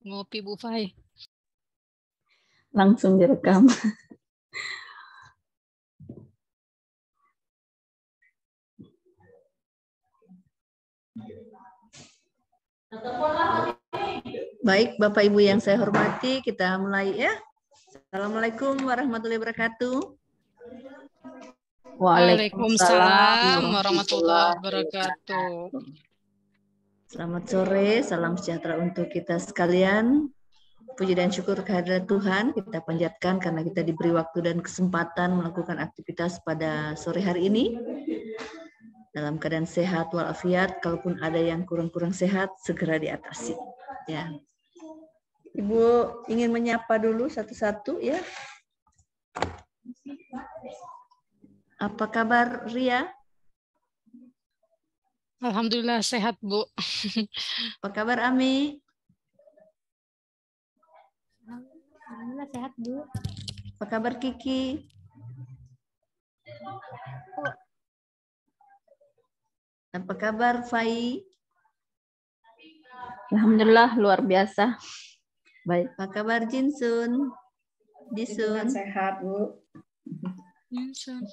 Ngopi Bu Fai. Langsung direkam. Baik, Bapak Ibu yang saya hormati, kita mulai ya. Assalamualaikum warahmatullahi wabarakatuh. Waalaikumsalam warahmatullahi wabarakatuh. Selamat sore, salam sejahtera untuk kita sekalian. Puji dan syukur kehadirat Tuhan kita panjatkan karena kita diberi waktu dan kesempatan melakukan aktivitas pada sore hari ini. Dalam keadaan sehat walafiat, kalaupun ada yang kurang-kurang sehat, segera diatasi. Ya. Ibu ingin menyapa dulu satu-satu ya. Apa kabar Ria? Alhamdulillah sehat Bu. Apa kabar Ami? Alhamdulillah sehat Bu. Apa kabar Kiki? Apa kabar Fai? Alhamdulillah luar biasa. Baik. Apa kabar Jinsun? Disun? Sehat Bu.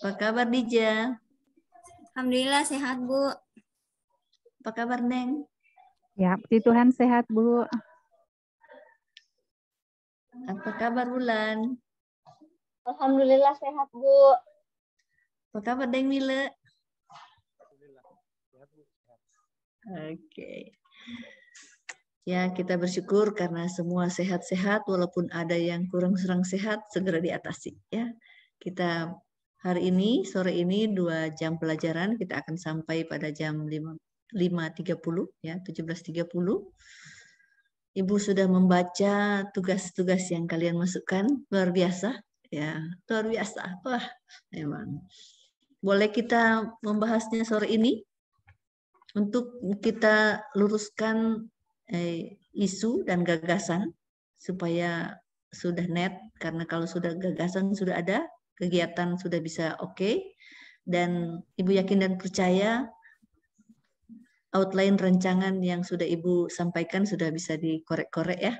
Apa kabar Dija? Alhamdulillah sehat Bu. Apa kabar Neng? Ya, puji Tuhan sehat Bu. Apa kabar Bulan? Alhamdulillah sehat Bu. Apa kabar Deng Mile? Oke. Ya, kita bersyukur karena semua sehat-sehat, walaupun ada yang kurang-kurang sehat, segera diatasi. Ya, kita hari ini, sore ini 2 jam pelajaran, kita akan sampai pada jam 5.30, ya, 17.30. Ibu sudah membaca tugas-tugas yang kalian masukkan, luar biasa, ya, luar biasa. Wah, memang. Boleh kita membahasnya sore ini untuk kita luruskan isu dan gagasan supaya sudah net, karena kalau sudah gagasan sudah ada, kegiatan sudah bisa oke. Dan Ibu yakin dan percaya outline rancangan yang sudah Ibu sampaikan sudah bisa dikorek-korek ya.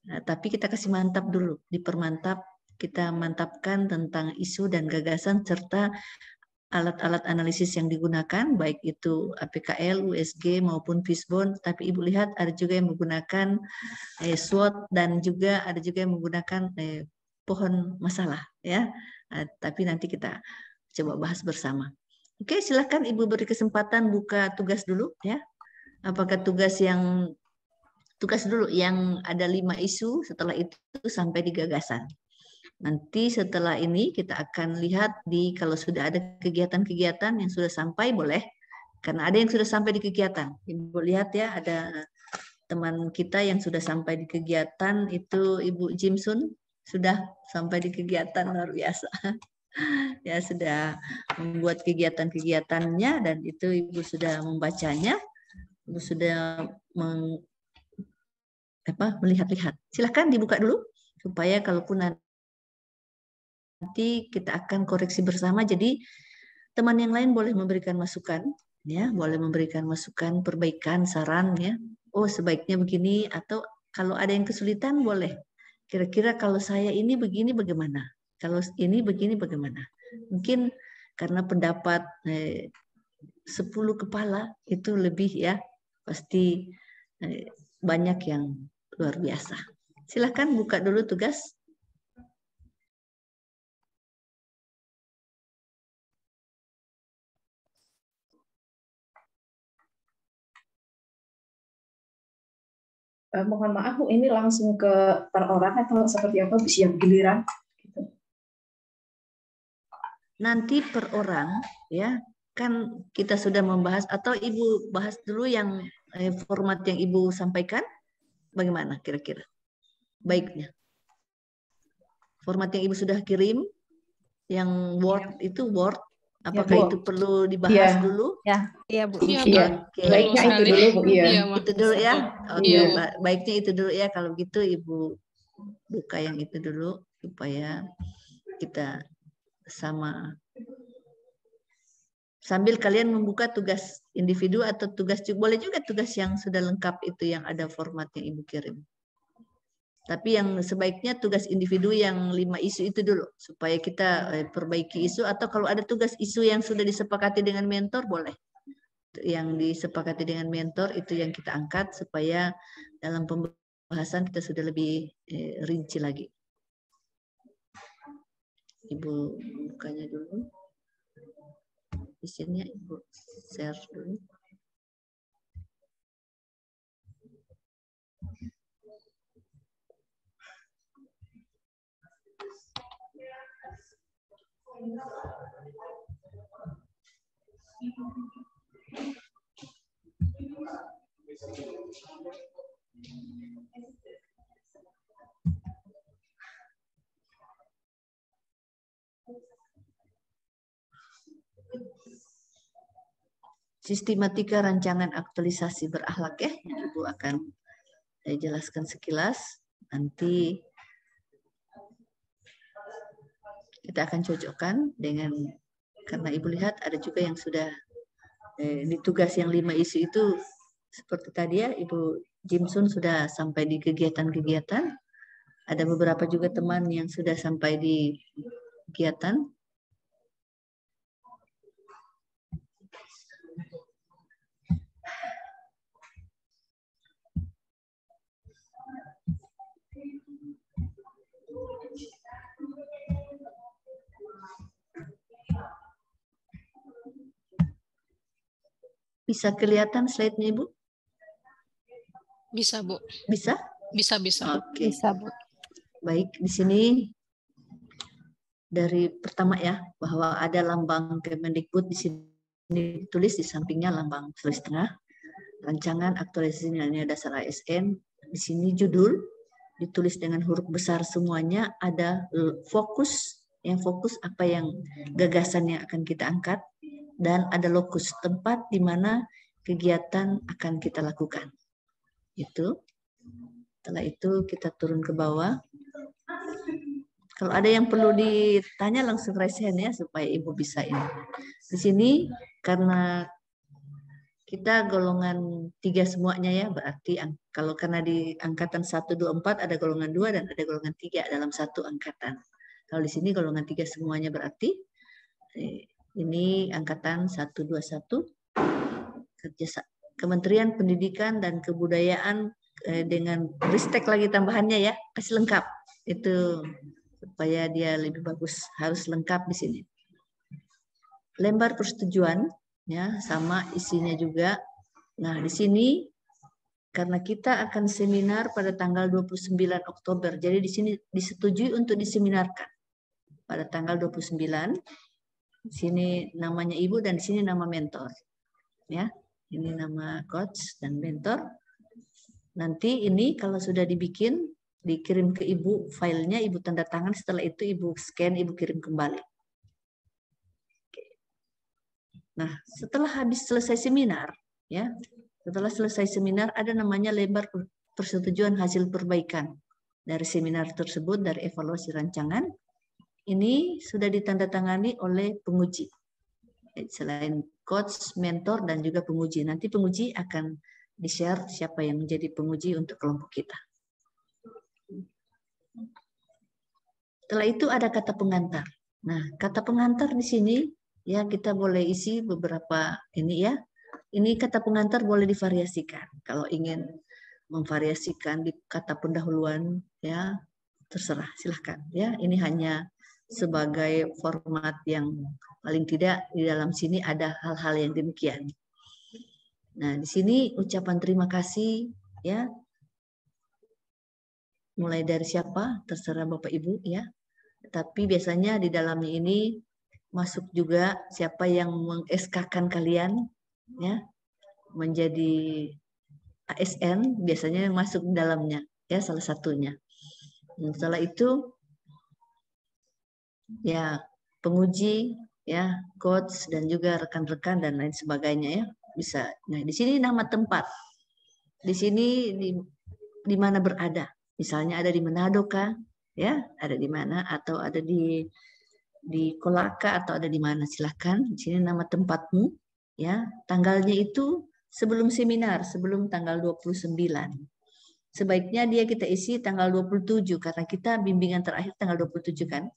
Nah, tapi kita kasih mantap dulu, dipermantap, kita mantapkan tentang isu dan gagasan serta alat-alat analisis yang digunakan, baik itu APKL, USG maupun Fishbone, tapi Ibu lihat ada juga yang menggunakan SWOT dan juga ada juga yang menggunakan pohon masalah ya. Tapi nanti kita coba bahas bersama. Oke, silakan Ibu beri kesempatan buka tugas dulu ya. Apakah tugas dulu yang ada 5 isu, setelah itu sampai di gagasan. Nanti setelah ini kita akan lihat kalau sudah ada kegiatan-kegiatan yang sudah sampai boleh. Karena ada yang sudah sampai di kegiatan. Ibu lihat ya, ada teman kita yang sudah sampai di kegiatan, itu Ibu Jimsun sudah sampai di kegiatan, luar biasa. Ya, sudah membuat kegiatan-kegiatannya dan itu Ibu sudah membacanya. Ibu sudah melihat-lihat. Silahkan dibuka dulu supaya kalaupun nanti kita akan koreksi bersama. Jadi teman yang lain boleh memberikan masukan, ya, boleh memberikan masukan, perbaikan, saran, ya. Oh sebaiknya begini, atau kalau ada yang kesulitan boleh. Kira-kira kalau saya ini begini bagaimana? Kalau ini begini bagaimana? Mungkin karena pendapat 10 kepala itu lebih ya, pasti banyak yang luar biasa. Silahkan buka dulu tugas. Mohon maaf Bu, ini langsung ke per orang atau seperti apa Bu, siap giliran? Gitu. Nanti per orang ya, kan kita sudah membahas, atau Ibu bahas dulu yang format yang Ibu sampaikan, bagaimana kira-kira baiknya? Format yang Ibu sudah kirim, yang Word itu Word, apakah ya, itu perlu dibahas dulu? Ya, iya Bu. Iya, Oke. baiknya itu dulu Bu. Iya. Itu dulu ya. Oke, Iya. baiknya itu dulu ya. Kalau gitu Ibu buka yang itu dulu supaya kita sama. Sambil kalian membuka tugas individu atau tugas, boleh juga tugas yang sudah lengkap itu yang ada format yang Ibu kirim. Tapi yang sebaiknya tugas individu yang 5 isu itu dulu, supaya kita perbaiki isu, atau kalau ada tugas isu yang sudah disepakati dengan mentor, boleh. Yang disepakati dengan mentor itu yang kita angkat, supaya dalam pembahasan kita sudah lebih rinci lagi. Ibu bukanya dulu. Isinya Ibu share dulu. Sistematika rancangan aktualisasi berakhlak ya, Ibu akan saya jelaskan sekilas. Nanti kita akan cocokkan dengan, karena Ibu lihat ada juga yang sudah di tugas yang 5 isu itu seperti tadi ya, Ibu Jimsun sudah sampai di kegiatan-kegiatan. Ada beberapa juga teman yang sudah sampai di kegiatan. Bisa kelihatan slide-nya, Ibu? Bisa, Bu. Bisa? Bisa. Oke. Bisa, Bu. Baik, di sini dari pertama ya, bahwa ada lambang Kemendikbud di sini ditulis di sampingnya lambang Sulawesi Tengah, rancangan aktualisasi nilai dasar ASN. Di sini judul ditulis dengan huruf besar semuanya, ada fokus, yang fokus apa yang gagasan yang akan kita angkat, dan ada lokus, tempat di mana kegiatan akan kita lakukan. Itu. Setelah itu kita turun ke bawah. Kalau ada yang perlu ditanya langsung raise hand ya, supaya Ibu bisa ini. Di sini karena kita golongan 3 semuanya ya, berarti kalau karena di angkatan 1, 2, 4 ada golongan 2 dan ada golongan 3 dalam satu angkatan. Kalau di sini golongan 3 semuanya, berarti ini angkatan 121 kerja Kementerian Pendidikan dan Kebudayaan dengan ristek lagi tambahannya ya, kasih lengkap itu supaya dia lebih bagus, harus lengkap di sini. Lembar persetujuan ya, sama isinya juga. Nah, di sini karena kita akan seminar pada tanggal 29 Oktober, jadi di sini disetujui untuk diseminarkan pada tanggal 29. Di sini namanya Ibu dan di sini nama mentor. Ya, ini nama coach dan mentor. Nanti ini kalau sudah dibikin, dikirim ke Ibu filenya, Ibu tanda tangan, setelah itu Ibu scan, Ibu kirim kembali. Nah, setelah habis selesai seminar, ya, setelah selesai seminar ada namanya lembar persetujuan hasil perbaikan dari seminar tersebut, dari evaluasi rancangan. Ini sudah ditandatangani oleh penguji. Selain coach, mentor, dan juga penguji. Nanti penguji akan di-share siapa yang menjadi penguji untuk kelompok kita. Setelah itu ada kata pengantar. Nah, kata pengantar di sini ya kita boleh isi beberapa ini ya. Ini kata pengantar boleh divariasikan. Kalau ingin memvariasikan di kata pendahuluan ya terserah, silahkan ya. Ini hanya sebagai format yang paling tidak di dalam sini ada hal-hal yang demikian. Nah, di sini ucapan terima kasih ya. Mulai dari siapa? Terserah Bapak Ibu ya. Tapi biasanya di dalamnya ini masuk juga siapa yang meng-SK-kan kalian ya menjadi ASN, biasanya masuk di dalamnya ya, salah satunya. Dan setelah itu ya penguji ya, coach dan juga rekan-rekan dan lain sebagainya ya bisa. Nah, di sini nama tempat. Di sini di mana berada. Misalnya ada di Manado kah? Ya, ada di mana, atau ada di Kolaka, atau ada di mana, silahkan. Di sini nama tempatmu ya. Tanggalnya itu sebelum seminar, sebelum tanggal 29. sebaiknya dia kita isi tanggal 27 karena kita bimbingan terakhir tanggal 27 kan.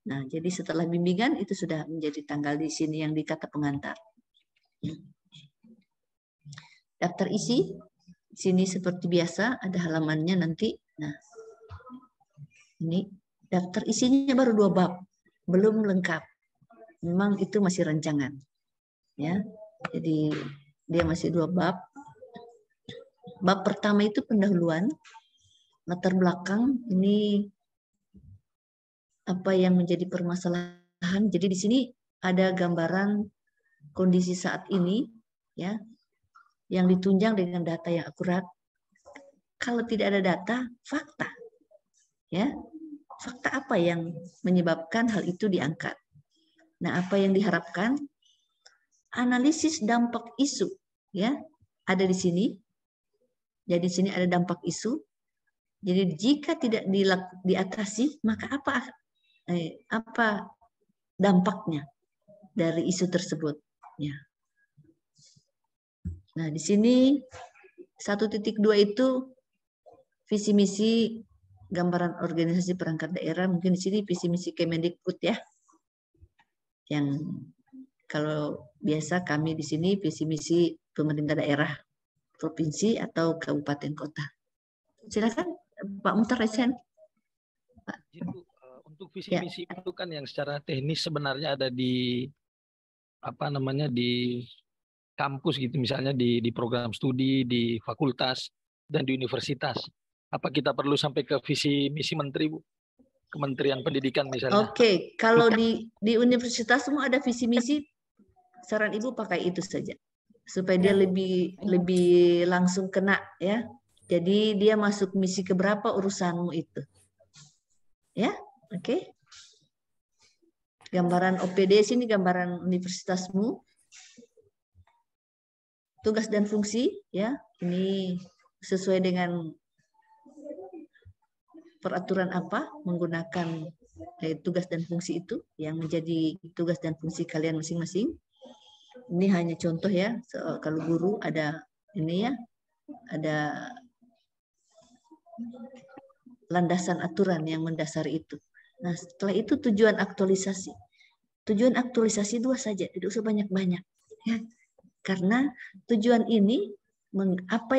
Nah, jadi setelah bimbingan itu sudah menjadi tanggal di sini yang dikata pengantar. Daftar isi sini seperti biasa ada halamannya nanti. Nah, ini daftar isinya baru 2 bab, belum lengkap. Memang itu masih rancangan, ya. Jadi dia masih 2 bab. Bab pertama itu pendahuluan, latar belakang. Ini apa yang menjadi permasalahan. Jadi di sini ada gambaran kondisi saat ini, ya, yang ditunjang dengan data yang akurat. Kalau tidak ada data, fakta, ya, fakta apa yang menyebabkan hal itu diangkat. Nah, apa yang diharapkan? Analisis dampak isu, ya, ada di sini. Jadi di sini ada dampak isu. Jadi jika tidak diatasi, maka apa dampaknya dari isu tersebut? Ya. Nah, di sini 1.2 itu visi misi gambaran organisasi perangkat daerah. Mungkin di sini visi misi Kemendikbud, ya. Yang kalau biasa kami di sini visi misi pemerintah daerah, provinsi atau kabupaten kota. Silakan Pak Mutaresen. Untuk visi misi itu kan yang secara teknis sebenarnya ada di di kampus gitu, misalnya di program studi, di fakultas dan di universitas. Apa kita perlu sampai ke visi misi menteri, Bu? Kementerian Pendidikan misalnya. Oke, kalau di universitas semua ada visi misi, saran Ibu pakai itu saja supaya dia lebih langsung kena, ya. Jadi dia masuk misi keberapa urusanmu itu. Ya, oke. Gambaran OPD sini gambaran universitasmu. Tugas dan fungsi, ya. Ini sesuai dengan peraturan apa menggunakan tugas dan fungsi itu yang menjadi tugas dan fungsi kalian masing-masing. Ini hanya contoh, ya. Kalau guru ada ini, ya, ada landasan aturan yang mendasari itu. Nah, setelah itu tujuan aktualisasi. Tujuan aktualisasi 2 saja, tidak usah banyak-banyak, ya. Karena tujuan ini apa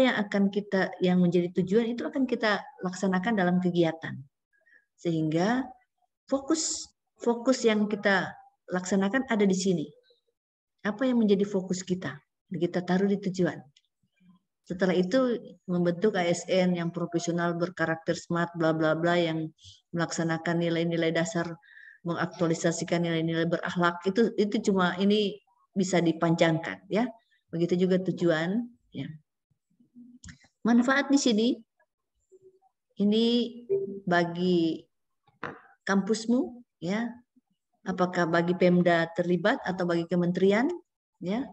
yang menjadi tujuan itu akan kita laksanakan dalam kegiatan. Sehingga fokus yang kita laksanakan ada di sini. Apa yang menjadi fokus kita taruh di tujuan. Setelah itu membentuk ASN yang profesional, berkarakter smart, bla bla bla, yang melaksanakan nilai-nilai dasar, mengaktualisasikan nilai-nilai berakhlak. Itu cuma ini bisa dipanjangkan, ya. Begitu juga tujuan, ya. Manfaat di sini ini bagi kampusmu, ya. Apakah bagi Pemda terlibat atau bagi kementerian, ya.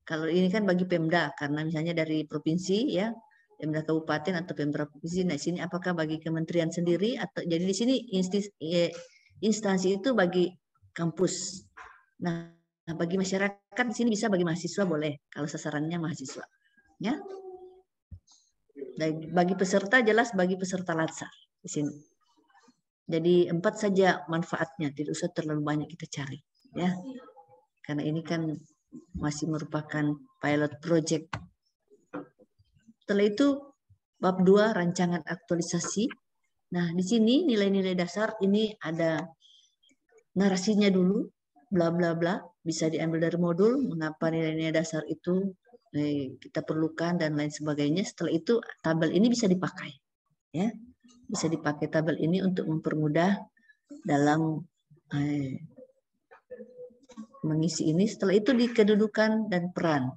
Kalau ini kan bagi Pemda karena misalnya dari provinsi, ya, Pemda kabupaten atau Pemda provinsi. Nah, sini apakah bagi kementerian sendiri atau jadi di sini instansi itu bagi kampus. Nah, bagi masyarakat di sini bisa bagi mahasiswa boleh kalau sasarannya mahasiswa, ya. Dan bagi peserta jelas bagi peserta latsar di sini. Jadi 4 saja manfaatnya, tidak usah terlalu banyak kita cari, ya. Karena ini kan masih merupakan pilot project. Setelah itu bab 2 rancangan aktualisasi. Nah, di sini nilai-nilai dasar ini ada narasinya dulu, bla bla bla, bisa diambil dari modul mengapa nilai-nilai dasar itu kita perlukan dan lain sebagainya. Setelah itu tabel ini bisa dipakai, ya. Bisa dipakai tabel ini untuk mempermudah dalam mengisi ini. Setelah itu di kedudukan dan peran.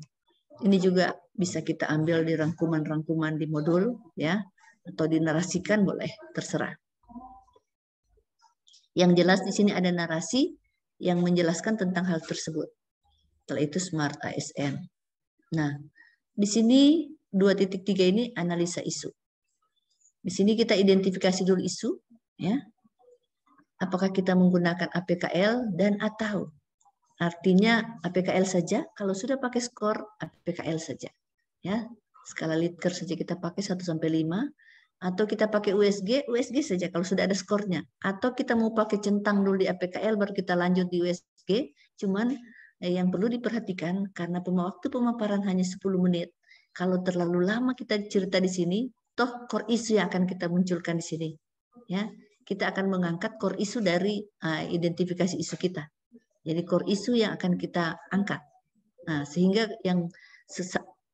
Ini juga bisa kita ambil di rangkuman-rangkuman di modul, ya, atau dinarasikan boleh, terserah. Yang jelas di sini ada narasi yang menjelaskan tentang hal tersebut. Setelah itu Smart ASN. Nah, di sini 2.3 ini analisa isu. Di sini kita identifikasi dulu isu, ya. Apakah kita menggunakan APKL dan atau. Artinya APKL saja, kalau sudah pakai skor APKL saja, ya. Skala Likert saja kita pakai 1 sampai 5, atau kita pakai USG saja kalau sudah ada skornya. Atau kita mau pakai centang dulu di APKL baru kita lanjut di USG. Cuman yang perlu diperhatikan karena waktu pemaparan hanya 10 menit. Kalau terlalu lama kita cerita di sini, toh core isu yang akan kita munculkan di sini. Ya, kita akan mengangkat core isu dari identifikasi isu kita. Jadi core isu yang akan kita angkat. Nah, sehingga yang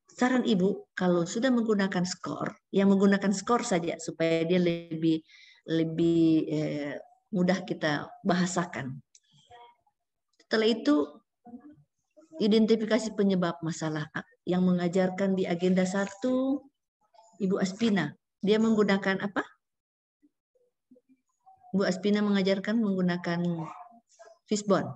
saran Ibu kalau sudah menggunakan skor, yang menggunakan skor saja supaya dia lebih mudah kita bahasakan. Setelah itu identifikasi penyebab masalah yang mengajarkan di agenda 1 Ibu Aspina. Dia menggunakan apa? Bu Aspina mengajarkan menggunakan Fishbone.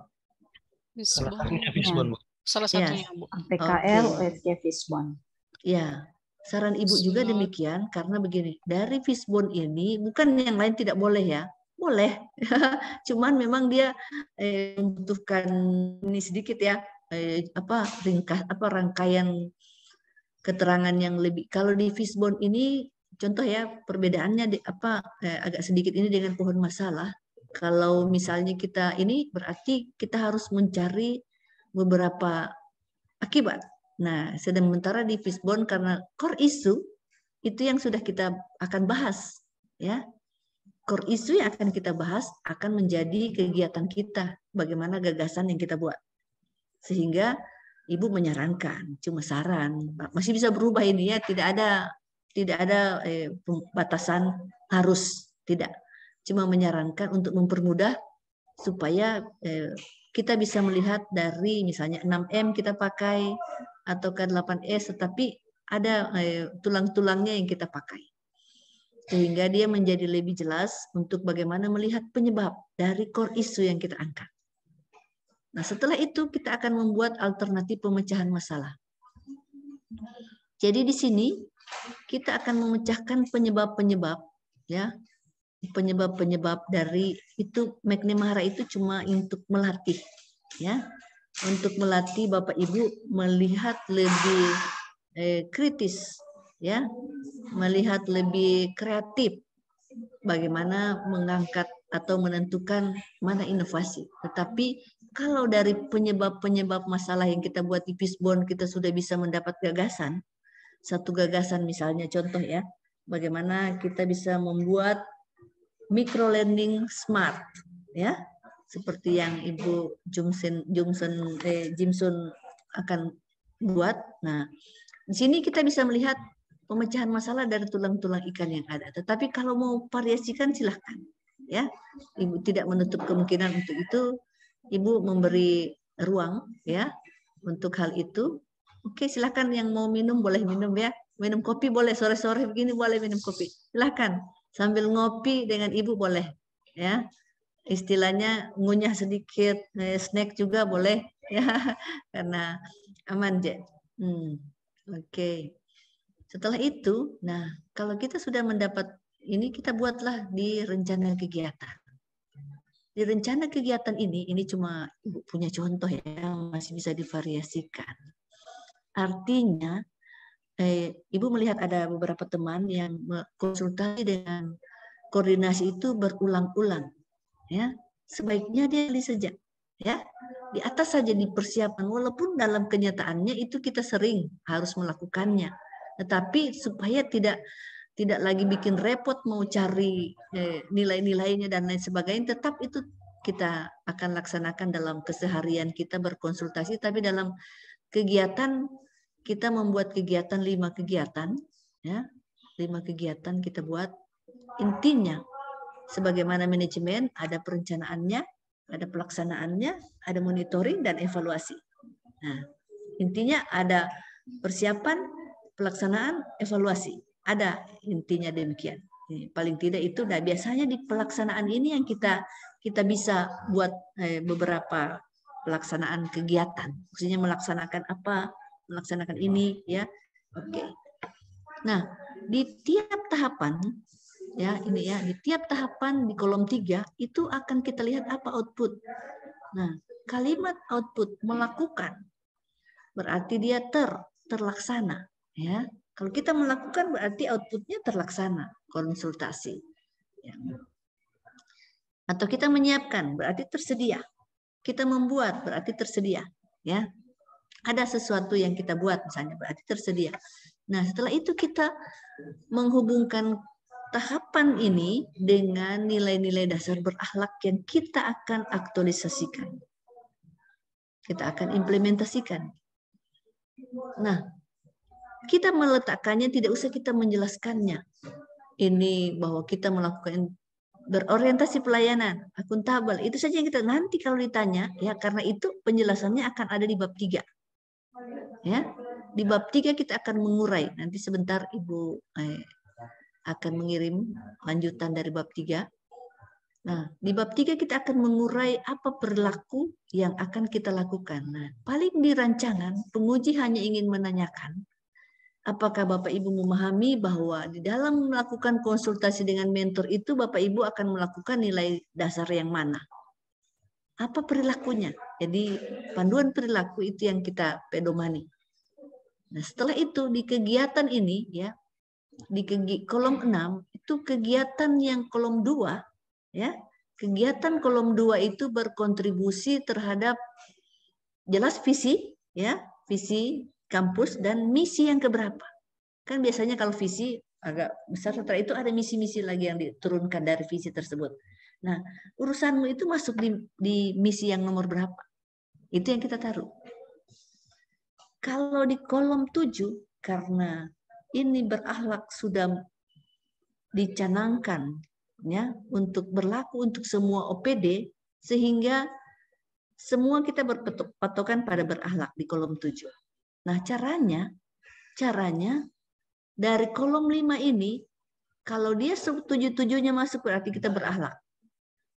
Fishbone, Bu. Salah satunya, Bu. APKL, USG, Fishbone. Ya, saran Ibu juga demikian karena begini, dari Fishbone ini bukan yang lain tidak boleh ya, boleh. Cuman memang dia membutuhkan ini sedikit ya, rangkaian keterangan yang lebih. Kalau di Fishbone ini contoh ya, perbedaannya agak sedikit ini dengan pohon masalah. Kalau misalnya kita ini berarti kita harus mencari beberapa akibat. Nah, sementara di Fishbone karena core isu itu yang sudah kita akan bahas, ya. Core isu yang akan kita bahas akan menjadi kegiatan kita, bagaimana gagasan yang kita buat. Sehingga Ibu menyarankan, cuma saran, masih bisa berubah ini ya, tidak ada batasan harus, tidak. Cuma menyarankan untuk mempermudah supaya kita bisa melihat dari misalnya 6M kita pakai atau ke 8S, tetapi ada tulang-tulangnya yang kita pakai. Sehingga dia menjadi lebih jelas untuk bagaimana melihat penyebab dari core isu yang kita angkat. Nah, setelah itu kita akan membuat alternatif pemecahan masalah. Jadi di sini kita akan memecahkan penyebab-penyebab, ya. Penyebab-penyebab dari itu McNamara itu cuma untuk melatih, ya. Untuk melatih Bapak Ibu melihat lebih kritis, ya. Melihat lebih kreatif bagaimana mengangkat atau menentukan mana inovasi. Tetapi kalau dari penyebab-penyebab masalah yang kita buat di Fishbone kita sudah bisa mendapat gagasan, satu gagasan misalnya contoh ya, bagaimana kita bisa membuat micro learning smart, ya, seperti yang Ibu Jimson akan buat. Nah, di sini kita bisa melihat pemecahan masalah dari tulang-tulang ikan yang ada. Tetapi kalau mau variasikan silahkan, ya. Ibu tidak menutup kemungkinan untuk itu. Ibu memberi ruang, ya, untuk hal itu. Oke, silahkan yang mau minum boleh minum ya. Minum kopi boleh, sore-sore begini boleh minum kopi. Silahkan. Sambil ngopi dengan Ibu boleh, ya. Istilahnya ngunyah sedikit, snack juga boleh, ya. Karena aman, Je. Oke. Setelah itu, nah, kalau kita sudah mendapat ini, kita buatlah di rencana kegiatan. Di rencana kegiatan ini cuma Ibu punya contoh ya, masih bisa divariasikan. Artinya, Ibu melihat ada beberapa teman yang konsultasi dengan koordinasi itu berulang-ulang, ya. Sebaiknya dia saja, ya. Di atas saja dipersiapkan, walaupun dalam kenyataannya itu kita sering harus melakukannya. Tetapi supaya tidak lagi bikin repot mau cari nilai-nilainya dan lain sebagainya, tetap itu kita akan laksanakan dalam keseharian kita berkonsultasi. Tapi dalam kegiatan kita membuat kegiatan 5 kegiatan, ya, 5 kegiatan kita buat. Intinya sebagaimana manajemen ada perencanaannya, ada pelaksanaannya, ada monitoring dan evaluasi. Nah, intinya ada persiapan, pelaksanaan, evaluasi. Ada intinya demikian. Paling tidak itu. Nah, biasanya di pelaksanaan ini yang kita bisa buat beberapa pelaksanaan kegiatan. Maksudnya melaksanakan apa? Melaksanakan ini, ya. Oke. Nah, di tiap tahapan, ya, ini ya, di tiap tahapan di kolom 3 itu akan kita lihat apa output. Nah, kalimat output melakukan berarti dia terlaksana, ya. Kalau kita melakukan berarti outputnya terlaksana, konsultasi. Ya. Atau kita menyiapkan berarti tersedia. Kita membuat berarti tersedia. Ya, ada sesuatu yang kita buat misalnya berarti tersedia. Nah, setelah itu kita menghubungkan tahapan ini dengan nilai-nilai dasar berakhlak yang kita akan aktualisasikan. Kita akan implementasikan. Nah, kita meletakkannya, tidak usah kita menjelaskannya. Ini bahwa kita melakukan berorientasi pelayanan, akuntabel, itu saja yang kita nanti kalau ditanya, ya karena itu penjelasannya akan ada di bab 3. Ya, di bab 3 kita akan mengurai. Nanti sebentar Ibu akan mengirim lanjutan dari bab 3. Nah, di bab 3 kita akan mengurai apa perilaku yang akan kita lakukan. Nah, paling di rancangan, penguji hanya ingin menanyakan, apakah Bapak Ibu memahami bahwa di dalam melakukan konsultasi dengan mentor itu Bapak Ibu akan melakukan nilai dasar yang mana? Apa perilakunya? Jadi panduan perilaku itu yang kita pedomani. Nah, setelah itu di kegiatan ini ya, di kolom 6 itu kegiatan yang kolom 2 ya. Kegiatan kolom 2 itu berkontribusi terhadap jelas visi ya, visi kampus dan misi yang keberapa. Kan biasanya kalau visi agak besar, setelah itu ada misi-misi lagi yang diturunkan dari visi tersebut. Nah, urusanmu itu masuk di misi yang nomor berapa? Itu yang kita taruh. Kalau di kolom 7, karena ini berakhlak sudah dicanangkan ya untuk berlaku untuk semua OPD, sehingga semua kita berpatokan pada berakhlak di kolom 7. Nah, caranya dari kolom 5 ini, kalau dia 7-7-nya masuk berarti kita berakhlak.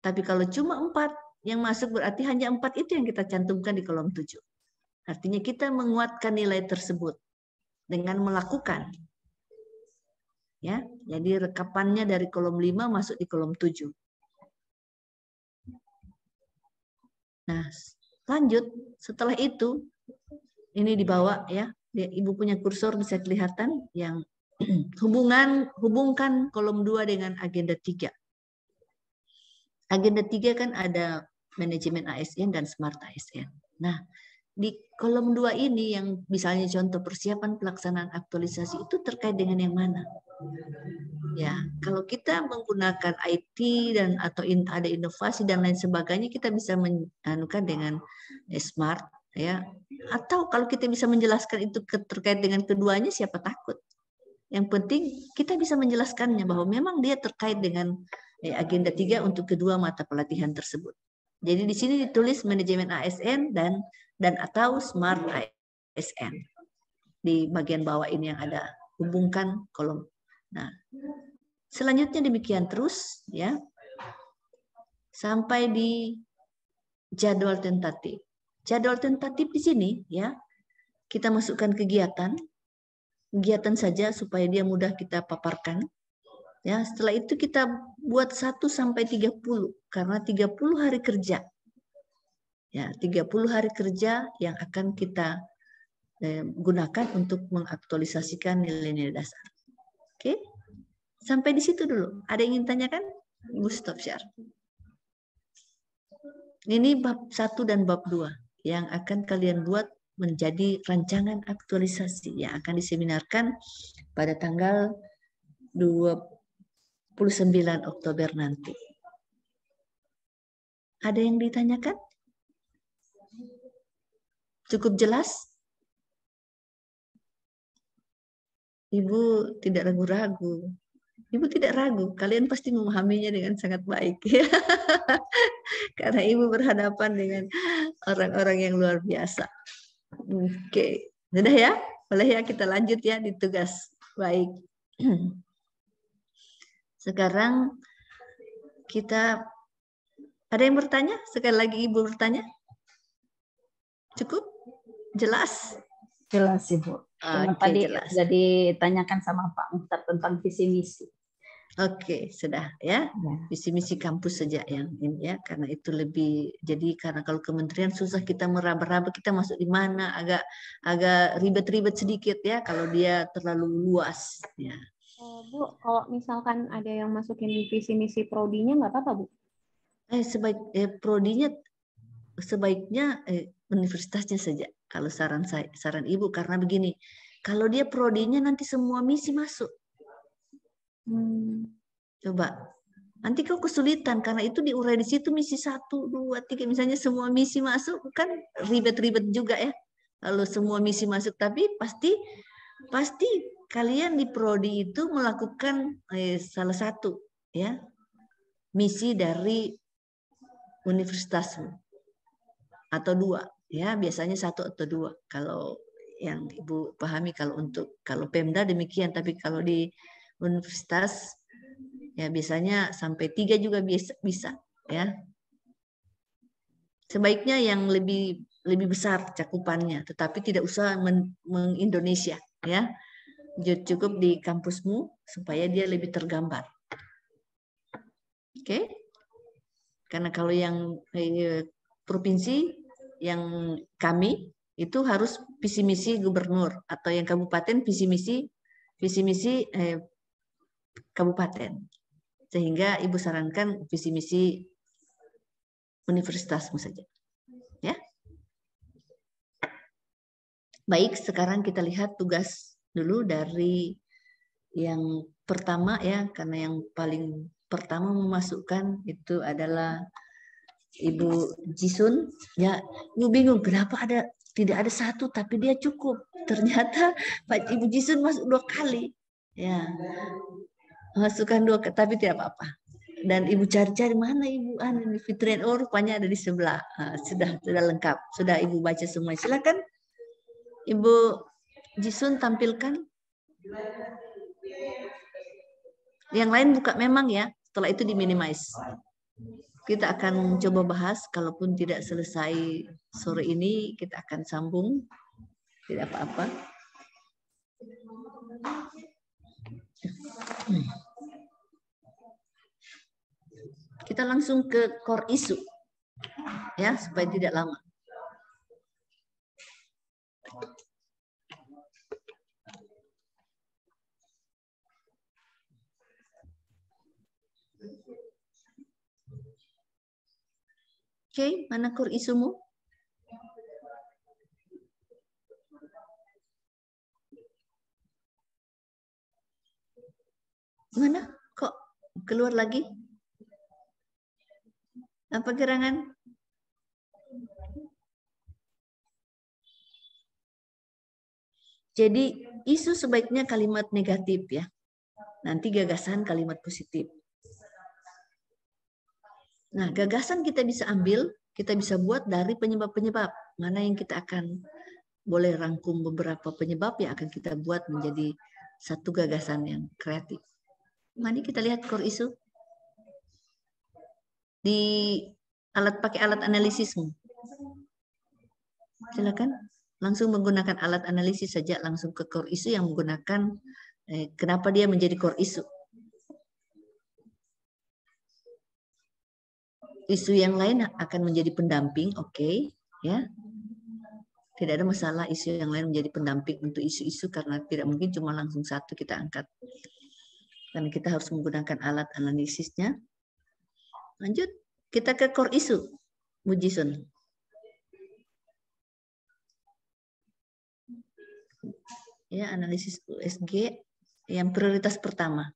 Tapi kalau cuma 4 yang masuk berarti hanya 4 itu yang kita cantumkan di kolom 7. Artinya kita menguatkan nilai tersebut dengan melakukan. Ya, jadi rekapannya dari kolom 5 masuk di kolom 7. Nah, lanjut setelah itu ini dibawa ya. Ibu punya kursor bisa kelihatan yang hubungkan kolom 2 dengan agenda 3. Agenda 3 kan ada manajemen ASN dan smart ASN. Nah, di kolom 2 ini yang misalnya contoh persiapan pelaksanaan aktualisasi itu terkait dengan yang mana? Ya, kalau kita menggunakan IT dan atau ada inovasi dan lain sebagainya, kita bisa menanukan dengan smart ya. Atau kalau kita bisa menjelaskan itu terkait dengan keduanya, siapa takut? Yang penting kita bisa menjelaskannya bahwa memang dia terkait dengan agenda 3 untuk kedua mata pelatihan tersebut. Jadi di sini ditulis manajemen ASN dan atau smart ASN. Di bagian bawah ini yang ada hubungkan kolom. Nah, selanjutnya demikian terus ya. Sampai di jadwal tentatif. Jadwal tentatif di sini ya, kita masukkan kegiatan saja supaya dia mudah kita paparkan. Ya, setelah itu kita buat 1 sampai 30 karena 30 hari kerja. Ya, 30 hari kerja yang akan kita gunakan untuk mengaktualisasikan nilai-nilai dasar. Oke? Sampai di situ dulu. Ada yang ingin tanyakan? Ibu stop share. Ini bab 1 dan bab 2 yang akan kalian buat menjadi rancangan aktualisasi yang akan diseminarkan pada tanggal 29 Oktober nanti. Ada yang ditanyakan? Cukup jelas? Ibu tidak ragu-ragu. Ibu tidak ragu, kalian pasti memahaminya dengan sangat baik. Karena Ibu berhadapan dengan orang-orang yang luar biasa. Oke, sudah ya? Boleh ya kita lanjut ya di tugas. Baik. Sekarang kita, ada yang bertanya? Sekali lagi Ibu bertanya. Cukup? Jelas? Jelas Ibu. Cuma tadi sudah ditanyakan sama Pak Muhtar tentang visi misi. Oke, sudah ya. Visi misi kampus saja yang ini ya, karena itu lebih. Jadi karena kalau kementerian susah kita meraba-raba kita masuk di mana, agak ribet-ribet sedikit ya kalau dia terlalu luas ya. Bu, kalau misalkan ada yang masukin visi misi prodinya nggak apa-apa, Bu? Prodinya sebaiknya universitasnya saja. Kalau saran Ibu, karena begini, kalau dia prodinya nanti semua misi masuk. Coba, nanti kau kesulitan karena itu diurai di situ misi 1, 2, 3, misalnya semua misi masuk, kan ribet-ribet juga ya. Kalau semua misi masuk, tapi pasti kalian di prodi itu melakukan salah satu ya misi dari universitasmu atau 2 ya, biasanya 1 atau 2 kalau yang Ibu pahami. Kalau Pemda demikian, tapi kalau di universitas ya biasanya sampai 3 juga bisa ya. Sebaiknya yang lebih besar cakupannya, tetapi tidak usah meng-Indonesia ya. Cukup di kampusmu supaya dia lebih tergambar. Oke? Karena kalau yang provinsi yang kami itu harus visi misi gubernur, atau yang kabupaten visi misi kabupaten. Sehingga Ibu sarankan visi misi universitasmu saja. Ya. Baik, sekarang kita lihat tugas dulu dari yang pertama ya, karena yang paling pertama memasukkan itu adalah Ibu Jisun. Ya, Ibu bingung kenapa tidak ada 1 tapi dia cukup. Ternyata Pak Ibu Jisun masuk 2 kali. Ya. Masukkan 2 tapi tidak apa-apa. Dan Ibu cari-cari mana Ibu Fitrian, oh rupanya ada di sebelah. Sudah lengkap. Sudah Ibu baca semua. Silakan Ibu Jisun tampilkan. Yang lain buka memang ya. Setelah itu di-minimize. Kita akan coba bahas, kalaupun tidak selesai sore ini kita akan sambung. Tidak apa-apa. Kita langsung ke core issue ya, supaya tidak lama. Oke, mana core issue-mu? Mana? Kok keluar lagi? Apa gerangan? Jadi isu sebaiknya kalimat negatif ya. Nanti gagasan kalimat positif. Nah, gagasan kita bisa ambil, kita bisa buat dari penyebab-penyebab. Mana yang kita akan boleh rangkum beberapa penyebab yang akan kita buat menjadi satu gagasan yang kreatif. Mari kita lihat core issue. Pakai alat analisismu. Silakan langsung menggunakan alat analisis saja, langsung ke core issue yang menggunakan kenapa dia menjadi core issue. Isu yang lain akan menjadi pendamping, oke, ya. Tidak ada masalah isu yang lain menjadi pendamping untuk isu-isu, karena tidak mungkin cuma langsung 1 kita angkat. Karena kita harus menggunakan alat analisisnya. Lanjut. Kita ke core issue, Bu Jisun. Ya, analisis USG yang prioritas pertama.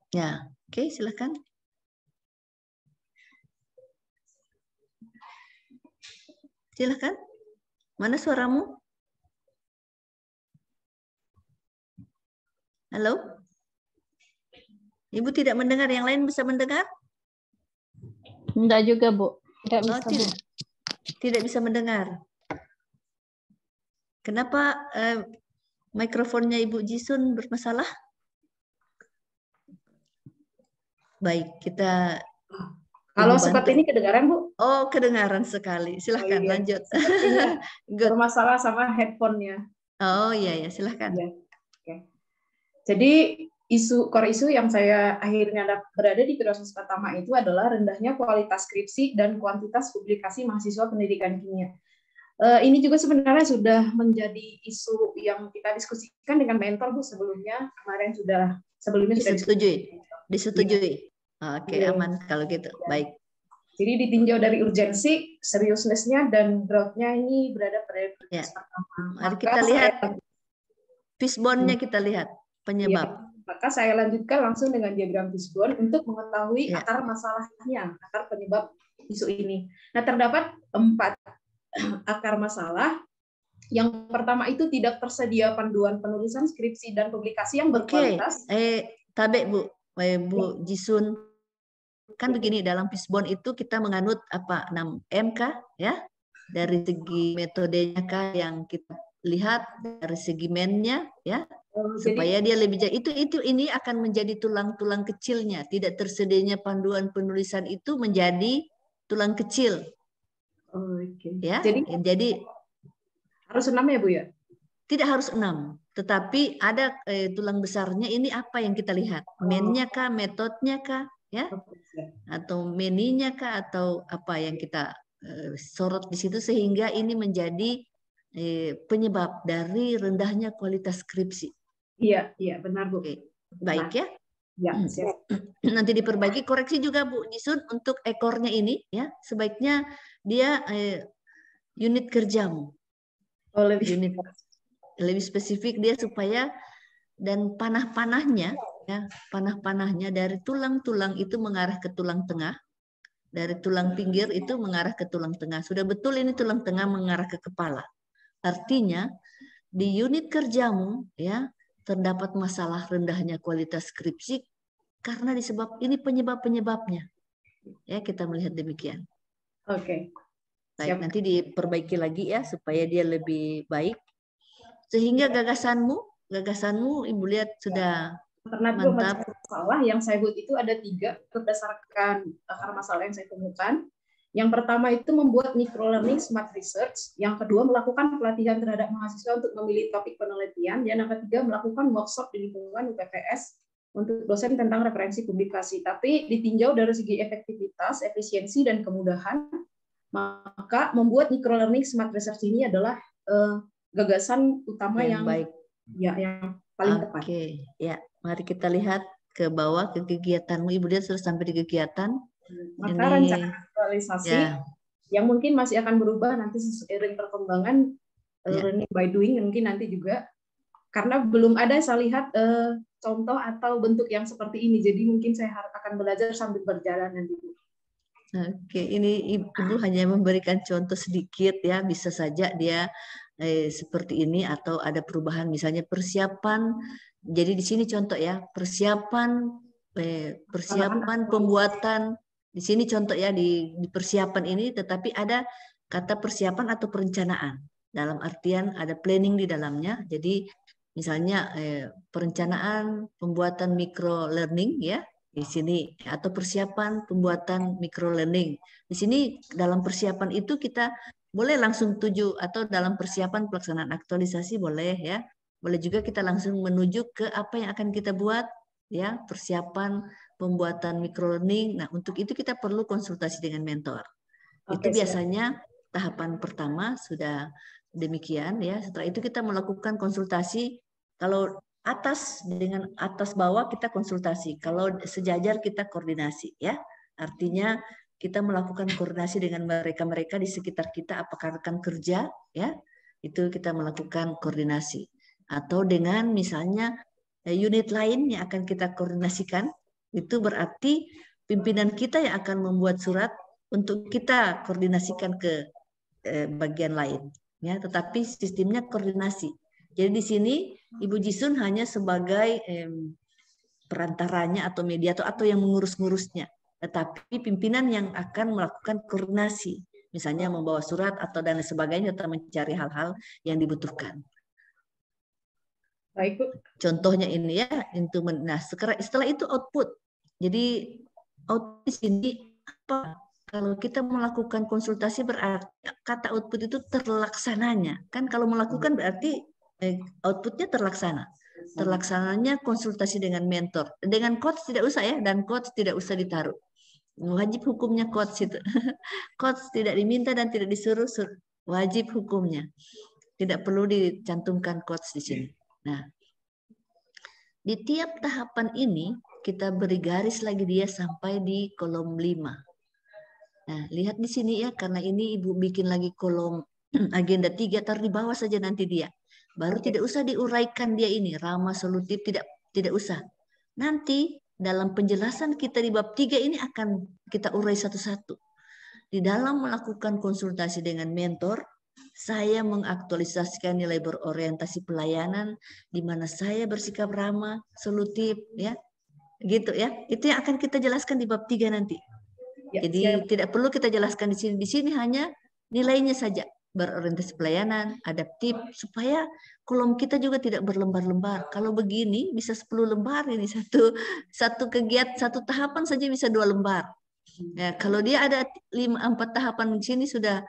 Ya, oke, silakan. Silakan. Mana suaramu? Halo? Ibu tidak mendengar, yang lain bisa mendengar? Enggak juga, Bu. Tidak bisa, Bu. Tidak bisa mendengar. Kenapa mikrofonnya Ibu Jisun bermasalah? Baik, kita... Kalau seperti ini kedengaran, Bu? Oh, kedengaran sekali. Silahkan lanjut. Bermasalah sama headphone-nya. Oh iya, ya, silahkan. Ya. Oke. Jadi core isu yang saya akhirnya berada di proses pertama itu adalah rendahnya kualitas skripsi dan kuantitas publikasi mahasiswa pendidikan kimia. Ini juga sebenarnya sudah menjadi isu yang kita diskusikan dengan mentor Bu sebelumnya. Kemarin sebelumnya disetujui. Oke, aman kalau gitu. Baik. Jadi ditinjau dari urgensi, seriousness-nya, dan growth-nya ini berada pada proses pertama. Mari kita lihat fishbone-nya, kita lihat penyebab. Ya, maka saya lanjutkan langsung dengan diagram fishbone untuk mengetahui akar masalahnya, akar penyebab isu ini. Nah, terdapat 4 akar masalah. Yang pertama itu tidak tersedia panduan penulisan skripsi dan publikasi yang berkualitas. Tabe Bu Jisun. Kan begini, dalam fishbone itu kita menganut 6M kah ya, dari segi metodenya kah yang kita lihat, dari segi mennya ya, supaya dia lebih ini akan menjadi tulang-tulang kecilnya. Tidak tersedianya panduan penulisan itu menjadi tulang kecil. Ya, jadi harus 6 ya Bu ya? Tidak harus 6, tetapi ada tulang besarnya. Ini apa yang kita lihat, mennya kah, metodenya kah ya, atau meninya kah, atau apa yang kita sorot di situ, sehingga ini menjadi penyebab dari rendahnya kualitas skripsi. Iya benar Bu. Baik ya. Ya, siap. Nanti diperbaiki, koreksi juga Bu Jisun untuk ekornya ini ya, sebaiknya dia unit kerjamu. Lebih spesifik dia, supaya dan panah-panahnya ya, panah-panahnya dari tulang-tulang itu mengarah ke tulang tengah, dari tulang pinggir itu mengarah ke tulang tengah. Sudah betul ini tulang tengah mengarah ke kepala. Artinya di unit kerjamu ya terdapat masalah rendahnya kualitas skripsi karena disebab ini penyebabnya. Ya, kita melihat demikian. Oke. Baik, nanti diperbaiki lagi ya supaya dia lebih baik. Sehingga gagasanmu Ibu lihat sudah mantap. Masalah yang saya buat itu ada 3 berdasarkan akar masalah yang saya temukan. Yang pertama itu membuat microlearning smart research. Yang kedua melakukan pelatihan terhadap mahasiswa untuk memilih topik penelitian. Dan yang ketiga melakukan workshop di lingkungan UPPS untuk dosen tentang referensi publikasi. Tapi ditinjau dari segi efektivitas, efisiensi, dan kemudahan, maka membuat microlearning smart research ini adalah gagasan utama yang baik. Ya, yang paling tepat. Oke, ya. Mari kita lihat ke bawah, ke kegiatanmu. Ibu dia sudah sampai di kegiatan. Maka rencana aktualisasi yang mungkin masih akan berubah nanti seiring perkembangan learning by doing, mungkin nanti juga. Karena belum ada saya lihat contoh atau bentuk yang seperti ini. Jadi mungkin saya akan belajar sambil berjalan nanti. Oke, ini Ibu hanya memberikan contoh sedikit ya. Bisa saja dia seperti ini atau ada perubahan, misalnya persiapan. Jadi di sini contoh ya, persiapan pembuatan. Di sini contoh ya, di persiapan ini, tetapi ada kata persiapan atau perencanaan. Dalam artian ada planning di dalamnya. Jadi misalnya perencanaan pembuatan micro learning ya di sini, atau persiapan pembuatan micro learning. Di sini dalam persiapan itu kita boleh langsung tuju, atau dalam persiapan pelaksanaan aktualisasi boleh ya. Boleh juga kita langsung menuju ke apa yang akan kita buat ya, persiapan pembuatan microlearning. Nah, untuk itu kita perlu konsultasi dengan mentor. Itu biasanya tahapan pertama sudah demikian ya. Setelah itu kita melakukan konsultasi. Kalau atas dengan atas bawah kita konsultasi. Kalau sejajar kita koordinasi ya. Artinya kita melakukan koordinasi dengan mereka-mereka di sekitar kita, apakah rekan kerja ya. Itu kita melakukan koordinasi. Atau dengan misalnya unit lain yang akan kita koordinasikan, itu berarti pimpinan kita yang akan membuat surat untuk kita koordinasikan ke bagian lain ya, tetapi sistemnya koordinasi. Jadi di sini Ibu Jisun hanya sebagai perantaranya atau mediator atau yang mengurus-ngurusnya, tetapi pimpinan yang akan melakukan koordinasi, misalnya membawa surat atau dan sebagainya, atau mencari hal-hal yang dibutuhkan. Baik, Bu. Contohnya ini ya, nah setelah itu output. Jadi output di sini apa? Kalau kita melakukan konsultasi berarti kata output itu terlaksananya. Kan kalau melakukan berarti outputnya terlaksana. terlaksananya konsultasi dengan mentor. Dengan coach tidak usah ya, dan coach tidak usah ditaruh. Wajib hukumnya coach itu. Coach tidak diminta dan tidak disuruh, wajib hukumnya. Tidak perlu dicantumkan coach di sini. Nah, di tiap tahapan ini kita beri garis lagi dia sampai di kolom 5. Nah, lihat di sini ya, karena ini Ibu bikin lagi kolom agenda 3, taruh di bawah saja nanti dia. Baru tidak usah diuraikan dia ini, rama, solutif, tidak usah. Nanti dalam penjelasan kita di bab 3 ini akan kita urai satu-satu. Di dalam melakukan konsultasi dengan mentor, saya mengaktualisasikan nilai berorientasi pelayanan, di mana saya bersikap ramah, solutif, ya, gitu ya. Itu yang akan kita jelaskan di bab 3 nanti. Ya, jadi siap. tidak perlu kita jelaskan di sini. Di sini hanya nilainya saja, berorientasi pelayanan, adaptif, supaya kolom kita juga tidak berlembar-lembar. Kalau begini bisa 10 lembar ini satu kegiatan, satu tahapan saja bisa 2 lembar. Ya, kalau dia ada 4 tahapan di sini sudah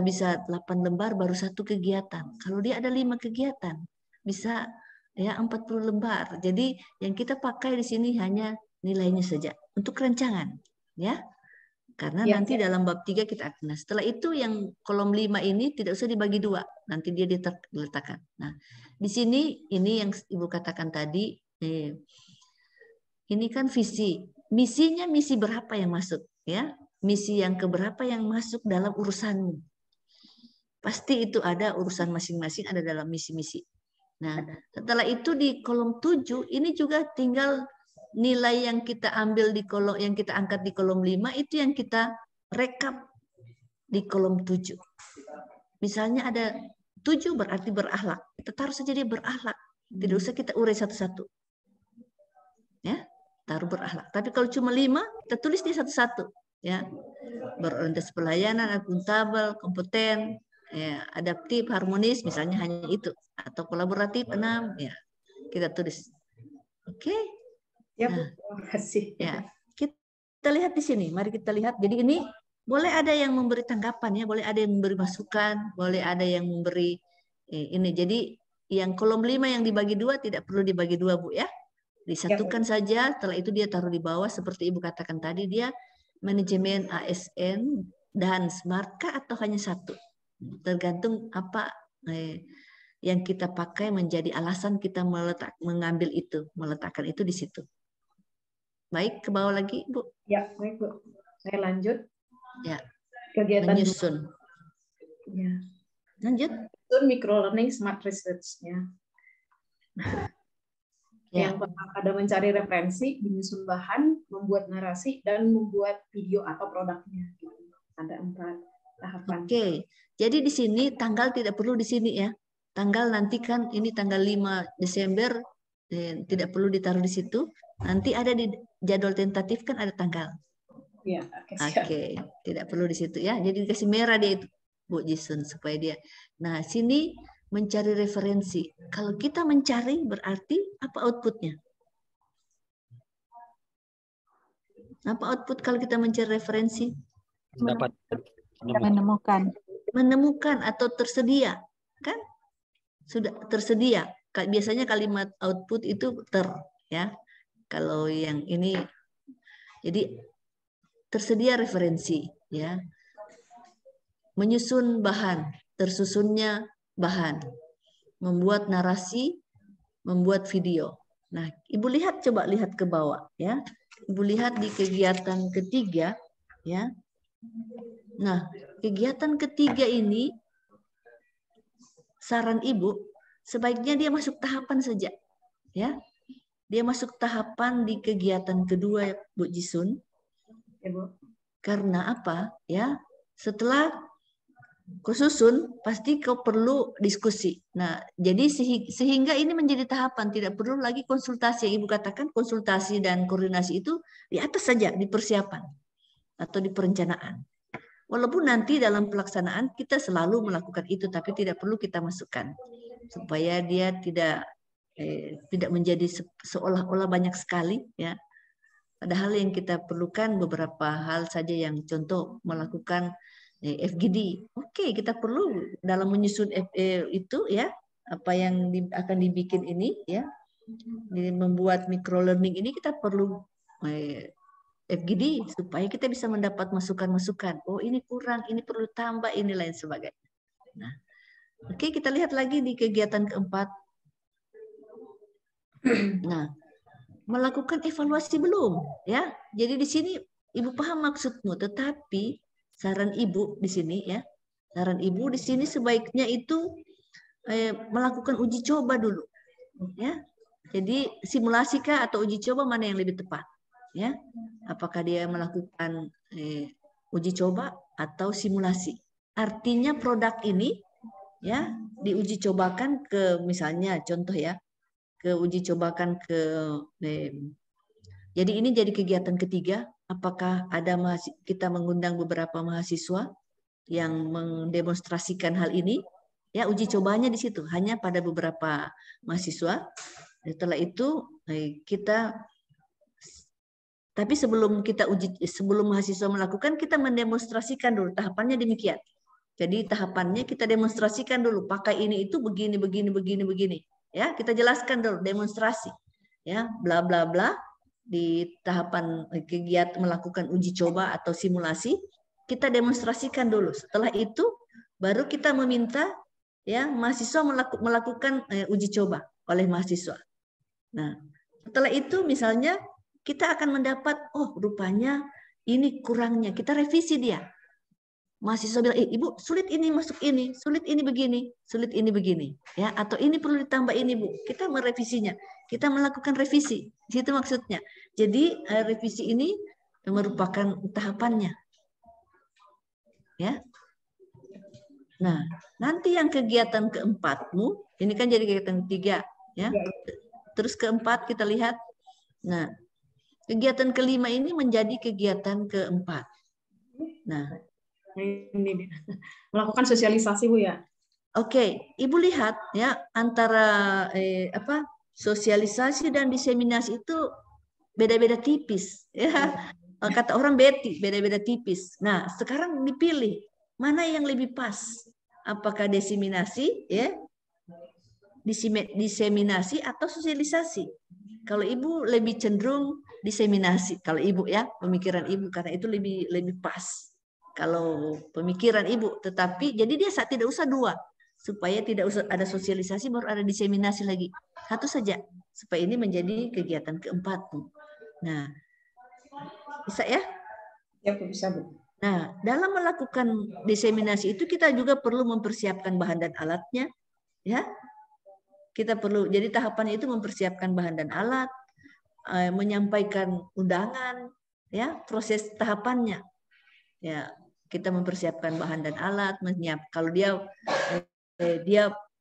bisa 8 lembar baru satu kegiatan. Kalau dia ada 5 kegiatan bisa ya 40 lembar. Jadi yang kita pakai di sini hanya nilainya saja untuk rancangan, ya. Karena Ya, nanti dalam bab 3 kita akan. Nah, setelah itu yang kolom 5 ini tidak usah dibagi 2. Nanti dia diletakkan. Nah, di sini ini yang Ibu katakan tadi, ini kan visi. Misinya misi berapa yang masuk, ya? Misi yang keberapa yang masuk dalam urusanmu. Pasti itu ada urusan masing-masing ada dalam misi-misi. Nah, setelah itu di kolom 7 ini juga tinggal nilai yang kita ambil di kolom, yang kita angkat di kolom 5 itu yang kita rekap di kolom 7. Misalnya ada 7 berarti berakhlak. Kita taruh saja dia berakhlak. Tidak usah kita urai satu-satu. Ya, taruh berakhlak. Tapi kalau cuma 5, kita tulis dia satu-satu. Ya, berorientasi pelayanan, akuntabel, kompeten, ya, adaptif, harmonis, misalnya hanya itu, atau kolaboratif 6, ya kita tulis. Oke. Ya, Nah, terima kasih. ya, kita lihat di sini. Mari kita lihat. Jadi ini boleh ada yang memberi tanggapan ya, boleh ada yang memberi masukan, boleh ada yang memberi ini. Jadi yang kolom 5 yang dibagi 2 tidak perlu dibagi 2, Bu ya. Disatukan saja. Setelah itu dia taruh di bawah seperti Ibu katakan tadi, dia manajemen ASN dan smart kah atau hanya satu? Tergantung apa yang kita pakai menjadi alasan kita mengambil itu, meletakkan itu di situ. Baik, ke bawah lagi, Bu. Ya, baik, Bu. Saya lanjut. Ya. Kegiatan menyusun. Ya. Lanjut. Menyusun microlearning smart research-nya. Ya. Yang pertama ada mencari referensi, menyusun bahan, membuat narasi, dan membuat video atau produknya. Ada 4 tahapan. Oke, jadi di sini tanggal tidak perlu di sini ya. Tanggal nanti kan ini tanggal 5 Desember, tidak perlu ditaruh di situ. Nanti ada di jadwal tentatif kan ada tanggal. Ya, Oke, tidak perlu di situ ya. Jadi dikasih merah dia itu, Bu Jisun, supaya dia. Nah, sini mencari referensi. Kalau kita mencari berarti apa outputnya? Apa output kalau kita mencari referensi? Menemukan atau tersedia, kan? Sudah tersedia. Biasanya kalimat output itu ya. Kalau yang ini, jadi tersedia referensi, ya. Menyusun bahan, tersusunnya bahan, membuat narasi, membuat video. Nah, Ibu lihat, coba lihat ke bawah, ya. Ibu lihat di kegiatan ketiga, ya. Nah, kegiatan ketiga ini, saran Ibu, sebaiknya dia masuk tahapan saja, ya. Dia masuk tahapan di kegiatan kedua, Bu Jisun. Ya, Bu. Karena apa? Ya, setelah kau susun, pasti kau perlu diskusi. Nah, jadi sehingga ini menjadi tahapan, tidak perlu lagi konsultasi. Yang Ibu katakan konsultasi dan koordinasi itu di atas saja, di persiapan atau di perencanaan. Walaupun nanti dalam pelaksanaan kita selalu melakukan itu, tapi tidak perlu kita masukkan supaya dia tidak menjadi seolah-olah banyak sekali, ya. Padahal yang kita perlukan beberapa hal saja, yang contoh melakukan FGD. Oke, kita perlu dalam menyusun itu, ya, apa yang akan dibikin ini ya, membuat micro learning ini kita perlu FGD supaya kita bisa mendapat masukan-masukan. Oh ini kurang, ini perlu tambah, ini lain sebagainya. Nah, oke, kita lihat lagi di kegiatan keempat. Nah, melakukan evaluasi belum ya. Jadi di sini Ibu paham maksudmu, tetapi saran Ibu di sini ya. Saran Ibu di sini sebaiknya itu melakukan uji coba dulu ya. Jadi simulasi kah atau uji coba, mana yang lebih tepat ya? Apakah dia melakukan uji coba atau simulasi? Artinya produk ini ya diuji cobakan ke, misalnya contoh ya, ke uji cobakan ke jadi ini jadi kegiatan ketiga. Apakah ada kita mengundang beberapa mahasiswa yang mendemonstrasikan hal ini ya, uji cobanya di situ hanya pada beberapa mahasiswa. Setelah itu kita, tapi sebelum mahasiswa melakukan, kita mendemonstrasikan dulu. Tahapannya demikian. Jadi tahapannya kita demonstrasikan dulu, pakai ini itu begini begini. Ya, kita jelaskan dulu demonstrasi. Ya, bla bla bla. Di tahapan kegiatan melakukan uji coba atau simulasi, kita demonstrasikan dulu. Setelah itu baru kita meminta ya mahasiswa melakukan uji coba oleh mahasiswa. Nah, setelah itu misalnya kita akan mendapat, oh rupanya ini kurangnya, kita revisi dia. Mahasiswa bilang, Ibu sulit ini masuk ini, sulit ini begini, ya, atau ini perlu ditambah ini Bu. Kita merevisinya, kita melakukan revisi, itu maksudnya. Jadi revisi ini merupakan tahapannya, ya. Nah, nanti yang kegiatan keempatmu, ini kan jadi kegiatan ketiga, ya. Terus keempat kita lihat, nah kegiatan kelima ini menjadi kegiatan keempat. Nah, ini melakukan sosialisasi Bu ya. Oke, Ibu lihat ya antara sosialisasi dan diseminasi itu beda-beda tipis ya. Kata orang Betty, beda-beda tipis. Nah, sekarang dipilih mana yang lebih pas. Apakah diseminasi ya? Diseminasi atau sosialisasi. Kalau Ibu lebih cenderung diseminasi, kalau Ibu ya, pemikiran Ibu, karena itu lebih pas. Kalau pemikiran Ibu, tetapi jadi dia tidak usah dua, supaya tidak usah ada sosialisasi baru ada diseminasi lagi. Satu saja, supaya ini menjadi kegiatan keempat. Nah, bisa ya? Ya, bisa Bu. Nah, dalam melakukan diseminasi itu kita juga perlu mempersiapkan bahan dan alatnya, ya. Kita perlu, jadi tahapannya itu mempersiapkan bahan dan alat, menyampaikan undangan, ya, proses tahapannya. Ya, kita mempersiapkan bahan dan alat, kalau dia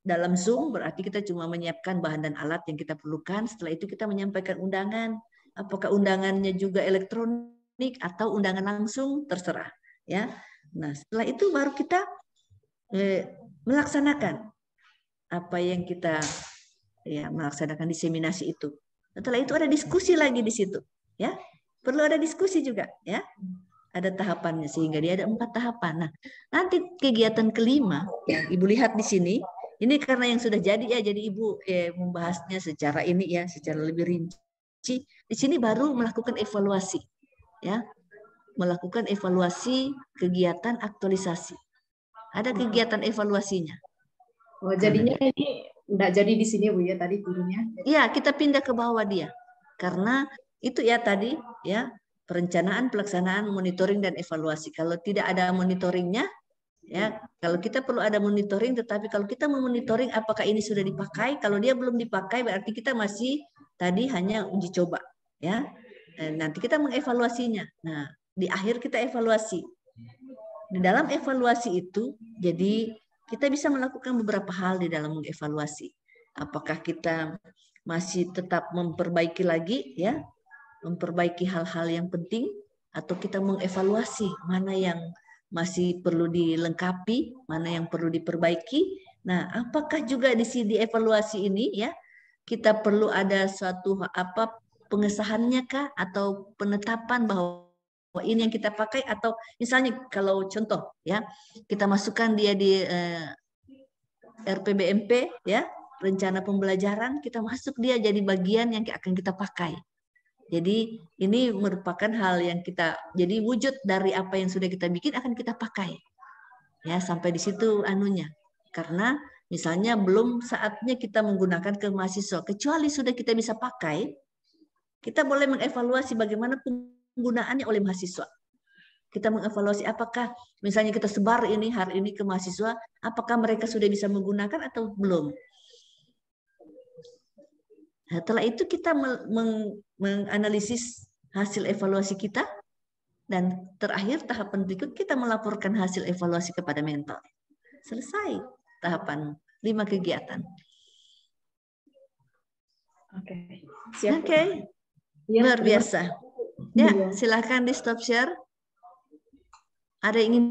dalam Zoom berarti kita cuma menyiapkan bahan dan alat yang kita perlukan. Setelah itu kita menyampaikan undangan. Apakah undangannya juga elektronik atau undangan langsung, terserah, ya. Nah, setelah itu baru kita melaksanakan apa yang kita melaksanakan diseminasi itu. Setelah itu ada diskusi lagi di situ, ya. Perlu ada diskusi juga, ya. Ada tahapannya sehingga dia ada 4 tahapan. Nah, nanti kegiatan kelima yang Ibu lihat di sini, ini karena yang sudah jadi ya, jadi Ibu membahasnya secara ini ya, secara lebih rinci. Di sini baru melakukan evaluasi, ya. Melakukan evaluasi kegiatan aktualisasi. Ada kegiatan evaluasinya. Oh, jadinya ini enggak jadi di sini Bu ya tadi gurunya. Iya, kita pindah ke bawah dia. Karena itu ya tadi ya, perencanaan, pelaksanaan, monitoring dan evaluasi. Kalau tidak ada monitoringnya, ya, kalau kita perlu ada monitoring, tetapi kalau kita memonitoring apakah ini sudah dipakai, kalau dia belum dipakai berarti kita masih tadi hanya uji coba, ya. Nanti kita mengevaluasinya. Nah, di akhir kita evaluasi. Di dalam evaluasi itu, jadi kita bisa melakukan beberapa hal di dalam mengevaluasi. Apakah kita masih tetap memperbaiki lagi, ya, memperbaiki hal-hal yang penting, atau kita mengevaluasi mana yang masih perlu dilengkapi, mana yang perlu diperbaiki. Nah, apakah juga di sini evaluasi ini, ya, kita perlu ada suatu pengesahannya kah, atau penetapan bahwa ini yang kita pakai, atau misalnya kalau contoh ya kita masukkan dia RPBMP ya, rencana pembelajaran, kita masuk dia jadi bagian yang akan kita pakai. Jadi ini merupakan hal yang kita, jadi wujud dari apa yang sudah kita bikin akan kita pakai. Ya, sampai di situ anunya. Karena misalnya belum saatnya kita menggunakan ke mahasiswa, kecuali sudah kita bisa pakai, kita boleh mengevaluasi bagaimana penggunaannya oleh mahasiswa. Kita mengevaluasi apakah misalnya kita sebar ini hari ini ke mahasiswa, apakah mereka sudah bisa menggunakan atau belum. Nah, setelah itu kita menganalisis hasil evaluasi kita, dan terakhir tahapan berikut kita melaporkan hasil evaluasi kepada mentor. Selesai tahapan 5 kegiatan. Oke, siap. Oke, luar biasa. Ya, silakan di stop share. Ada yang ingin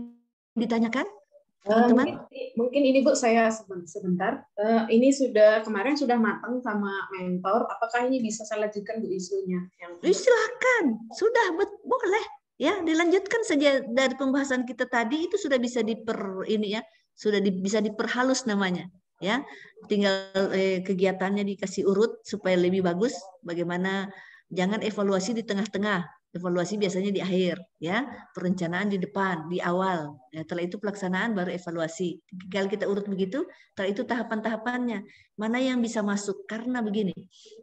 ditanyakan, teman-teman? Mungkin ini Bu, saya sebentar. Ini kemarin sudah matang sama mentor. Apakah ini bisa saya lanjutkan Bu isunya? Silakan, sudah boleh. Ya, dilanjutkan saja dari pembahasan kita tadi itu sudah bisa bisa diperhalus namanya. Ya, tinggal kegiatannya dikasih urut supaya lebih bagus. Bagaimana jangan evaluasi di tengah-tengah. Evaluasi biasanya di akhir, ya. Perencanaan di depan, di awal. Ya, setelah itu pelaksanaan baru evaluasi. Kalau kita urut begitu, setelah itu tahapan-tahapannya. Mana yang bisa masuk? Karena begini,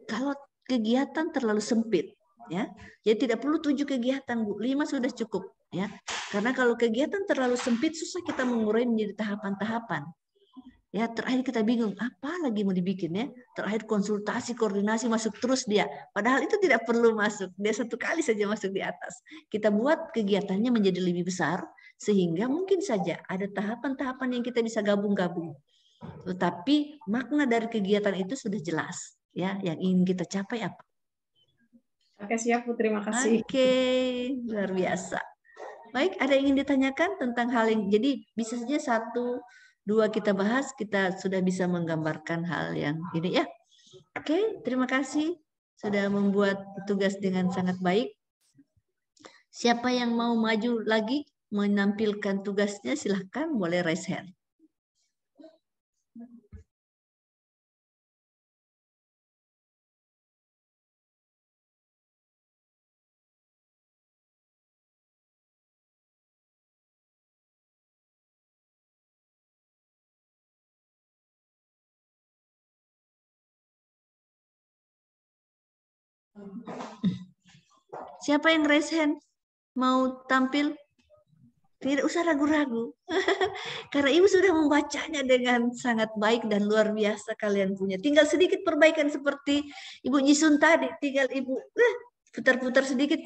kalau kegiatan terlalu sempit, ya, jadi tidak perlu 7 kegiatan, Bu. 5 sudah cukup, ya. Karena kalau kegiatan terlalu sempit, susah kita mengurai menjadi tahapan-tahapan. Ya, terakhir kita bingung, apa lagi mau dibikin ya? Terakhir konsultasi, koordinasi masuk terus dia. Padahal itu tidak perlu masuk. Dia 1 kali saja masuk di atas. Kita buat kegiatannya menjadi lebih besar, sehingga mungkin saja ada tahapan-tahapan yang kita bisa gabung-gabung. Tetapi makna dari kegiatan itu sudah jelas. Ya, yang ingin kita capai apa? Oke, siap Bu, terima kasih. Oke, luar biasa. Baik, ada yang ingin ditanyakan tentang hal yang, jadi bisa saja 1, 2 kita bahas, kita sudah bisa menggambarkan hal yang ini ya. Oke, terima kasih sudah membuat tugas dengan sangat baik. Siapa yang mau maju lagi menampilkan tugasnya, silahkan, boleh raise hand. Siapa yang raise hand? Mau tampil? Tidak usah ragu-ragu. Karena Ibu sudah membacanya dengan sangat baik dan luar biasa kalian punya. Tinggal sedikit perbaikan seperti Ibu Jisun tadi. Tinggal Ibu putar-putar sedikit,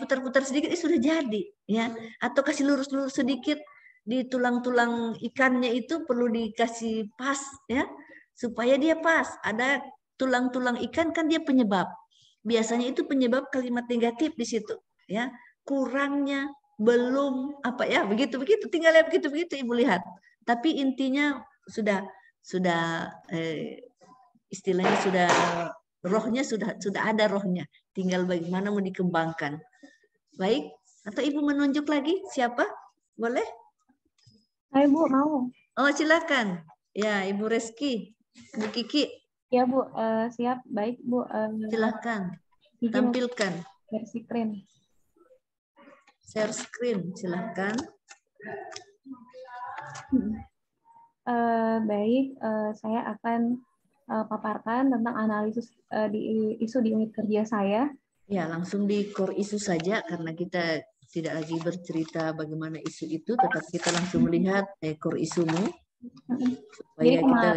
sudah jadi. Ya. Atau kasih lurus-lurus sedikit di tulang-tulang ikannya itu perlu dikasih pas, ya, supaya dia pas. Ada tulang-tulang ikan kan dia penyebab. Biasanya itu penyebab kalimat negatif di situ, ya. Kurangnya, belum, apa ya, begitu tinggal lihat begitu Ibu lihat. Tapi intinya sudah istilahnya sudah rohnya sudah ada rohnya. Tinggal bagaimana mau dikembangkan. Baik, atau Ibu menunjuk lagi siapa? Boleh? Saya Bu mau. Oh, silakan. Ya, Ibu Reski, Bu Kiki. Ya Bu, siap, baik Bu. Silakan tampilkan. Share screen. Share screen, silakan. Baik, saya akan paparkan tentang analisis di isu di unit kerja saya. Ya, langsung di core isu saja karena kita tidak lagi bercerita bagaimana isu itu, tetapi kita langsung melihat core isumu. Supaya kita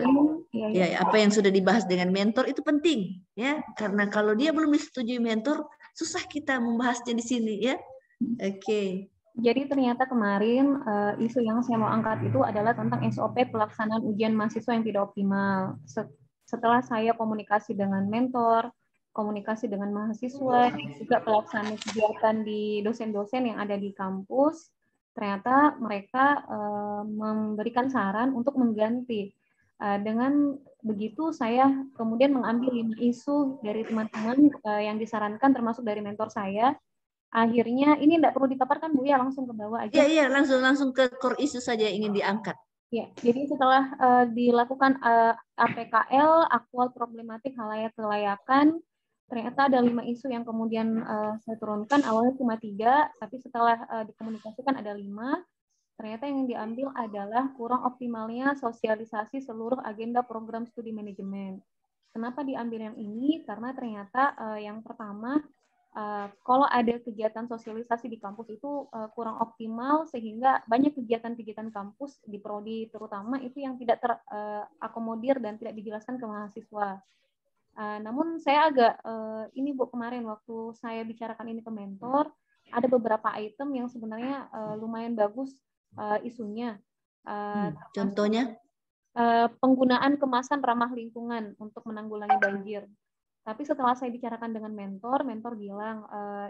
apa yang sudah dibahas dengan mentor itu penting, ya, karena kalau dia belum disetujui mentor, susah kita membahasnya di sini, ya. Oke. Jadi ternyata kemarin isu yang saya mau angkat itu adalah tentang SOP pelaksanaan ujian mahasiswa yang tidak optimal. Setelah saya komunikasi dengan mentor, komunikasi dengan mahasiswa, juga pelaksanaan kegiatan di dosen-dosen yang ada di kampus, ternyata mereka memberikan saran untuk mengganti. Dengan begitu saya kemudian mengambil 5 isu dari teman-teman yang disarankan termasuk dari mentor saya. Akhirnya ini tidak perlu dipaparkan Bu ya, langsung ke bawah aja. Iya, langsung ke core isu saja yang ingin diangkat. Ya, jadi setelah dilakukan APKL, aktual problematik halayak kelayakan, ternyata ada 5 isu yang kemudian saya turunkan. Awalnya cuma 3, tapi setelah dikomunikasikan ada 5. Ternyata yang diambil adalah kurang optimalnya sosialisasi seluruh agenda program studi manajemen. Kenapa diambil yang ini? Karena ternyata yang pertama, kalau ada kegiatan sosialisasi di kampus itu kurang optimal, sehingga banyak kegiatan-kegiatan kampus di prodi terutama itu yang tidak terakomodir dan tidak dijelaskan ke mahasiswa. Namun saya agak ini Bu, kemarin waktu saya bicarakan ini ke mentor, ada beberapa item yang sebenarnya lumayan bagus isunya. Contohnya? Penggunaan kemasan ramah lingkungan untuk menanggulangi banjir. Tapi setelah saya bicarakan dengan mentor bilang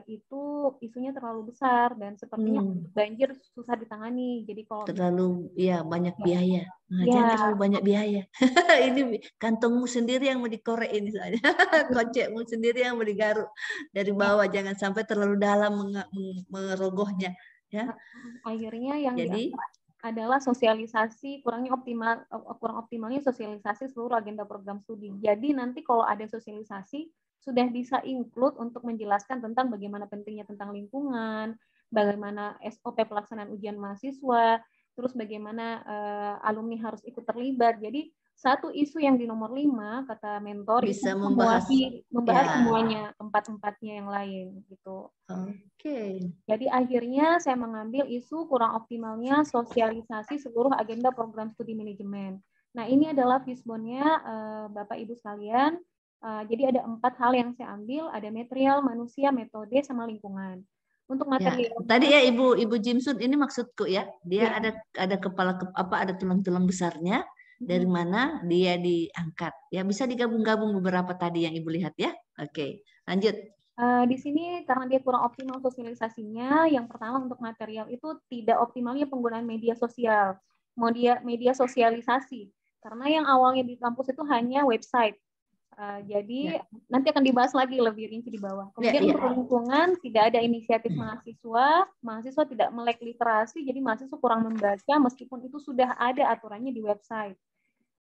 itu isunya terlalu besar dan sepertinya banjir susah ditangani. Jadi kalau terlalu banyak biaya. Nah, jangan terlalu banyak biaya. Ini kantongmu sendiri yang mau dikorek ini soalnya. Kocekmu sendiri yang mau digaruk dari bawah, jangan sampai terlalu dalam merogohnya, ya. Akhirnya yang jadi adalah sosialisasi kurang optimalnya sosialisasi seluruh agenda program studi. Jadi nanti kalau ada sosialisasi sudah bisa include untuk menjelaskan tentang bagaimana pentingnya tentang lingkungan, bagaimana SOP pelaksanaan ujian mahasiswa, terus bagaimana alumni harus ikut terlibat. Jadi satu isu yang di nomor 5 kata mentor bisa itu membahas semuanya, empat-empatnya yang lain gitu. Oke. Jadi akhirnya saya mengambil isu kurang optimalnya sosialisasi seluruh agenda program studi manajemen. Nah, ini adalah fishbone-nya Bapak Ibu sekalian. Jadi ada 4 hal yang saya ambil, ada material, manusia, metode, sama lingkungan. Untuk material. Tadi ya Ibu Jimsun, ini maksudku ya, dia ada kepala ada tulang-tulang besarnya. Dari mana dia diangkat? Ya, bisa digabung-gabung beberapa tadi yang Ibu lihat ya. Oke, lanjut. Di sini karena dia kurang optimal sosialisasinya, yang pertama untuk material itu tidak optimalnya penggunaan media sosial, media sosialisasi. Karena yang awalnya di kampus itu hanya website. Jadi nanti akan dibahas lagi lebih rinci di bawah. Kemudian untuk lingkungan tidak ada inisiatif mahasiswa tidak melek literasi, jadi mahasiswa kurang membaca meskipun itu sudah ada aturannya di website.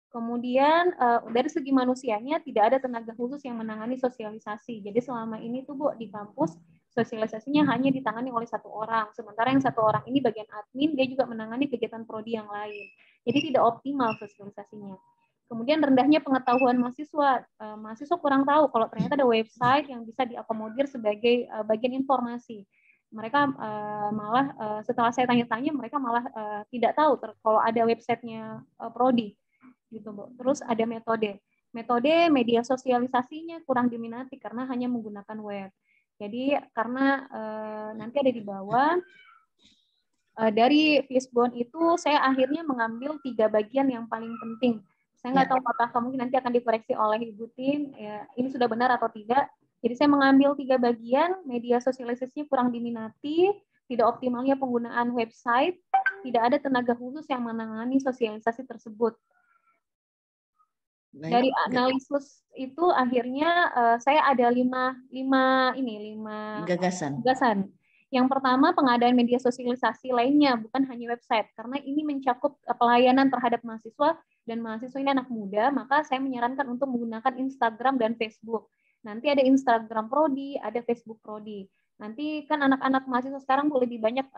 Kemudian dari segi manusianya tidak ada tenaga khusus yang menangani sosialisasi. Jadi selama ini tuh Bu di kampus sosialisasinya hanya ditangani oleh 1 orang. Sementara yang 1 orang ini bagian admin, dia juga menangani kegiatan prodi yang lain. Jadi tidak optimal sosialisasinya. Kemudian rendahnya pengetahuan mahasiswa. Mahasiswa kurang tahu kalau ternyata ada website yang bisa diakomodir sebagai bagian informasi. Mereka malah setelah saya tanya-tanya mereka malah tidak tahu kalau ada websitenya prodi. Gitu, Bu. Terus ada metode media sosialisasinya kurang diminati karena hanya menggunakan web. Jadi karena nanti ada di bawah dari fishbone itu saya akhirnya mengambil 3 bagian yang paling penting. Saya nggak tahu apakah mungkin nanti akan dikoreksi oleh Ibu Tin, ya, ini sudah benar atau tidak. Jadi saya mengambil 3 bagian, media sosialisasinya kurang diminati, tidak optimalnya penggunaan website, tidak ada tenaga khusus yang menangani sosialisasi tersebut. Dari analisis itu akhirnya saya ada 5 gagasan. Yang pertama pengadaan media sosialisasi lainnya bukan hanya website karena ini mencakup pelayanan terhadap mahasiswa dan mahasiswa ini anak muda, maka saya menyarankan untuk menggunakan Instagram dan Facebook. Nanti ada Instagram prodi, ada Facebook prodi. Nanti kan anak-anak mahasiswa sekarang lebih banyak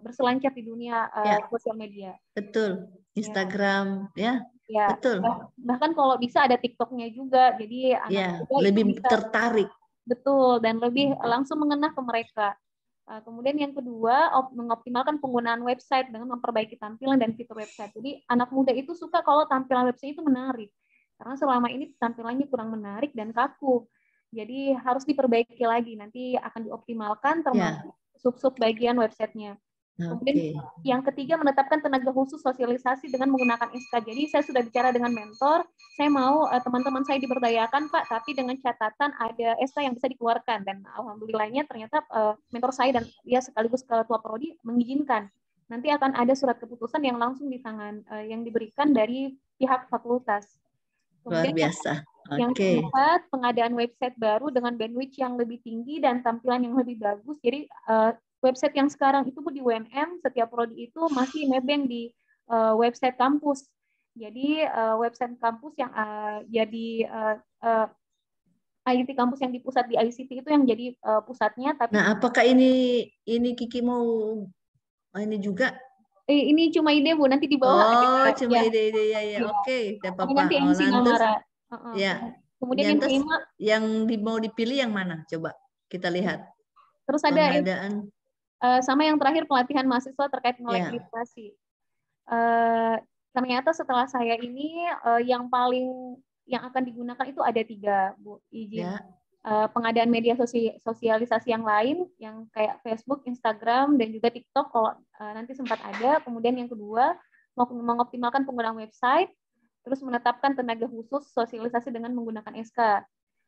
berselancar di dunia sosial media. Betul. Instagram ya. Betul. Bahkan kalau bisa ada TikToknya juga, jadi anak muda lebih tertarik. Betul, dan lebih langsung mengena ke mereka. Kemudian yang kedua, mengoptimalkan penggunaan website dengan memperbaiki tampilan dan fitur website. Jadi anak muda itu suka kalau tampilan website itu menarik, karena selama ini tampilannya kurang menarik dan kaku. Jadi harus diperbaiki lagi, nanti akan dioptimalkan termasuk sub-sub bagian websitenya. Kemudian yang ketiga menetapkan tenaga khusus sosialisasi dengan menggunakan SK. Jadi saya sudah bicara dengan mentor, saya mau teman-teman saya diberdayakan Pak, tapi dengan catatan ada SK yang bisa dikeluarkan, dan alhamdulillahnya ternyata mentor saya dan dia sekaligus ketua prodi mengizinkan. Nanti akan ada surat keputusan yang langsung di tangan yang diberikan dari pihak fakultas. Kemudian luar biasa. Yang keempat, pengadaan website baru dengan bandwidth yang lebih tinggi dan tampilan yang lebih bagus. Jadi website yang sekarang itu di UNM, setiap prodi itu masih nebeng di website kampus. Jadi website kampus yang IT kampus yang di pusat di ICT itu yang jadi pusatnya. Tapi Nah, apakah ini Kiki mau ini juga? Ini cuma ide Bu, nanti di bawah Oh, ada, cuma ya. ide-ide ya, Ya. Oke, tidak Tapi apa-apa. nanti Oh, MC lantas, Ngamara. ya. Kemudian yang Lantas, kelima, yang mau dipilih yang mana? Coba kita lihat. terus ada Pengadaan. sama yang terakhir pelatihan mahasiswa terkait melek Ya. literasi. Ternyata setelah saya ini yang akan digunakan itu ada 3, Bu. Izin. Ya. Pengadaan media sosialisasi yang lain, yang kayak Facebook, Instagram, dan juga TikTok kalau nanti sempat ada. Kemudian yang kedua, mengoptimalkan penggunaan website, terus menetapkan tenaga khusus sosialisasi dengan menggunakan SK.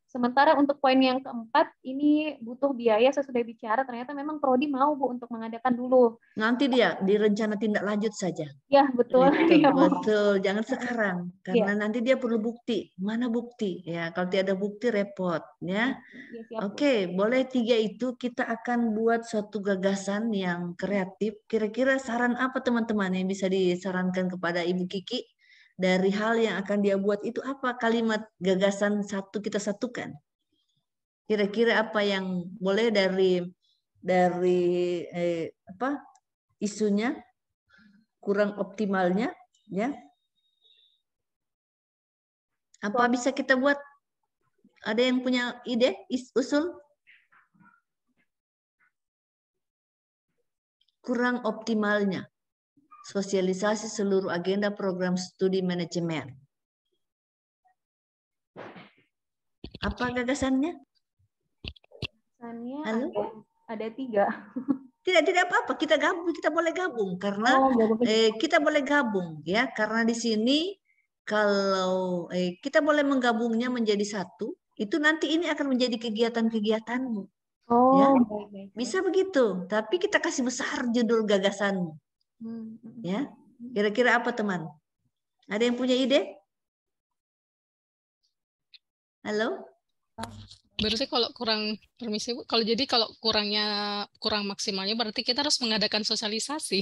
Sementara untuk poin yang keempat, ini butuh biaya sesudah bicara, ternyata memang Prodi mau Bu untuk mengadakan dulu. Nanti dia di rencana tindak lanjut saja. Ya, betul. Gitu, Ya, Bu. betul, jangan sekarang. Karena nanti dia perlu bukti. Mana bukti? Ya, kalau tidak ada bukti repot. Ya. Ya, siap, Bu. Oke, boleh 3 itu kita akan buat suatu gagasan yang kreatif. Kira-kira saran apa teman-teman yang bisa disarankan kepada Ibu Kiki? Dari hal yang akan dia buat itu apa kalimat gagasan satu kita satukan? Kira-kira apa yang boleh dari isunya, kurang optimalnya, ya? Apa bisa kita buat? Ada yang punya ide, usul? Kurang optimalnya sosialisasi seluruh agenda program studi manajemen. Apa gagasannya? Gagasannya Halo? ada 3. Tidak apa-apa, kita boleh gabung karena kita boleh gabung ya, karena di sini kalau kita boleh menggabungnya menjadi satu, itu nanti ini akan menjadi kegiatan-kegiatanmu. Ya, Baik. bisa begitu, tapi kita kasih besar judul gagasanmu. Ya, kira-kira apa teman? Ada yang punya ide? Halo? Berarti kalau kurang, permisi Bu, kalau kurang maksimalnya berarti kita harus mengadakan sosialisasi.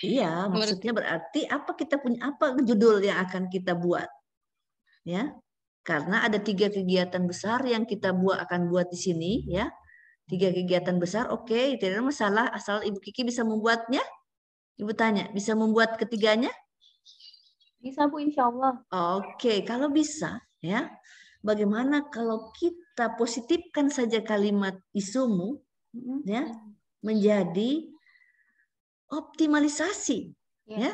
Iya, maksudnya berarti kita punya apa judul yang akan kita buat? Ya. Karena ada 3 kegiatan besar yang kita akan buat di sini ya. 3 kegiatan besar, oke, tidak ada masalah asal Ibu Kiki bisa membuatnya. Ibu tanya, bisa membuat ketiganya? Bisa Bu, insya Allah. Oke, kalau bisa ya, bagaimana kalau kita positifkan saja kalimat isumu ya menjadi optimalisasi ya.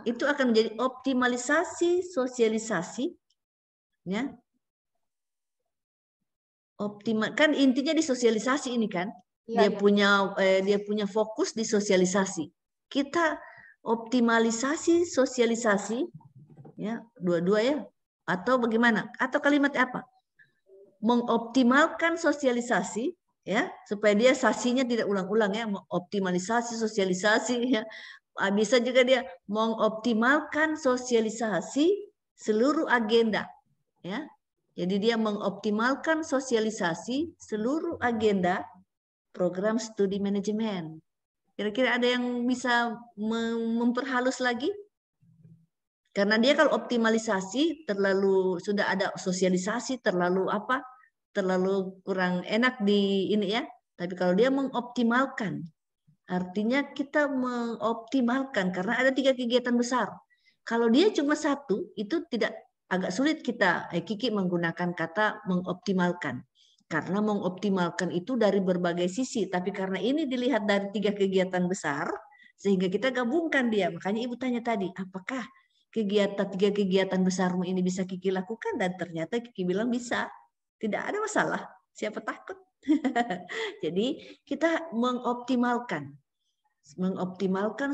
Itu akan menjadi optimalisasi sosialisasi ya. Optimal kan intinya di sosialisasi ini kan. Dia punya fokus di sosialisasi. Kita optimalisasi sosialisasi ya, dua-dua ya, atau bagaimana, atau kalimat apa, mengoptimalkan sosialisasi ya, supaya dia sasinya tidak ulang-ulang ya, optimalisasi sosialisasi ya. Bisa juga dia mengoptimalkan sosialisasi seluruh agenda ya, jadi dia mengoptimalkan sosialisasi seluruh agenda program studi manajemen. Kira-kira ada yang bisa memperhalus lagi? Karena dia kalau optimalisasi sudah ada sosialisasi terlalu kurang enak di ini ya. Tapi kalau dia mengoptimalkan, artinya kita mengoptimalkan karena ada 3 kegiatan besar. Kalau dia cuma 1, itu agak sulit Kiki menggunakan kata mengoptimalkan. Karena mengoptimalkan itu dari berbagai sisi, tapi karena ini dilihat dari 3 kegiatan besar, sehingga kita gabungkan dia. Makanya Ibu tanya tadi, apakah 3 kegiatan besarmu ini bisa Kiki lakukan? Dan ternyata Kiki bilang bisa. Tidak ada masalah. Siapa takut? Jadi kita mengoptimalkan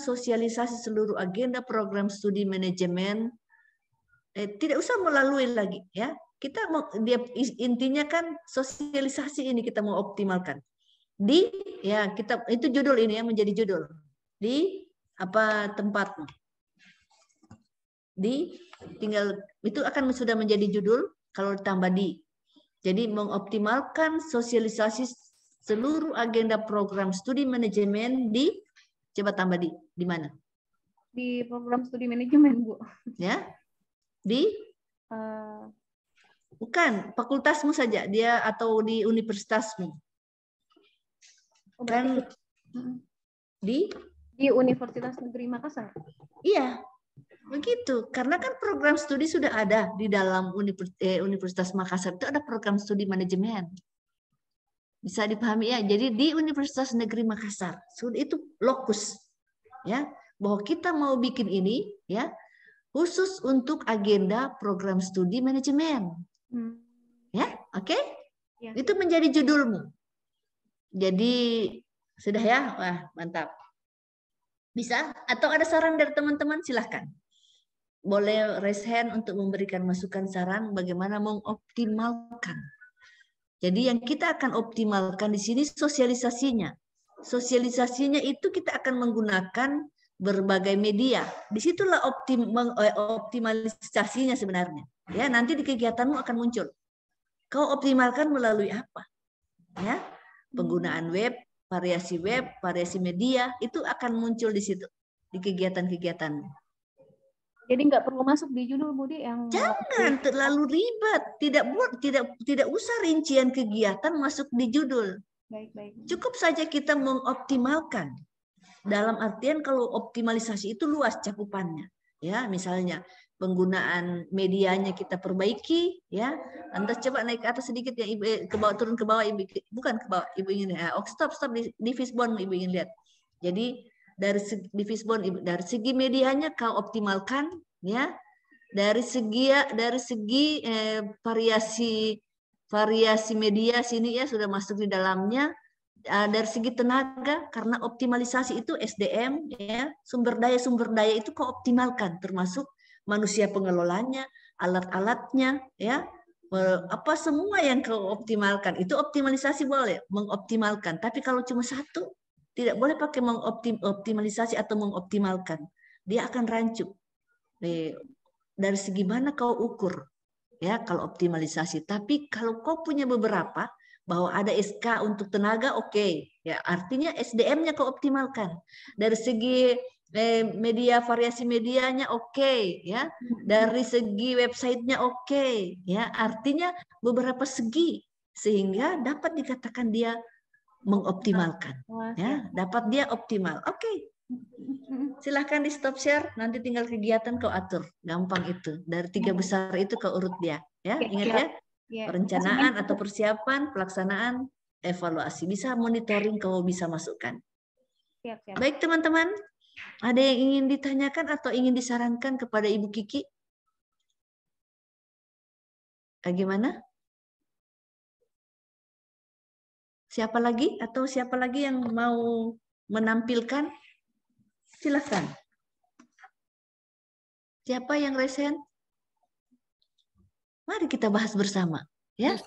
sosialisasi seluruh agenda program studi manajemen. Tidak usah melalui lagi ya. Intinya kan sosialisasi ini kita mau optimalkan. Itu judul ini ya, menjadi judul. Di tempatmu. Itu akan sudah menjadi judul kalau ditambah di. Jadi mengoptimalkan sosialisasi seluruh agenda program studi manajemen coba tambah di mana? Di program studi manajemen, Bu. Ya, di bukan fakultasmu saja dia atau di universitasmu. Kan di Universitas Negeri Makassar. Iya, begitu. Karena kan program studi sudah ada di dalam Universitas Makassar itu ada program studi manajemen. Bisa dipahami ya. Jadi di Universitas Negeri Makassar itu lokus, ya, bahwa kita mau bikin ini, ya, khusus untuk agenda program studi manajemen. Ya, oke? Ya. Itu menjadi judulmu. Jadi sudah ya, wah mantap. Bisa? Atau ada saran dari teman-teman? Silahkan. Boleh raise hand untuk memberikan masukan saran bagaimana mengoptimalkan. Jadi yang kita akan optimalkan di sini sosialisasinya. Sosialisasinya itu kita akan menggunakan berbagai media. Disitulah optimalisasinya sebenarnya. Ya, nanti di kegiatanmu akan muncul. Kau optimalkan melalui apa? Ya, penggunaan web, variasi media itu akan muncul di situ di kegiatan-kegiatanmu. Jadi nggak perlu masuk di judul, Budi, yang jangan terlalu ribet. Tidak usah rincian kegiatan masuk di judul. Baik. Cukup saja kita mengoptimalkan. Dalam artian kalau optimalisasi itu luas cakupannya. Ya, misalnya penggunaan medianya kita perbaiki, ya. Anda coba naik ke atas sedikit ya, Ibu, ke bawah, turun ke bawah, Ibu, bukan ke bawah, Ibu ingin stop di Fishbone Ibu ingin lihat. Jadi di Fishbone Ibu, dari segi medianya kau optimalkan, ya. Dari segi variasi media sini ya sudah masuk di dalamnya. Dari segi tenaga, karena optimalisasi itu SDM, ya, sumber daya itu kau optimalkan, termasuk manusia pengelolanya, alat-alatnya, ya, apa semua yang kau optimalkan itu optimalisasi boleh mengoptimalkan. Tapi kalau cuma satu, tidak boleh pakai mengoptimalisasi atau mengoptimalkan. Dia akan rancu. Dari segi mana kau ukur, ya, kalau optimalisasi. Tapi kalau kau punya beberapa, bahwa ada SK untuk tenaga, oke. Ya, artinya SDM-nya kau optimalkan. Dari segi media, variasi medianya oke, ya. Dari segi websitenya oke, ya. Artinya beberapa segi sehingga dapat dikatakan dia mengoptimalkan, ya. Dapat dia optimal. Oke. Silahkan di stop share, nanti tinggal kegiatan kau atur. Gampang itu. Dari 3 besar itu kau urut dia, ya. Ingat ya. Perencanaan atau persiapan, pelaksanaan, evaluasi. Bisa monitoring kau bisa masukkan. Baik teman-teman, ada yang ingin ditanyakan atau ingin disarankan kepada Ibu Kiki? Bagaimana? Siapa lagi yang mau menampilkan? Silakan. Siapa yang resen? Mari kita bahas bersama, ya.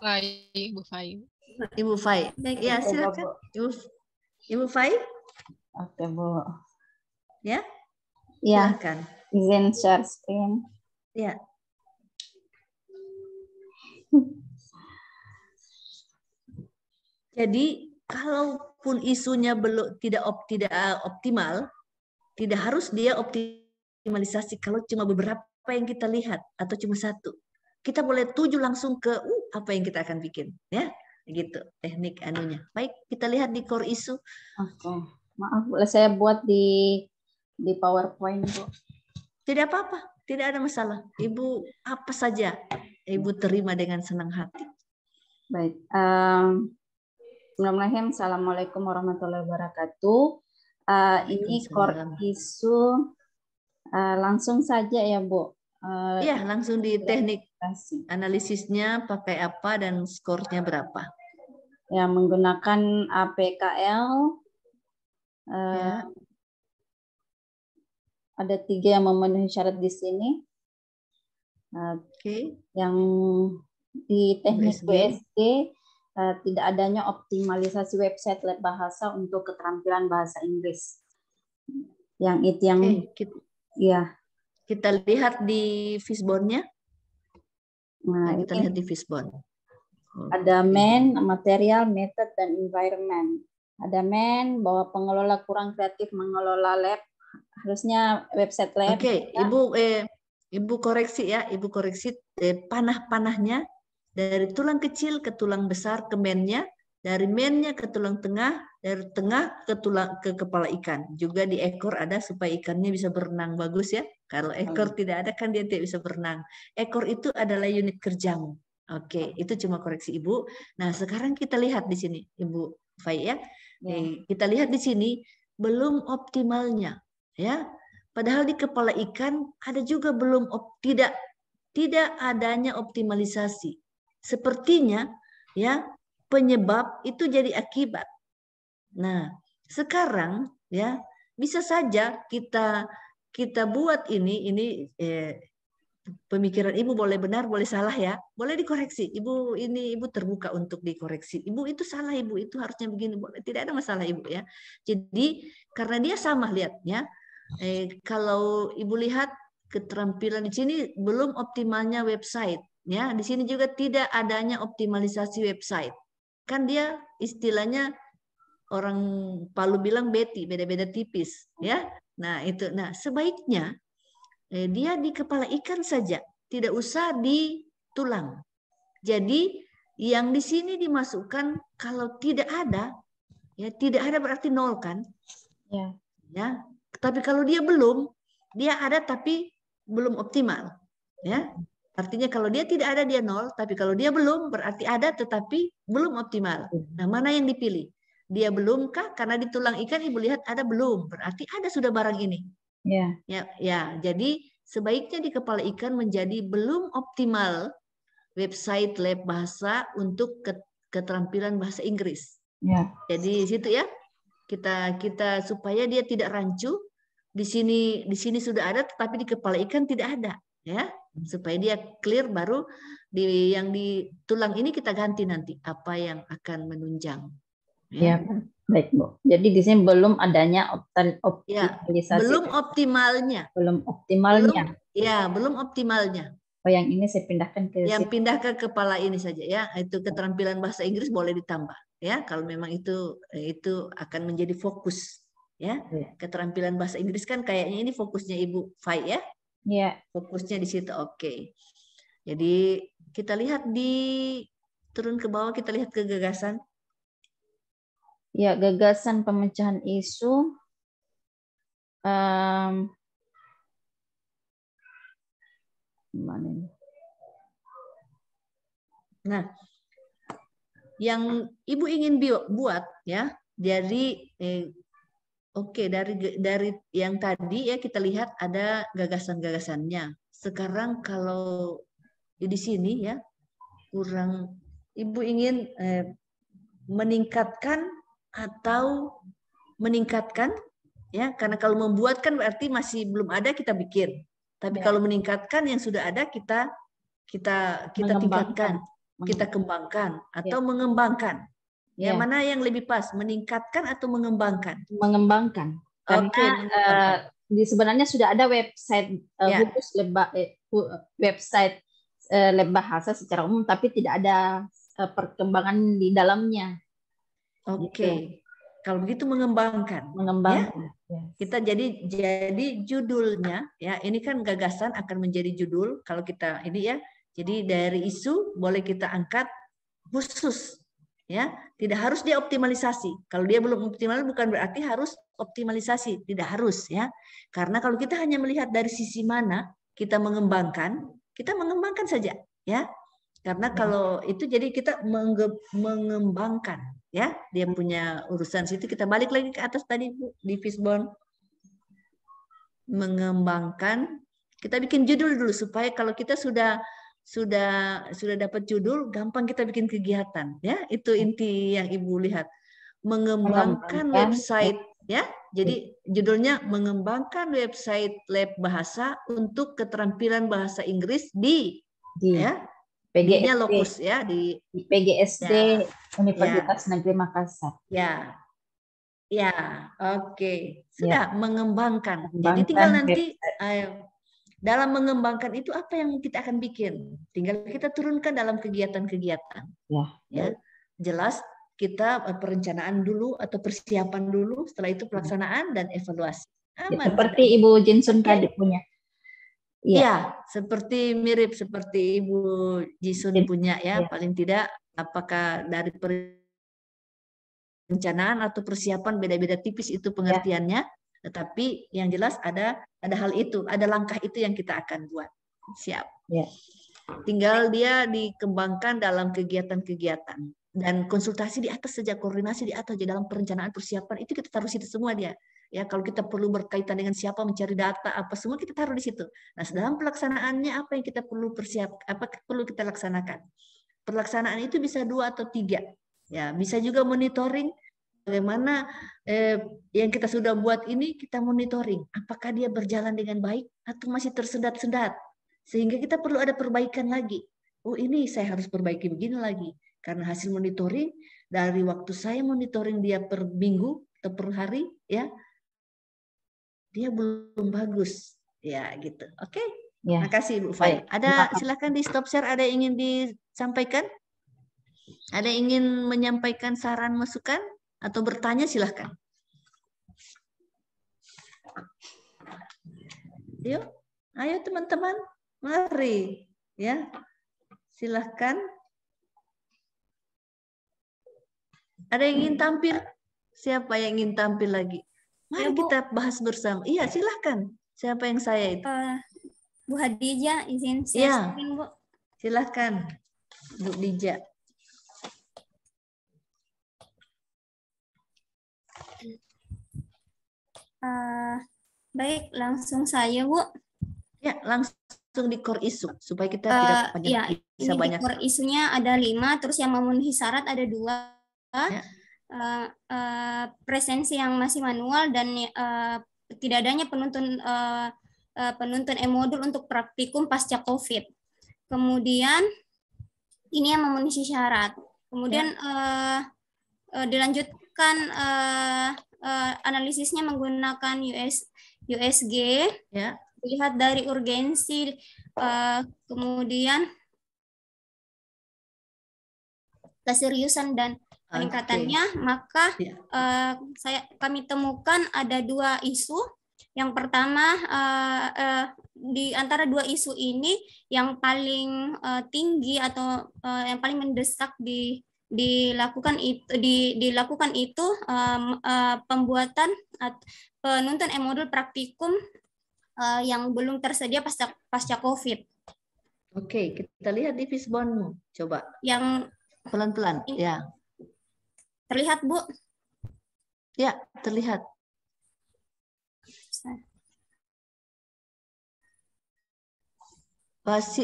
Ibu Fai. Ibu Fai. Ya, silakan. Ibu Fai? Oke, Bu. Ya? Ya. Silakan. Izin share screen. Ya. Jadi, kalaupun isunya tidak optimal, tidak harus dia optimalisasi kalau cuma beberapa yang kita lihat atau cuma satu. Kita boleh tuju langsung ke apa yang kita akan bikin, ya, gitu teknik anunya. Baik, kita lihat di core isu. Oke, maaf boleh saya buat di PowerPoint, Bu. Tidak apa-apa, tidak ada masalah. Ibu apa saja Ibu terima dengan senang hati. Baik, bismillahirrahmanirrahim. Assalamualaikum warahmatullahi wabarakatuh. Ini core isu langsung saja ya, Bu. Iya, langsung di teknik analisisnya pakai apa dan skornya berapa? Ya, menggunakan APKL. Ya. Ada 3 yang memenuhi syarat di sini. Oke. Yang di teknik BSG tidak adanya optimalisasi website lab bahasa untuk keterampilan bahasa Inggris. Yang itu yang ya. Kita lihat di Fishbone-nya. Nah, kita lihat di Fishbone. Ada main, material, method, dan environment. Ada main bahwa pengelola kurang kreatif mengelola lab harusnya website lab. Oke, Ibu koreksi ya, Ibu koreksi panah-panahnya dari tulang kecil ke tulang besar ke mennya, dari mennya ke tulang tengah, dari tengah ke tulang ke kepala ikan. Juga di ekor ada supaya ikannya bisa berenang bagus ya. Kalau ekor tidak ada kan dia tidak bisa berenang. Ekor itu adalah unit kerjamu. Oke, itu cuma koreksi Ibu. Nah, sekarang kita lihat di sini, Ibu Fai ya. Kita lihat di sini belum optimalnya ya. Padahal di kepala ikan ada juga belum tidak adanya optimalisasi. Sepertinya ya penyebab itu jadi akibat. Nah, sekarang ya bisa saja kita buat ini pemikiran Ibu boleh benar, boleh salah ya. Boleh dikoreksi. Ibu terbuka untuk dikoreksi. Ibu itu salah, Ibu itu harusnya begini. Boleh. Tidak ada masalah Ibu ya. Jadi karena dia sama lihatnya. Kalau Ibu lihat keterampilan di sini belum optimalnya website ya. Di sini juga tidak adanya optimalisasi website. Kan dia istilahnya orang Palu bilang beti, beda-beda tipis ya. Nah, itu. Nah, sebaiknya dia di kepala ikan saja, tidak usah di tulang. Jadi yang di sini dimasukkan kalau tidak ada ya, tidak ada berarti nol kan? Ya. Tapi kalau dia belum, dia ada tapi belum optimal. Ya, artinya kalau dia tidak ada dia nol, tapi kalau dia belum berarti ada tetapi belum optimal. Nah, mana yang dipilih? Dia belum kah? Karena di tulang ikan Ibu lihat ada belum, berarti ada sudah barang ini. Ya. Jadi sebaiknya di kepala ikan menjadi belum optimal website lab bahasa untuk keterampilan bahasa Inggris. Jadi situ ya. Kita supaya dia tidak rancu. Di sini sudah ada tetapi di kepala ikan tidak ada ya, supaya dia clear. Baru yang di tulang ini kita ganti nanti apa yang akan menunjang ya. Baik Bu, jadi di sini belum adanya optimalisasi belum optimalnya belum optimalnya. yang ini saya pindahkan ke pindah ke kepala ini saja ya. Itu keterampilan bahasa Inggris boleh ditambah ya kalau memang itu akan menjadi fokus ya. Keterampilan bahasa Inggris kan kayaknya ini fokusnya Ibu Fai ya. Fokusnya di situ. Oke. Jadi kita lihat turun ke bawah, kita lihat ke gagasan. Ya, gagasan pemecahan isu. Gimana ini? Nah, yang Ibu ingin buat ya dari dari yang tadi ya kita lihat ada gagasan-gagasannya. Sekarang kalau di sini ya kurang, Ibu ingin meningkatkan atau meningkatkan ya, karena kalau membuat kan berarti masih belum ada kita bikin. Tapi kalau meningkatkan yang sudah ada kita tingkatkan, kita kembangkan atau mengembangkan. Ya, mana yang lebih pas, meningkatkan atau mengembangkan? Mengembangkan. Karena sebenarnya sudah ada website khusus website lab bahasa secara umum, tapi tidak ada perkembangan di dalamnya. Oke. Kalau begitu mengembangkan. Ya? Kita jadi judulnya ya, ini kan gagasan akan menjadi judul kalau kita ini ya. Jadi dari isu boleh kita angkat khusus. Ya, tidak harus dia optimalisasi. Kalau dia belum optimal bukan berarti harus optimalisasi, tidak harus ya. Karena kalau kita hanya melihat dari sisi mana kita mengembangkan saja ya. Karena kalau itu jadi kita mengembangkan ya, dia punya urusan situ. Kita balik lagi ke atas tadi Bu di Fishbone. Mengembangkan, kita bikin judul dulu supaya kalau kita sudah dapat judul, gampang kita bikin kegiatan ya. Itu inti yang Ibu lihat. Mengembangkan website ya. Jadi judulnya mengembangkan website lab bahasa untuk keterampilan bahasa Inggris ya. PGSD, lokus ya di PGSD ya. Universitas Negeri Makassar. Ya. Oke. Sudah mengembangkan. Jadi tinggal nanti dalam mengembangkan itu apa yang kita akan bikin? Tinggal kita turunkan dalam kegiatan-kegiatan. Ya. Jelas kita perencanaan dulu atau persiapan dulu, setelah itu pelaksanaan dan evaluasi. Aman. Seperti Ibu Jinsun tadi punya. Iya, seperti mirip seperti Ibu Jisun punya ya. Paling tidak apakah dari perencanaan atau persiapan beda-beda tipis itu pengertiannya. Tetapi yang jelas ada hal itu, ada langkah itu yang kita akan buat. Siap. Ya. Tinggal dia dikembangkan dalam kegiatan-kegiatan dan konsultasi di atas saja, koordinasi di atas di dalam perencanaan persiapan itu kita taruh situ semua dia. Ya, kalau kita perlu berkaitan dengan siapa mencari data apa semua kita taruh di situ. Nah, dalam pelaksanaannya apa yang kita perlu apa perlu kita laksanakan? Pelaksanaan itu bisa 2 atau 3. Ya, bisa juga monitoring bagaimana yang kita sudah buat ini kita monitoring apakah dia berjalan dengan baik atau masih tersendat-sendat. Sehingga kita perlu ada perbaikan lagi. Oh, ini saya harus perbaiki begini lagi. Karena hasil monitoring, dari waktu saya monitoring dia per minggu atau per hari, ya, dia belum bagus. Ya, gitu. Oke? Ya. Makasih, Bu Fai. Ada, silakan di stop share, ada yang ingin disampaikan? Ada yang ingin menyampaikan saran, masukan? Atau bertanya, silahkan. Yuk, ayo teman-teman. Mari, ya, silahkan. Ada yang ingin tampil? Siapa yang ingin tampil lagi? Mari kita bahas bersama. Iya, silahkan. Siapa yang saya itu? Bu Hadijah, izin saya sharing, Bu. Silahkan, Bu Dija. Baik, langsung saya, Bu. Ya, langsung di core isu supaya kita tidak banyak, ya, bisa ini banyak. Di core isunya ada 5, terus yang memenuhi syarat ada 2. Ya. Presensi yang masih manual dan tidak adanya penuntun e-modul untuk praktikum pasca COVID. Kemudian ini yang memenuhi syarat. Kemudian dilanjutkan analisisnya menggunakan USG. Ya. Lihat dari urgensi, kemudian keseriusan dan peningkatannya, maka kami temukan ada 2 isu. Yang pertama, di antara 2 isu ini yang paling tinggi atau yang paling mendesak dilakukan itu pembuatan penuntun e-modul praktikum yang belum tersedia pasca COVID. Oke, kita lihat di fishbone-mu. Coba. Yang pelan-pelan, ya. Terlihat, Bu? Ya, terlihat.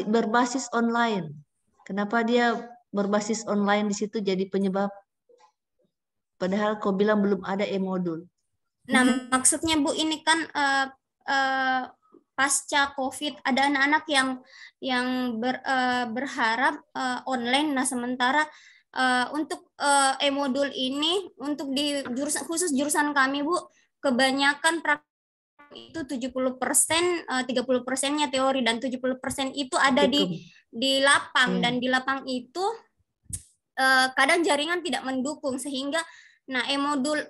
Berbasis online. Kenapa dia berbasis online di situ jadi penyebab? Padahal kau bilang belum ada e-modul. Nah, maksudnya Bu, ini kan pasca COVID ada anak-anak yang berharap online. Nah, sementara untuk e-modul ini untuk di khusus jurusan kami, Bu, kebanyakan praktik itu 70%, 30%-nya teori dan 70% itu ada di lapang. Dan di lapang itu kadang jaringan tidak mendukung, sehingga nah e-modul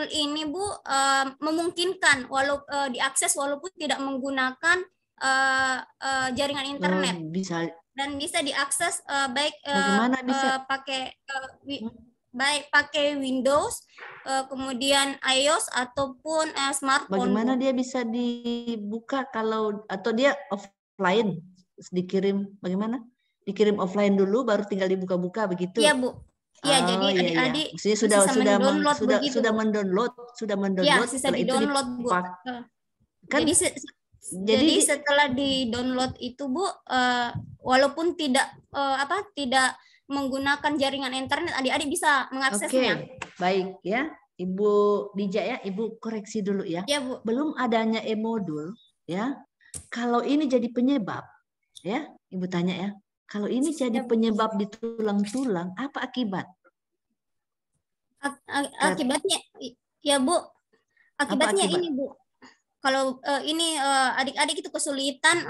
ini, Bu, memungkinkan diakses walaupun tidak menggunakan jaringan internet. Dan bisa diakses baik pakai Windows, kemudian iOS ataupun smartphone. Bagaimana dia bisa dibuka atau dia offline dikirim? Bagaimana? Dikirim offline dulu baru tinggal dibuka-buka begitu? Iya, Bu. Iya, jadi adik-adik sudah mendownload. Ya, bisa di-download, Bu. Jadi setelah di-download itu, Bu, walaupun tidak menggunakan jaringan internet, adik-adik bisa mengaksesnya. Oke, baik ya. Ibu Dija ya, Ibu koreksi dulu ya. Ya, Bu. Belum adanya e-modul ya. Kalau ini jadi penyebab ya, Ibu tanya ya. Kalau ini jadi penyebab di tulang-tulang, apa akibat? Akibatnya, ya Bu, akibatnya ini, Bu. Kalau ini adik-adik itu kesulitan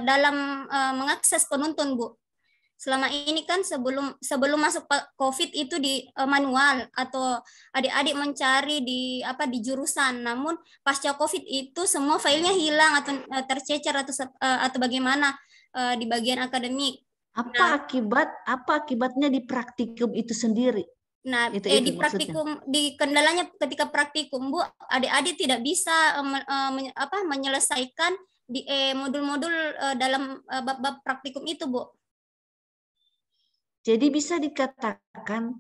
dalam mengakses penuntun, Bu. selama ini kan sebelum masuk COVID itu di manual atau adik-adik mencari di jurusan. Namun pasca COVID itu semua filenya hilang atau tercecer atau bagaimana di bagian akademik. Apa akibatnya di praktikum itu sendiri? Nah, di praktikum, di kendalanya ketika praktikum, Bu, adik-adik tidak bisa menyelesaikan di modul-modul dalam bab-bab praktikum itu, Bu. Jadi bisa dikatakan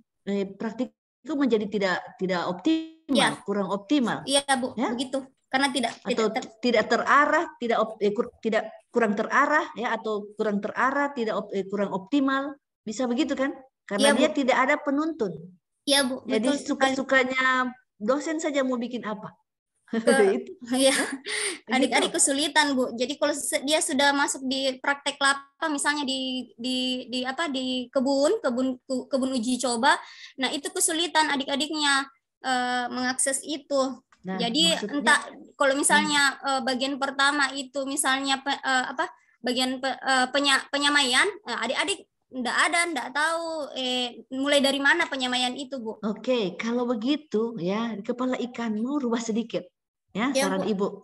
praktikum menjadi tidak optimal, ya, kurang optimal. Iya, Bu, ya? Begitu. Karena tidak terarah, tidak kurang terarah, ya, atau kurang terarah, kurang optimal, bisa begitu kan? Karena ya, dia tidak ada penuntun. Iya, Bu. Jadi suka-sukanya dosen saja mau bikin apa. Ya, adik-adik kesulitan, Bu. Jadi kalau dia sudah masuk di praktek lapang, misalnya di kebun uji coba, nah itu kesulitan adik-adiknya mengakses itu. Nah, jadi entah kalau misalnya bagian pertama itu misalnya bagian penyamaian, adik-adik enggak tahu mulai dari mana penyamaian itu, Bu. Oke, kalau begitu ya, kepala ikanmu rubah sedikit. Ya, ya,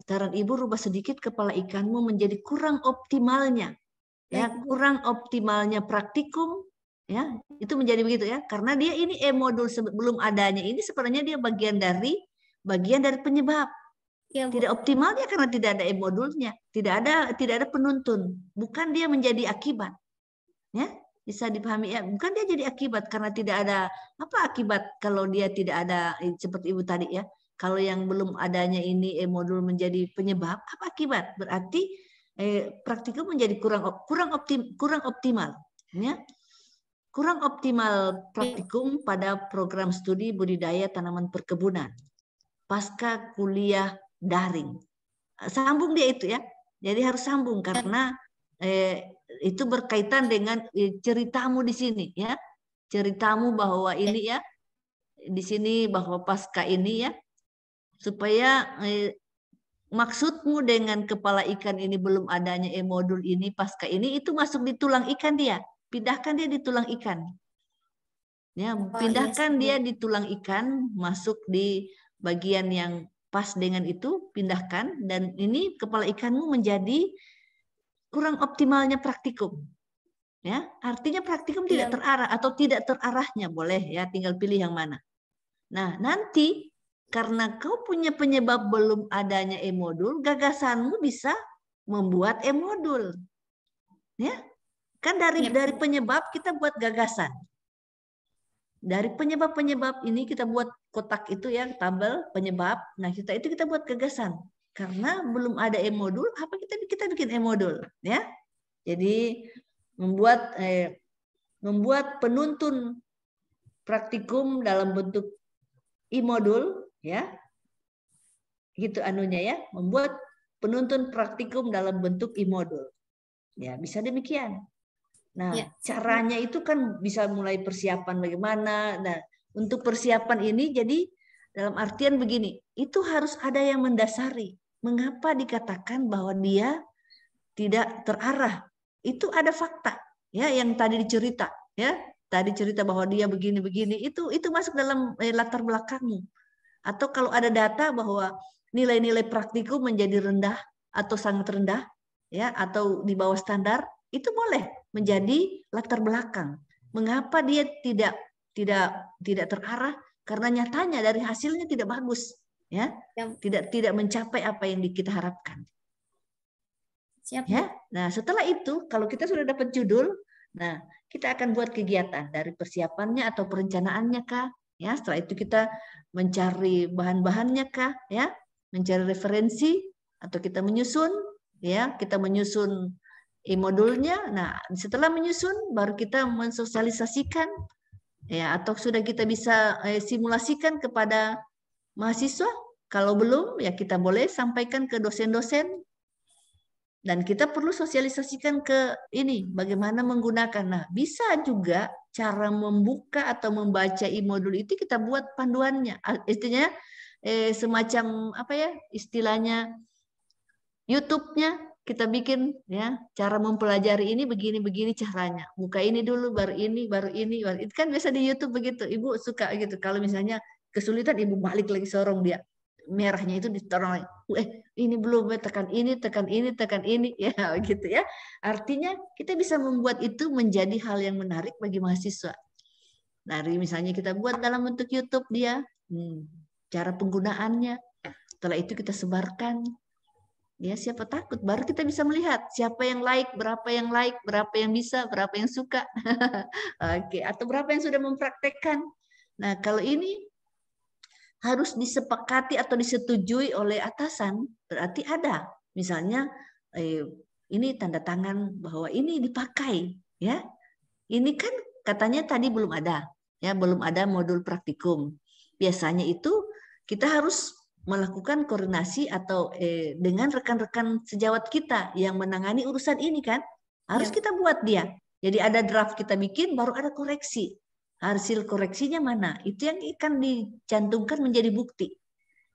saran ibu rubah sedikit kepala ikanmu menjadi kurang optimalnya. Ya, kurang optimalnya praktikum, ya. Itu menjadi begitu ya. Karena dia ini modul sebelum adanya ini sebenarnya dia bagian dari penyebab. Ya, tidak optimalnya karena tidak ada modulnya, tidak ada penuntun. Bukan dia menjadi akibat. Ya, bisa dipahami ya, bukan dia jadi akibat karena tidak ada akibat kalau dia tidak ada seperti ibu tadi ya. Kalau yang belum adanya ini modul menjadi penyebab, apa akibat? Berarti praktikum menjadi kurang optimal, ya. Kurang optimal praktikum pada program studi budidaya tanaman perkebunan pasca kuliah daring. Sambung dia itu ya. Jadi harus sambung karena itu berkaitan dengan ceritamu di sini ya. Ceritamu bahwa ini ya di sini bahwa pasca ini ya, supaya maksudmu dengan kepala ikan ini belum adanya modul ini pasca ini itu masuk di tulang ikan dia, pindahkan dia di tulang ikan, ya, pindahkan dia di tulang ikan, masuk di bagian yang pas dengan itu, pindahkan, dan ini kepala ikanmu menjadi kurang optimalnya praktikum, ya, artinya praktikum tidak terarah atau tidak terarahnya boleh ya, tinggal pilih yang mana. Nah nanti karena kau punya penyebab belum adanya modul, gagasanmu bisa membuat modul. Ya. Kan dari penyebab kita buat gagasan. Dari penyebab-penyebab ini kita buat kotak itu ya, tabel penyebab. Nah, kita buat gagasan. Karena belum ada modul, apa kita bikin modul, ya. Jadi membuat penuntun praktikum dalam bentuk modul, ya, gitu anunya ya, membuat penuntun praktikum dalam bentuk modul, ya, bisa demikian. Nah, caranya itu kan bisa mulai persiapan bagaimana. Nah, untuk persiapan ini jadi dalam artian begini, itu harus ada yang mendasari. Mengapa dikatakan bahwa dia tidak terarah? Itu ada fakta, ya, yang tadi dicerita, ya. Tadi cerita bahwa dia begini-begini, itu masuk dalam latar belakangmu. Atau kalau ada data bahwa nilai-nilai praktikum menjadi rendah atau sangat rendah, ya, atau di bawah standar, itu boleh menjadi latar belakang. Mengapa dia tidak terarah? Karena nyatanya dari hasilnya tidak bagus, ya, tidak mencapai apa yang kita harapkan. Siap. Ya, nah setelah itu kalau kita sudah dapat judul, nah kita akan buat kegiatan dari persiapannya atau perencanaannya kah? Ya, setelah itu kita mencari bahan-bahannya kah? Ya, mencari referensi atau kita menyusun, ya, kita menyusun modulnya. Nah, setelah menyusun baru kita mensosialisasikan, ya, atau sudah kita bisa simulasikan kepada mahasiswa. Kalau belum, ya kita boleh sampaikan ke dosen-dosen. Dan kita perlu sosialisasikan ke ini, bagaimana menggunakan. Nah, bisa juga cara membuka atau membaca modul itu kita buat panduannya. Istilahnya semacam apa ya? Istilahnya YouTube-nya kita bikin ya cara mempelajari ini begini caranya. Buka ini dulu, baru ini, baru ini. Itu kan biasa di YouTube begitu. Ibu suka gitu. Kalau misalnya kesulitan, ibu balik lagi sorong dia. Merahnya itu ditorong. Ini belum, tekan ini, ya gitu ya. Artinya kita bisa membuat itu menjadi hal yang menarik bagi mahasiswa. Dari misalnya kita buat dalam bentuk YouTube dia, cara penggunaannya. Setelah itu kita sebarkan. Ya, siapa takut baru kita bisa melihat siapa yang like, berapa yang bisa, berapa yang suka. Oke, atau berapa yang sudah mempraktekkan. Nah, kalau ini harus disepakati atau disetujui oleh atasan, berarti ada. Misalnya ini tanda tangan bahwa ini dipakai, ya. Ini kan katanya tadi belum ada, ya, belum ada modul praktikum. Biasanya itu kita harus melakukan koordinasi atau dengan rekan-rekan sejawat kita yang menangani urusan ini kan. Harus kita buat dia. Jadi ada draft kita bikin, baru ada koreksi. Hasil koreksinya mana? Itu yang akan dicantumkan menjadi bukti.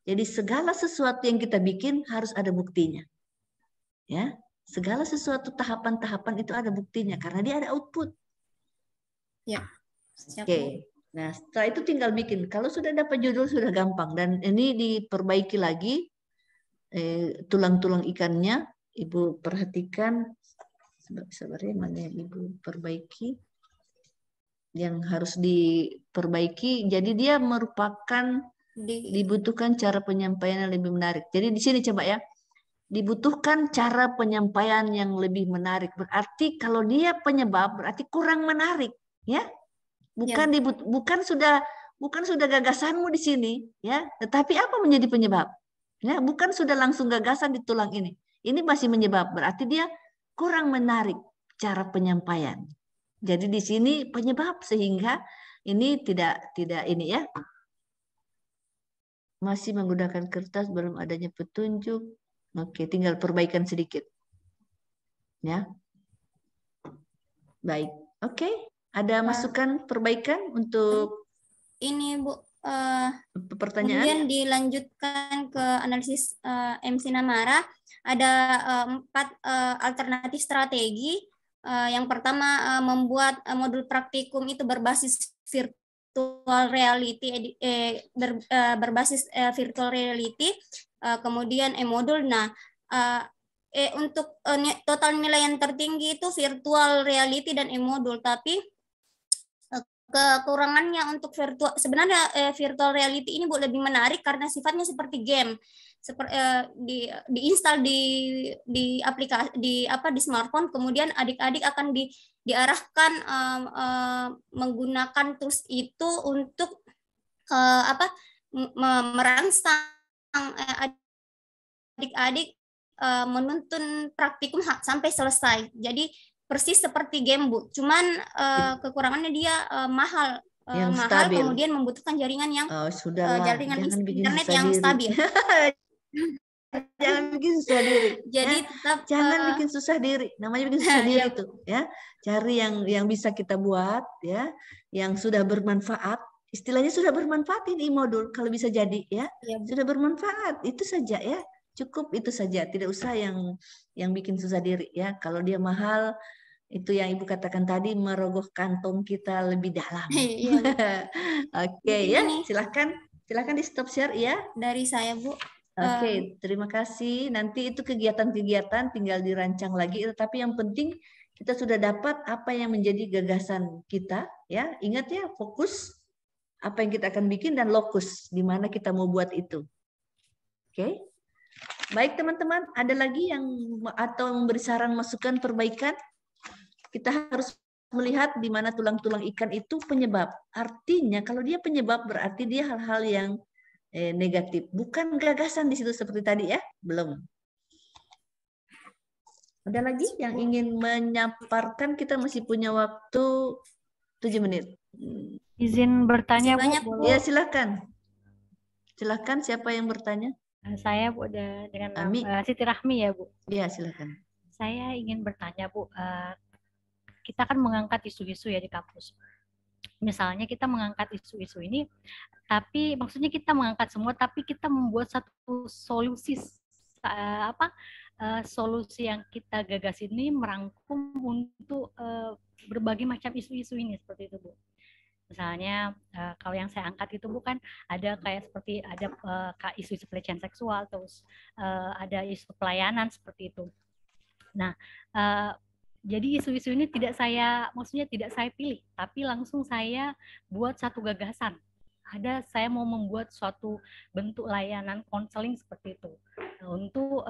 Jadi segala sesuatu yang kita bikin harus ada buktinya. Ya, segala sesuatu tahapan-tahapan itu ada buktinya karena dia ada output. Ya. Siap. Oke. Nah, setelah itu tinggal bikin. Kalau sudah dapat judul sudah gampang dan ini diperbaiki lagi tulang-tulang ikannya. Ibu perhatikan sebenarnya mana yang Ibu perbaiki. Yang harus diperbaiki, jadi dia merupakan dibutuhkan cara penyampaian yang lebih menarik. Jadi di sini coba ya, dibutuhkan cara penyampaian yang lebih menarik. Berarti kalau dia penyebab, berarti kurang menarik, ya. Bukan sudah gagasanmu di sini, ya. Tetapi apa menjadi penyebab? Ya, bukan sudah langsung gagasan di tulang ini. Ini masih menyebab, berarti dia kurang menarik cara penyampaian. Jadi di sini penyebab sehingga ini tidak ini ya. Masih menggunakan kertas belum adanya petunjuk. Oke, tinggal perbaikan sedikit. Ya. Baik. Oke, ada masukan perbaikan untuk ini Bu pertanyaan? Kemudian dilanjutkan ke analisis MC Namara. Ada 4 alternatif strategi. Yang pertama membuat modul praktikum itu berbasis virtual reality, berbasis virtual reality, kemudian e-modul. Nah, untuk total nilai yang tertinggi itu virtual reality dan e-modul, tapi kekurangannya untuk sebenarnya virtual reality ini Bu lebih menarik karena sifatnya seperti game. Diinstal di aplikasi di smartphone, kemudian adik-adik akan diarahkan menggunakan tools itu untuk merangsang adik-adik menuntun praktikum sampai selesai. Jadi persis seperti game Bu, cuman kekurangannya dia mahal. Stabil. Kemudian membutuhkan jaringan yang jaringan internet yang stabil. Jangan bikin susah diri. Jadi ya. tetap jangan bikin susah diri. Namanya bikin susah diri itu, ya. Cari yang bisa kita buat, ya, yang sudah bermanfaat. Istilahnya sudah bermanfaat ini modul kalau bisa jadi, ya. Sudah bermanfaat, itu saja ya. Cukup itu saja, tidak usah yang bikin susah diri ya. Kalau dia mahal, itu yang Ibu katakan tadi merogoh kantong kita lebih dalam. Oke, ya, silahkan di stop share ya. Dari saya Bu. Oke, terima kasih. Nanti itu kegiatan-kegiatan tinggal dirancang lagi. Tetapi yang penting kita sudah dapat apa yang menjadi gagasan kita. Ya, ingat ya, fokus apa yang kita akan bikin dan lokus di mana kita mau buat itu. Oke, baik teman-teman. Ada lagi yang atau memberi saran, masukan, perbaikan? Kita harus melihat di mana tulang-tulang ikan itu penyebab. Artinya kalau dia penyebab berarti dia hal-hal yang negatif, bukan gagasan di situ seperti tadi ya, belum. Ada lagi yang ingin menyaparkan? Kita masih punya waktu 7 menit. Izin bertanya Bu. Ya silakan. Silakan, siapa yang bertanya? Saya Bu dengan nama Siti Rahmi ya Bu. Ya silakan. Saya ingin bertanya Bu, kita kan mengangkat isu-isu ya di kampus. Misalnya kita mengangkat isu-isu ini, tapi maksudnya kita mengangkat semua, tapi kita membuat satu solusi solusi yang kita gagas ini merangkum untuk berbagai macam isu-isu ini seperti itu, Bu. Misalnya kalau yang saya angkat itu bukan ada kayak seperti ada isu-isu pelecehan seksual, terus ada isu pelayanan seperti itu. Nah, jadi isu-isu ini maksudnya tidak saya pilih, tapi langsung saya buat satu gagasan. Saya mau membuat suatu bentuk layanan konseling seperti itu untuk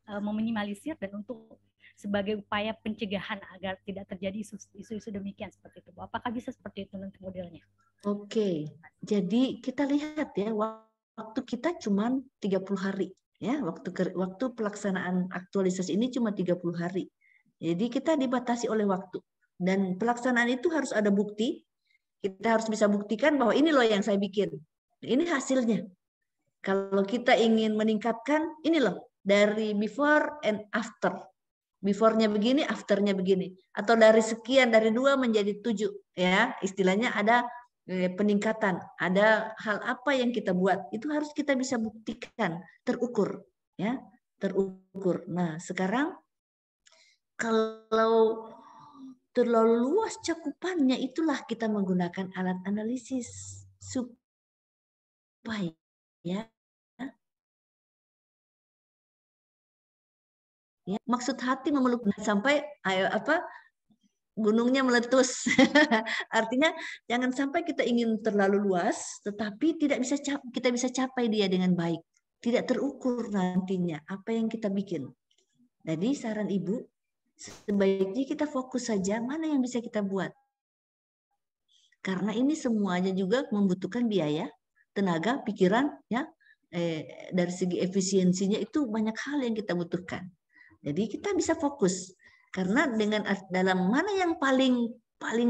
meminimalisir dan untuk sebagai upaya pencegahan agar tidak terjadi isu-isu demikian seperti itu. Apakah bisa seperti itu nanti modelnya? Oke, jadi kita lihat ya, waktu kita cuma 30 hari. Ya, waktu pelaksanaan aktualisasi ini cuma 30 hari. Jadi kita dibatasi oleh waktu. Dan pelaksanaan itu harus ada bukti. Kita harus bisa buktikan bahwa ini loh yang saya bikin. Ini hasilnya. Kalau kita ingin meningkatkan, ini loh, dari before and after. Before-nya begini, after-nya begini. Atau dari sekian, dari 2 menjadi 7. Ya, istilahnya ada peningkatan. Ada hal apa yang kita buat. Itu harus kita bisa buktikan, terukur. Ya, terukur. Nah, sekarang kalau terlalu luas cakupannya, itulah kita menggunakan alat analisis supaya ya, maksud hati memeluk sampai gunungnya meletus. Artinya jangan sampai kita ingin terlalu luas, tetapi kita bisa capai dia dengan baik. Tidak terukur nantinya apa yang kita bikin. Jadi saran Ibu, sebaiknya kita fokus saja mana yang bisa kita buat. Karena ini semuanya juga membutuhkan biaya, tenaga, pikiran, ya. Dari segi efisiensinya itu banyak hal yang kita butuhkan. Jadi kita bisa fokus karena dengan dalam mana yang paling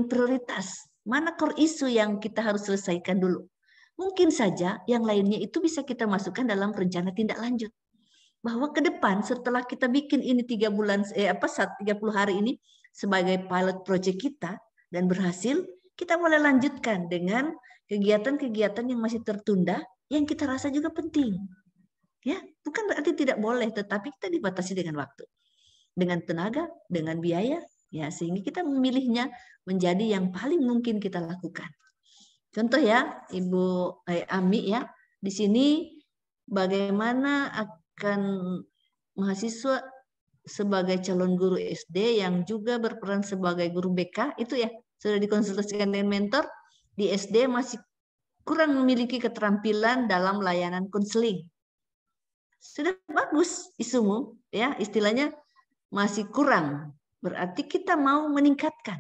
prioritas, mana core isu yang kita harus selesaikan dulu. Mungkin saja yang lainnya itu bisa kita masukkan dalam rencana tindak lanjut. Bahwa ke depan setelah kita bikin ini 30 hari ini sebagai pilot project kita dan berhasil, kita boleh lanjutkan dengan kegiatan-kegiatan yang masih tertunda yang kita rasa juga penting. Ya, bukan berarti tidak boleh, tetapi kita dibatasi dengan waktu, dengan tenaga, dengan biaya, ya, sehingga kita memilihnya menjadi yang paling mungkin kita lakukan. Contoh ya, Ibu Ami ya, di sini bagaimana akan mahasiswa sebagai calon guru SD yang juga berperan sebagai guru BK itu ya sudah dikonsultasikan dengan mentor, di SD masih kurang memiliki keterampilan dalam layanan konseling. Sudah bagus isumu, ya, istilahnya masih kurang. Berarti kita mau meningkatkan.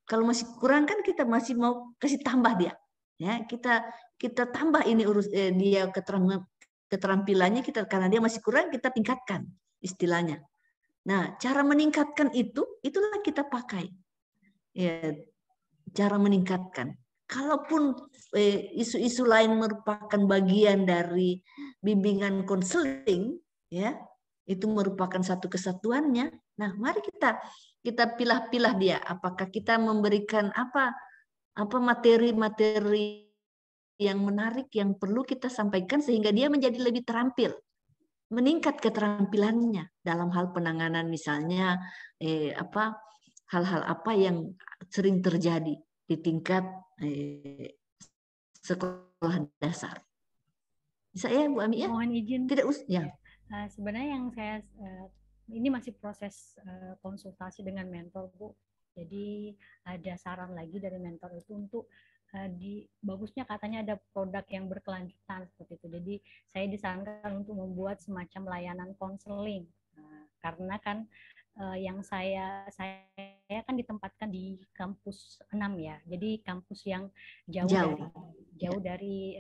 Kalau masih kurang kan kita masih mau kasih tambah dia. Ya, kita tambah ini dia keterampilannya kita karena dia masih kurang kita tingkatkan istilahnya. Nah, cara meningkatkan itulah kita pakai. Ya, cara meningkatkan. Kalaupun isu-isu lain merupakan bagian dari bimbingan konseling, ya, itu merupakan satu kesatuannya. Nah, mari kita pilah-pilah dia. Apakah kita memberikan apa materi-materi yang menarik yang perlu kita sampaikan sehingga dia menjadi lebih terampil, meningkat keterampilannya dalam hal penanganan misalnya hal-hal apa yang sering terjadi di tingkat sekolah dasar. Bisa ya Bu Ami ya? Mohon izin. Tidak ya. Sebenarnya yang saya ini masih proses konsultasi dengan mentor Bu. Jadi ada saran lagi dari mentor itu untuk bagusnya katanya ada produk yang berkelanjutan seperti itu. Jadi saya disarankan untuk membuat semacam layanan konseling. Karena kan yang saya kan ditempatkan di kampus 6 ya. Jadi kampus yang jauh dari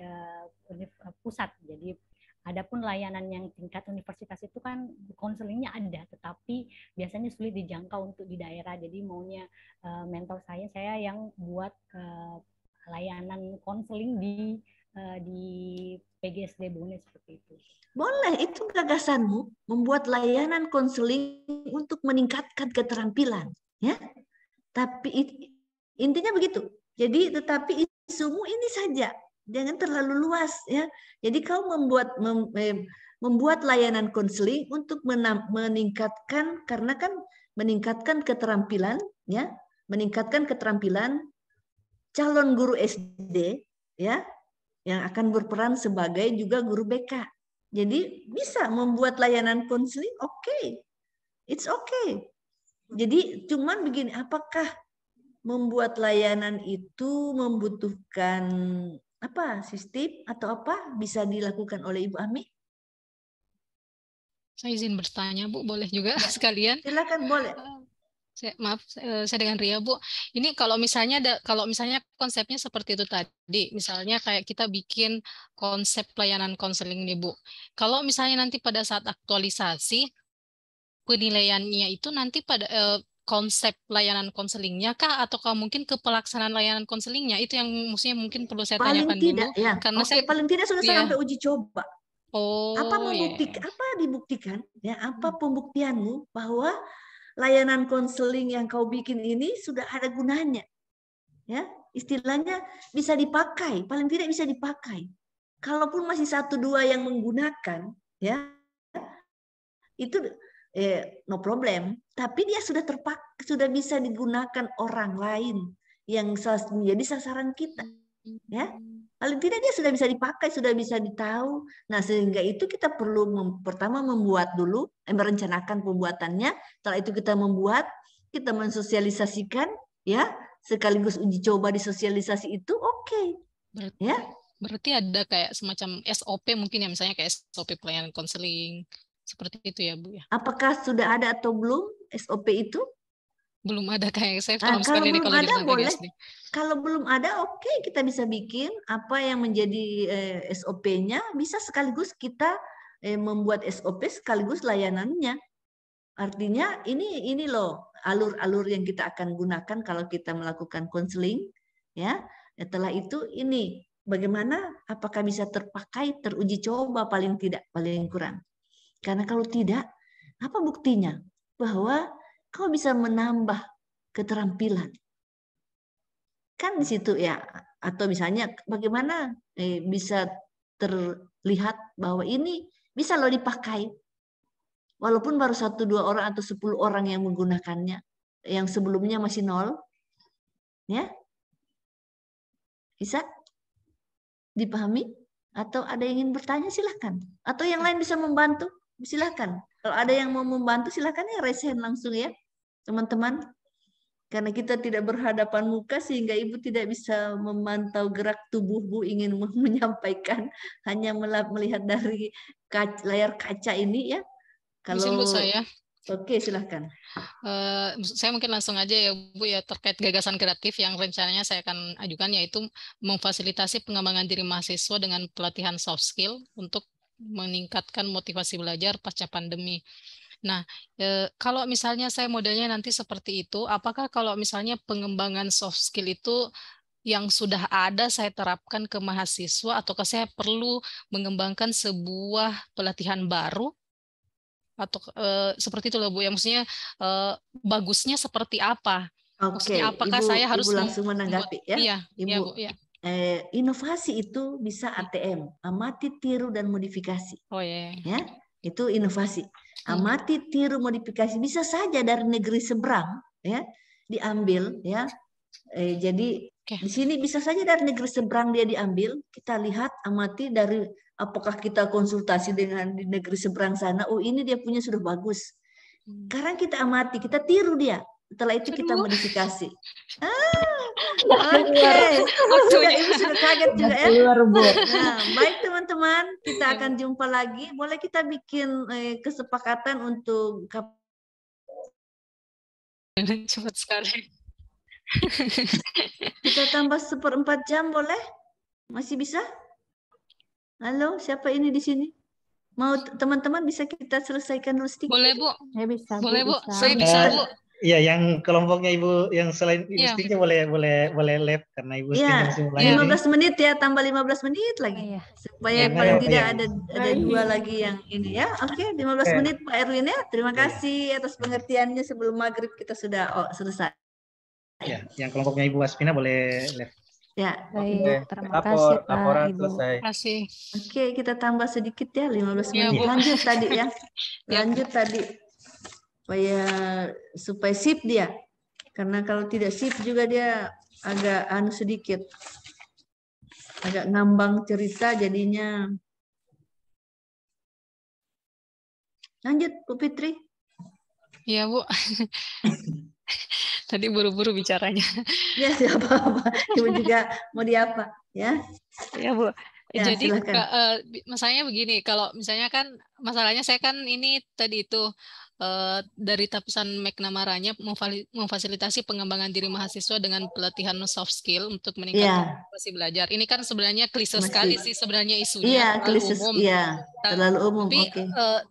pusat. Jadi adapun layanan yang tingkat universitas itu kan konselingnya ada, tetapi biasanya sulit dijangkau untuk di daerah. Jadi maunya mentor saya yang buat layanan konseling di PGSD Bone seperti itu. Boleh, itu gagasanmu membuat layanan konseling untuk meningkatkan keterampilan, ya. Tapi intinya begitu. Jadi tetapi isumu ini saja, jangan terlalu luas, ya. Jadi kau membuat layanan konseling untuk meningkatkan, karena kan meningkatkan keterampilan, ya, meningkatkan keterampilan calon guru SD, ya, yang akan berperan sebagai juga guru BK. Jadi bisa membuat layanan konseling, oke. It's okay. Jadi cuman begini, apakah membuat layanan itu membutuhkan apa, sistem atau apa, bisa dilakukan oleh Ibu Ami? Saya izin bertanya, Bu, boleh juga Ya, sekalian? silakan, boleh. Maaf, saya dengan Ria, Bu. Ini kalau misalnya konsepnya seperti itu tadi, misalnya kayak kita bikin konsep pelayanan konseling nih, Bu. Kalau misalnya nanti pada saat aktualisasi penilaiannya itu nanti pada konsep layanan konselingnya kah, ataukah mungkin ke pelaksanaan layanan konselingnya, itu yang maksudnya mungkin perlu saya tanyakan dulu. Ya. Karena saya paling tidak sudah sampai uji coba. Apa dibuktikan? Ya, apa pembuktianmu bahwa layanan konseling yang kau bikin ini sudah ada gunanya, ya, istilahnya bisa dipakai, paling tidak bisa dipakai. Kalaupun masih 1-2 yang menggunakan, ya, itu no problem. Tapi dia sudah sudah bisa digunakan orang lain yang menjadi sasaran kita, ya. Paling tidak dia sudah bisa dipakai, sudah bisa ditahu. Nah, sehingga itu kita perlu pertama membuat dulu, merencanakan pembuatannya. Setelah itu kita membuat, kita mensosialisasikan, ya, sekaligus uji coba di sosialisasi itu, oke. Ya. Berarti ada kayak semacam SOP mungkin ya, misalnya kayak SOP pelayanan konseling, seperti itu ya, Bu ya. Apakah sudah ada atau belum SOP itu? Belum ada, kayak saya kalau belum ada boleh. Kalau belum ada, oke, kita bisa bikin apa yang menjadi SOP-nya, bisa sekaligus kita membuat SOP sekaligus layanannya. Artinya ini loh alur-alur yang kita akan gunakan kalau kita melakukan konseling, ya. Setelah itu ini bagaimana, apakah bisa terpakai, teruji coba, paling tidak, paling kurang. Karena kalau tidak, apa buktinya bahwa kau bisa menambah keterampilan? Kan di situ ya. Atau misalnya bagaimana bisa terlihat bahwa ini bisa loh dipakai. Walaupun baru 1-2 orang atau 10 orang yang menggunakannya, yang sebelumnya masih 0. Ya. Bisa dipahami? Atau ada yang ingin bertanya, silahkan. Atau yang lain bisa membantu, silahkan. Kalau ada yang mau membantu, silahkan ya raise hand langsung ya, teman-teman. Karena kita tidak berhadapan muka sehingga Ibu tidak bisa memantau gerak tubuh Bu ingin menyampaikan, hanya melihat dari layar kaca ini ya. Kalau saya. Oke, silahkan. Saya mungkin langsung aja ya Bu ya, terkait gagasan kreatif yang rencananya saya akan ajukan, yaitu memfasilitasi pengembangan diri mahasiswa dengan pelatihan soft skill untuk meningkatkan motivasi belajar pasca pandemi. Nah, kalau misalnya saya modelnya nanti seperti itu, apakah kalau misalnya pengembangan soft skill itu yang sudah ada saya terapkan ke mahasiswa, ataukah saya perlu mengembangkan sebuah pelatihan baru? Atau seperti itu loh Bu, yang maksudnya bagusnya seperti apa? Oke, apakah Ibu, saya harus Ibu langsung menanggapi ya? Iya, Ibu. Ya, Bu, ya. Inovasi itu bisa ATM, amati, tiru, dan modifikasi. Oh ya. Ya, itu inovasi. Amati, tiru, modifikasi bisa saja dari negeri seberang, ya, diambil, ya. Jadi di sini bisa saja dari negeri seberang dia diambil. Kita lihat, amati dari apakah kita konsultasi dengan di negeri seberang sana. Oh, ini dia punya sudah bagus. Sekarang kita amati, kita tiru dia. Setelah itu kita modifikasi. Oke. Ibu sudah kaget juga ya. Nah, baik teman-teman, kita akan jumpa lagi. Boleh kita bikin kesepakatan untuk cepat sekali. Kita tambah 1/4 jam boleh? Masih bisa? Halo, siapa ini di sini? Mau teman-teman bisa kita selesaikan dulu sedikit? Boleh Bu. Ya bisa. Boleh Bu. Bisa. Saya bisa Bu. Iya, yang kelompoknya Ibu yang selain Ibu Stinja boleh live karena Ibu Stinja masih mulai. 15 menit ya, tambah 15 menit lagi. Supaya paling tidak ada 2 lagi yang ini ya. Oke, 15 menit Pak Erwin ya. Terima kasih atas pengertiannya, sebelum maghrib kita sudah selesai. Ya, yang kelompoknya Ibu Aspina boleh live. Ya. Baik, terima kasih Pak, laporan Ibu. selesai. Terima kasih. Oke, kita tambah sedikit ya, 15 Ya, menit. Bu. Lanjut tadi ya. Ya, Bu. Lanjut tadi. Supaya sip dia. Karena kalau tidak sip juga dia agak sedikit. Agak ngambang cerita jadinya. Lanjut, Bu Fitri. Iya, Bu. Tadi buru-buru bicaranya. Ya, siapa-apa. Ibu juga mau diapa, ya? Iya, Bu. Ya, Jadi silakan. masalahnya begini, kalau misalnya kan masalahnya saya kan ini tadi itu dari tapisan McNamara-nya memfasilitasi pengembangan diri mahasiswa dengan pelatihan soft skill untuk meningkatkan motivasi belajar. Ini kan sebenarnya klise sekali sih sebenarnya isunya, Iya, terlalu umum. Iya, terlalu umum.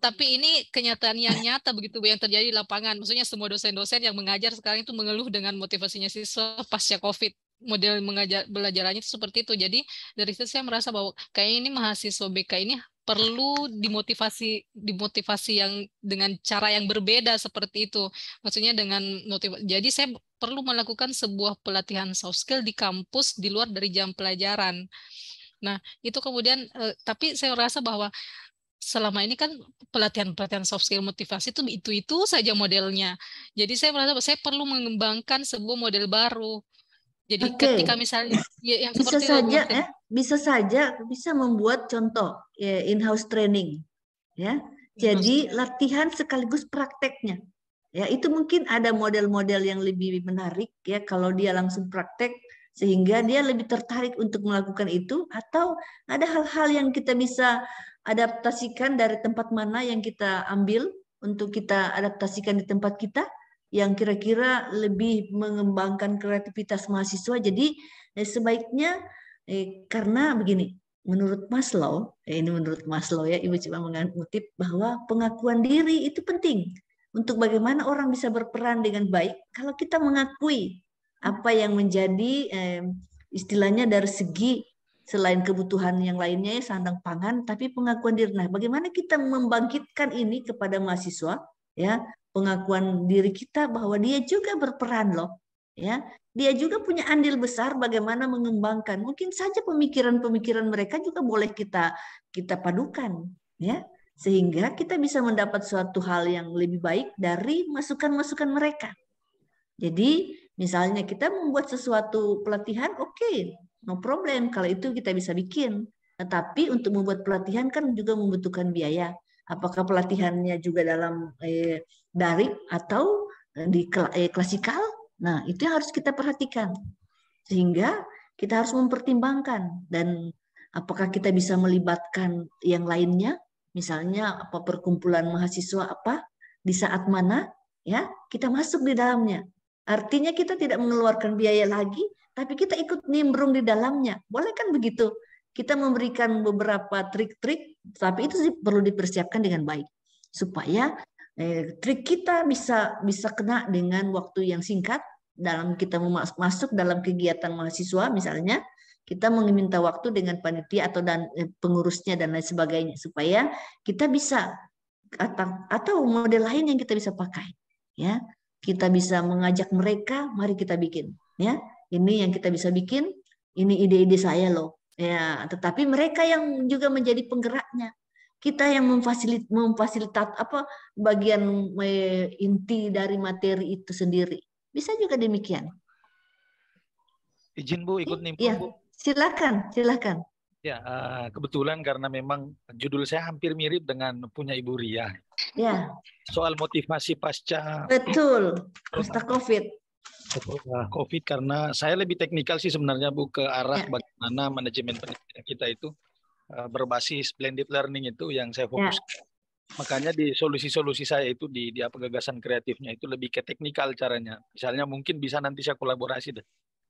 Tapi ini kenyataan yang nyata begitu yang terjadi di lapangan. Maksudnya semua dosen-dosen yang mengajar sekarang itu mengeluh dengan motivasinya siswa pasca COVID. Model belajarannya itu seperti itu. Jadi dari situ saya merasa bahwa kayaknya ini mahasiswa BK ini perlu dimotivasi yang dengan cara yang berbeda seperti itu. Maksudnya dengan motivasi. Jadi saya perlu melakukan sebuah pelatihan soft skill di kampus di luar dari jam pelajaran. Nah, itu kemudian tapi saya rasa bahwa selama ini kan pelatihan soft skill motivasi itu saja modelnya. Jadi saya merasa bahwa saya perlu mengembangkan sebuah model baru. Jadi ketika misalnya yang bisa seperti saja itu, bisa membuat contoh in-house training, ya. Jadi latihan sekaligus prakteknya, ya itu mungkin ada model-model yang lebih menarik ya kalau dia langsung praktek sehingga dia lebih tertarik untuk melakukan itu, atau ada hal-hal yang kita bisa adaptasikan dari tempat mana yang kita ambil untuk kita adaptasikan di tempat kita yang kira-kira lebih mengembangkan kreativitas mahasiswa. Jadi sebaiknya karena begini, menurut Maslow, ini menurut Maslow ya, Ibu coba mengutip bahwa pengakuan diri itu penting untuk bagaimana orang bisa berperan dengan baik kalau kita mengakui apa yang menjadi istilahnya dari segi selain kebutuhan yang lainnya ya sandang pangan, tapi pengakuan diri. Nah, bagaimana kita membangkitkan ini kepada mahasiswa ya? Pengakuan diri kita bahwa dia juga berperan loh, ya dia juga punya andil besar bagaimana mengembangkan. Mungkin saja pemikiran-pemikiran mereka juga boleh kita padukan, ya sehingga kita bisa mendapat suatu hal yang lebih baik dari masukan-masukan mereka. Jadi misalnya kita membuat sesuatu pelatihan, oke, no problem kalau itu kita bisa bikin. Tetapi untuk membuat pelatihan kan juga membutuhkan biaya. Apakah pelatihannya juga dalam daring atau di klasikal? Nah, itu yang harus kita perhatikan. Sehingga kita harus mempertimbangkan dan apakah kita bisa melibatkan yang lainnya, misalnya apa perkumpulan mahasiswa apa di saat mana ya kita masuk di dalamnya. Artinya kita tidak mengeluarkan biaya lagi, tapi kita ikut nimbrung di dalamnya. Boleh kan begitu? Kita memberikan beberapa trik-trik, tapi itu perlu dipersiapkan dengan baik supaya trik kita bisa kena dengan waktu yang singkat dalam kita masuk dalam kegiatan mahasiswa. Misalnya kita meminta waktu dengan panitia atau pengurusnya dan lain sebagainya supaya kita bisa atau model lain yang kita bisa pakai, ya. Kita bisa mengajak mereka, mari kita bikin, ya. Ini yang kita bisa bikin, ini ide-ide saya loh. Ya, tetapi mereka yang juga menjadi penggeraknya. Kita yang memfasilitat apa bagian inti dari materi itu sendiri. Bisa juga demikian. Izin Bu ikut nimbrung ya, Bu. Silakan. Ya, kebetulan karena memang judul saya hampir mirip dengan punya Ibu Ria. Ya. Soal motivasi pasca. Betul. Pasca COVID. COVID karena saya lebih teknikal sih sebenarnya Bu ke arah bagaimana manajemen pendidikan kita itu berbasis blended learning itu yang saya fokus. Makanya di solusi-solusi saya itu di apa gagasan kreatifnya itu lebih ke teknikal caranya. Misalnya mungkin bisa nanti saya kolaborasi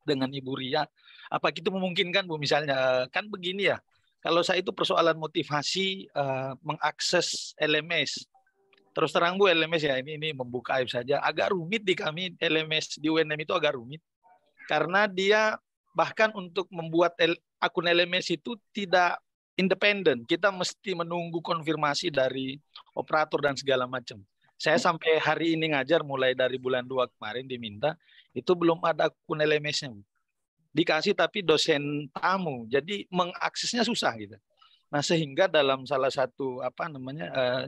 dengan Ibu Ria. Apa itu memungkinkan Bu? Misalnya kan begini ya. Kalau saya itu persoalan motivasi mengakses LMS. Terus terang Bu, LMS ya ini membuka aib saja. Agak rumit di kami LMS di UNM itu agak rumit. Karena dia bahkan untuk membuat akun LMS itu tidak independen. Kita mesti menunggu konfirmasi dari operator dan segala macam. Saya sampai hari ini ngajar mulai dari bulan 2 kemarin diminta, itu belum ada akun LMS-nya. dikasih tapi dosen tamu, jadi mengaksesnya susah gitu. Nah, sehingga dalam salah satu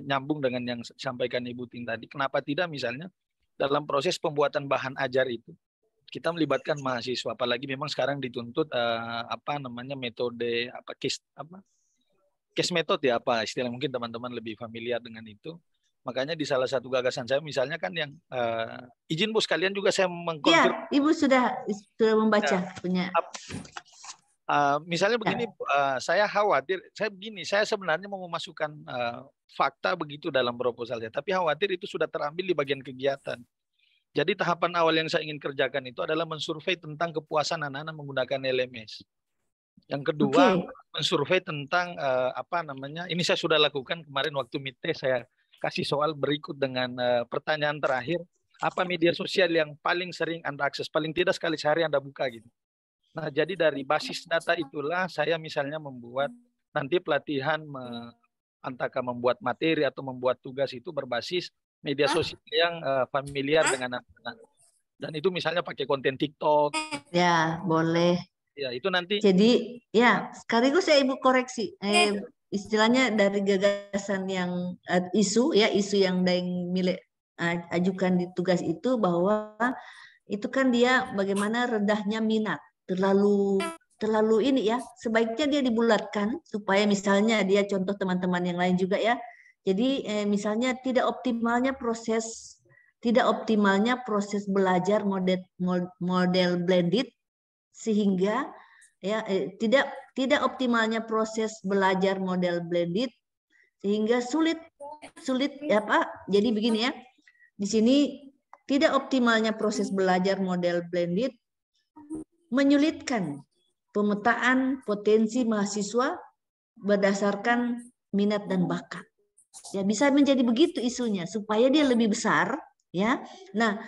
nyambung dengan yang disampaikan Ibu Ting tadi, kenapa tidak misalnya dalam proses pembuatan bahan ajar itu kita melibatkan mahasiswa, apalagi memang sekarang dituntut metode case method ya, apa istilah, mungkin teman-teman lebih familiar dengan itu. Makanya di salah satu gagasan saya misalnya kan yang izin Bu sekalian juga saya mengkonfirmasi. Ya, Ibu sudah membaca punya. Misalnya begini, saya khawatir, saya sebenarnya mau memasukkan fakta begitu dalam proposal saya, tapi khawatir itu sudah terambil di bagian kegiatan. Jadi tahapan awal yang saya ingin kerjakan itu adalah mensurvei tentang kepuasan anak-anak menggunakan LMS. Yang kedua, mensurvei tentang ini saya sudah lakukan kemarin waktu MITE, saya kasih soal berikut dengan pertanyaan terakhir, apa media sosial yang paling sering Anda akses, paling tidak sekali sehari Anda buka gitu. Nah, jadi dari basis data itulah saya misalnya membuat nanti pelatihan antara membuat materi atau membuat tugas itu berbasis media sosial yang familiar dengan anak-anak. Dan itu misalnya pakai konten TikTok. Ya, boleh. Ya, itu nanti. Jadi, ya, sekaligus saya Ibu koreksi. Istilahnya dari gagasan yang isu yang Daeng Milek ajukan di tugas itu, bahwa itu kan dia bagaimana rendahnya minat. Terlalu ini ya, sebaiknya dia dibulatkan supaya misalnya dia contoh teman-teman yang lain juga ya. Jadi misalnya tidak optimalnya proses belajar model blended, sehingga ya tidak optimalnya proses belajar model blended sehingga sulit ya Pak. Jadi begini ya, di sini tidak optimalnya proses belajar model blended menyulitkan pemetaan potensi mahasiswa berdasarkan minat dan bakat. Ya, bisa menjadi begitu isunya supaya dia lebih besar ya. Nah,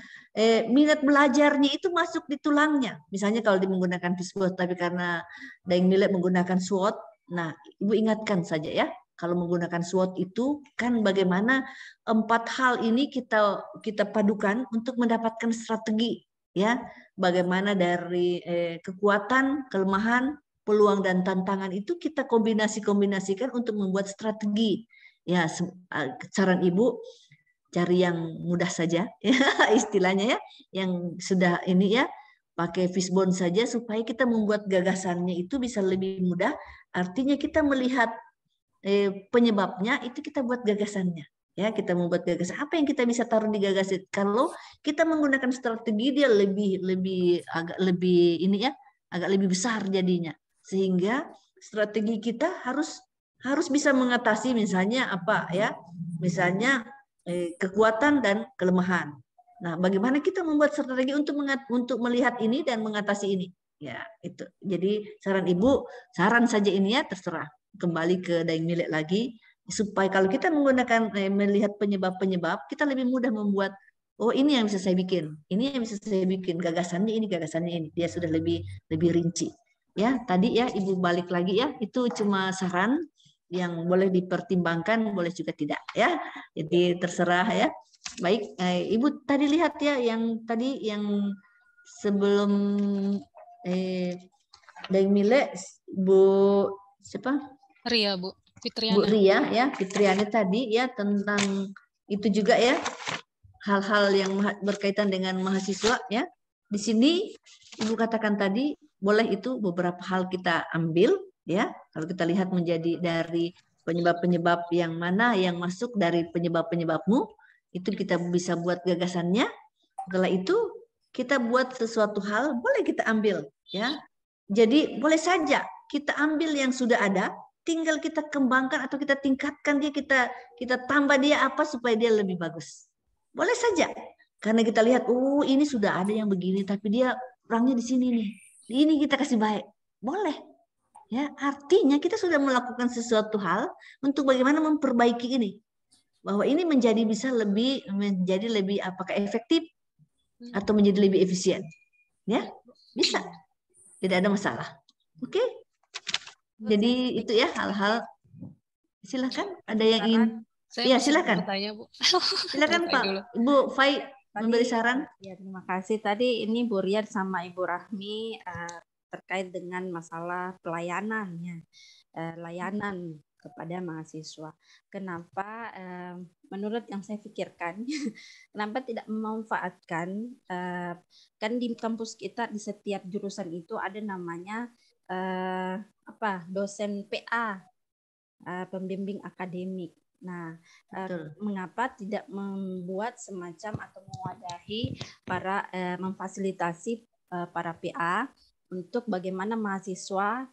minat belajarnya itu masuk di tulangnya. Misalnya kalau menggunakan Fisbot, tapi karena Daeng Milek menggunakan SWOT, nah Ibu ingatkan saja ya, kalau menggunakan SWOT itu kan bagaimana 4 hal ini kita padukan untuk mendapatkan strategi ya. Bagaimana dari kekuatan, kelemahan, peluang dan tantangan itu kita kombinasikan untuk membuat strategi. Ya, saran Ibu cari yang mudah saja ya, istilahnya ya, yang sudah ini ya, pakai Fishbone saja supaya kita membuat gagasannya itu bisa lebih mudah. Artinya kita melihat penyebabnya, itu kita buat gagasannya. Ya, kita membuat gagasan apa yang kita bisa taruh di gagasan. Kalau kita menggunakan strategi, dia agak lebih besar jadinya. Sehingga strategi kita harus bisa mengatasi misalnya apa ya? Misalnya kekuatan dan kelemahan. Nah, bagaimana kita membuat strategi untuk melihat ini dan mengatasi ini? Ya, itu. Jadi saran saja ini ya, terserah. Kembali ke Daeng Milek lagi. Supaya kalau kita menggunakan melihat penyebab-penyebab, kita lebih mudah membuat, oh ini yang bisa saya bikin, ini yang bisa saya bikin, gagasannya ini, dia sudah lebih rinci. Ya, tadi ya Ibu balik lagi ya, itu cuma saran yang boleh dipertimbangkan, boleh juga tidak ya. Jadi terserah ya. Baik, Ibu tadi lihat ya yang sebelum Daeng Milek, Bu siapa? Ria, Bu. Fitriana. Bu Ria ya, Fitriana tadi ya, tentang itu juga ya, hal-hal yang berkaitan dengan mahasiswa ya. Di sini Ibu katakan tadi, boleh itu beberapa hal kita ambil ya. Kalau kita lihat menjadi dari penyebab-penyebab yang mana yang masuk dari penyebab-penyebabmu, itu kita bisa buat gagasannya. Setelah itu kita buat sesuatu hal, boleh kita ambil ya. Jadi boleh saja kita ambil yang sudah ada, tinggal kita kembangkan atau kita tingkatkan dia, kita tambah dia apa supaya dia lebih bagus. Boleh saja. Karena kita lihat, oh ini sudah ada yang begini, tapi dia kurangnya di sini nih. Ini kita kasih baik. Boleh. Ya, artinya kita sudah melakukan sesuatu hal untuk bagaimana memperbaiki ini. Bahwa ini bisa menjadi lebih apakah efektif atau menjadi lebih efisien. Ya, bisa. Tidak ada masalah. Oke? Jadi itu ya hal-hal. Silakan, ada yang ingin? Iya, silakan. Silakan Pak, Bu Fai memberi saran. Ya, terima kasih. Tadi ini Bu Rian sama Ibu Rahmi terkait dengan masalah pelayanannya, layanan kepada mahasiswa. Kenapa? Menurut yang saya pikirkan, kenapa tidak memanfaatkan, kan di kampus kita di setiap jurusan itu ada namanya dosen PA, pembimbing akademik. Nah, mengapa tidak membuat semacam atau mewadahi para memfasilitasi para PA untuk bagaimana mahasiswa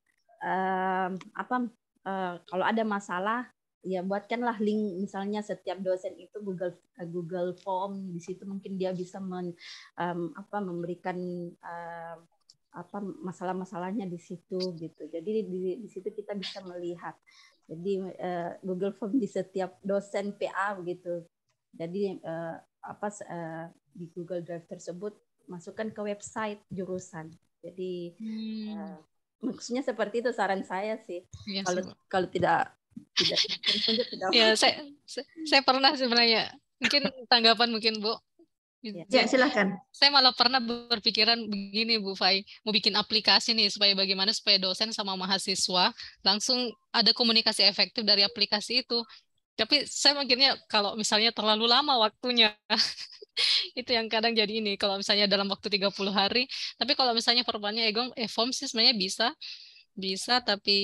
kalau ada masalah, ya buatkanlah link, misalnya setiap dosen itu Google Form, di situ mungkin dia bisa memberikan masalah-masalahnya di situ gitu. Jadi di situ kita bisa melihat. Jadi Google Form di setiap dosen PA begitu. Jadi di Google Drive tersebut masukkan ke website jurusan. Jadi maksudnya seperti itu saran saya sih. Ya, kalau tidak ya, saya pernah sebenarnya. Mungkin tanggapan mungkin Bu. Ya, silakan. Saya malah pernah berpikiran begini Bu Fai, mau bikin aplikasi nih supaya dosen sama mahasiswa langsung ada komunikasi efektif dari aplikasi itu. Tapi saya mikirnya kalau misalnya terlalu lama waktunya, itu yang kadang jadi ini. Kalau misalnya dalam waktu 30 hari, tapi kalau misalnya formatnya e-form sih sebenarnya bisa, tapi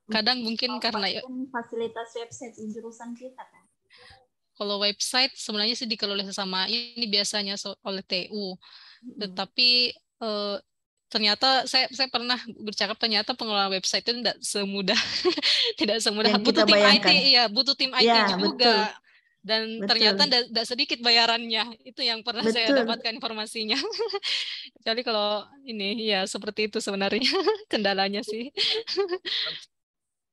kadang mungkin karena fasilitas website jurusan kita kan. Kalau website sebenarnya sih dikelola sama ini biasanya oleh TU, tetapi ternyata saya pernah bercakap, ternyata pengelola website itu tidak semudah yang butuh tim bayangkan. IT, ya butuh tim IT ya, juga, betul. Dan ternyata tidak sedikit bayarannya, itu yang pernah saya dapatkan informasinya. Jadi kalau ini ya seperti itu sebenarnya kendalanya sih.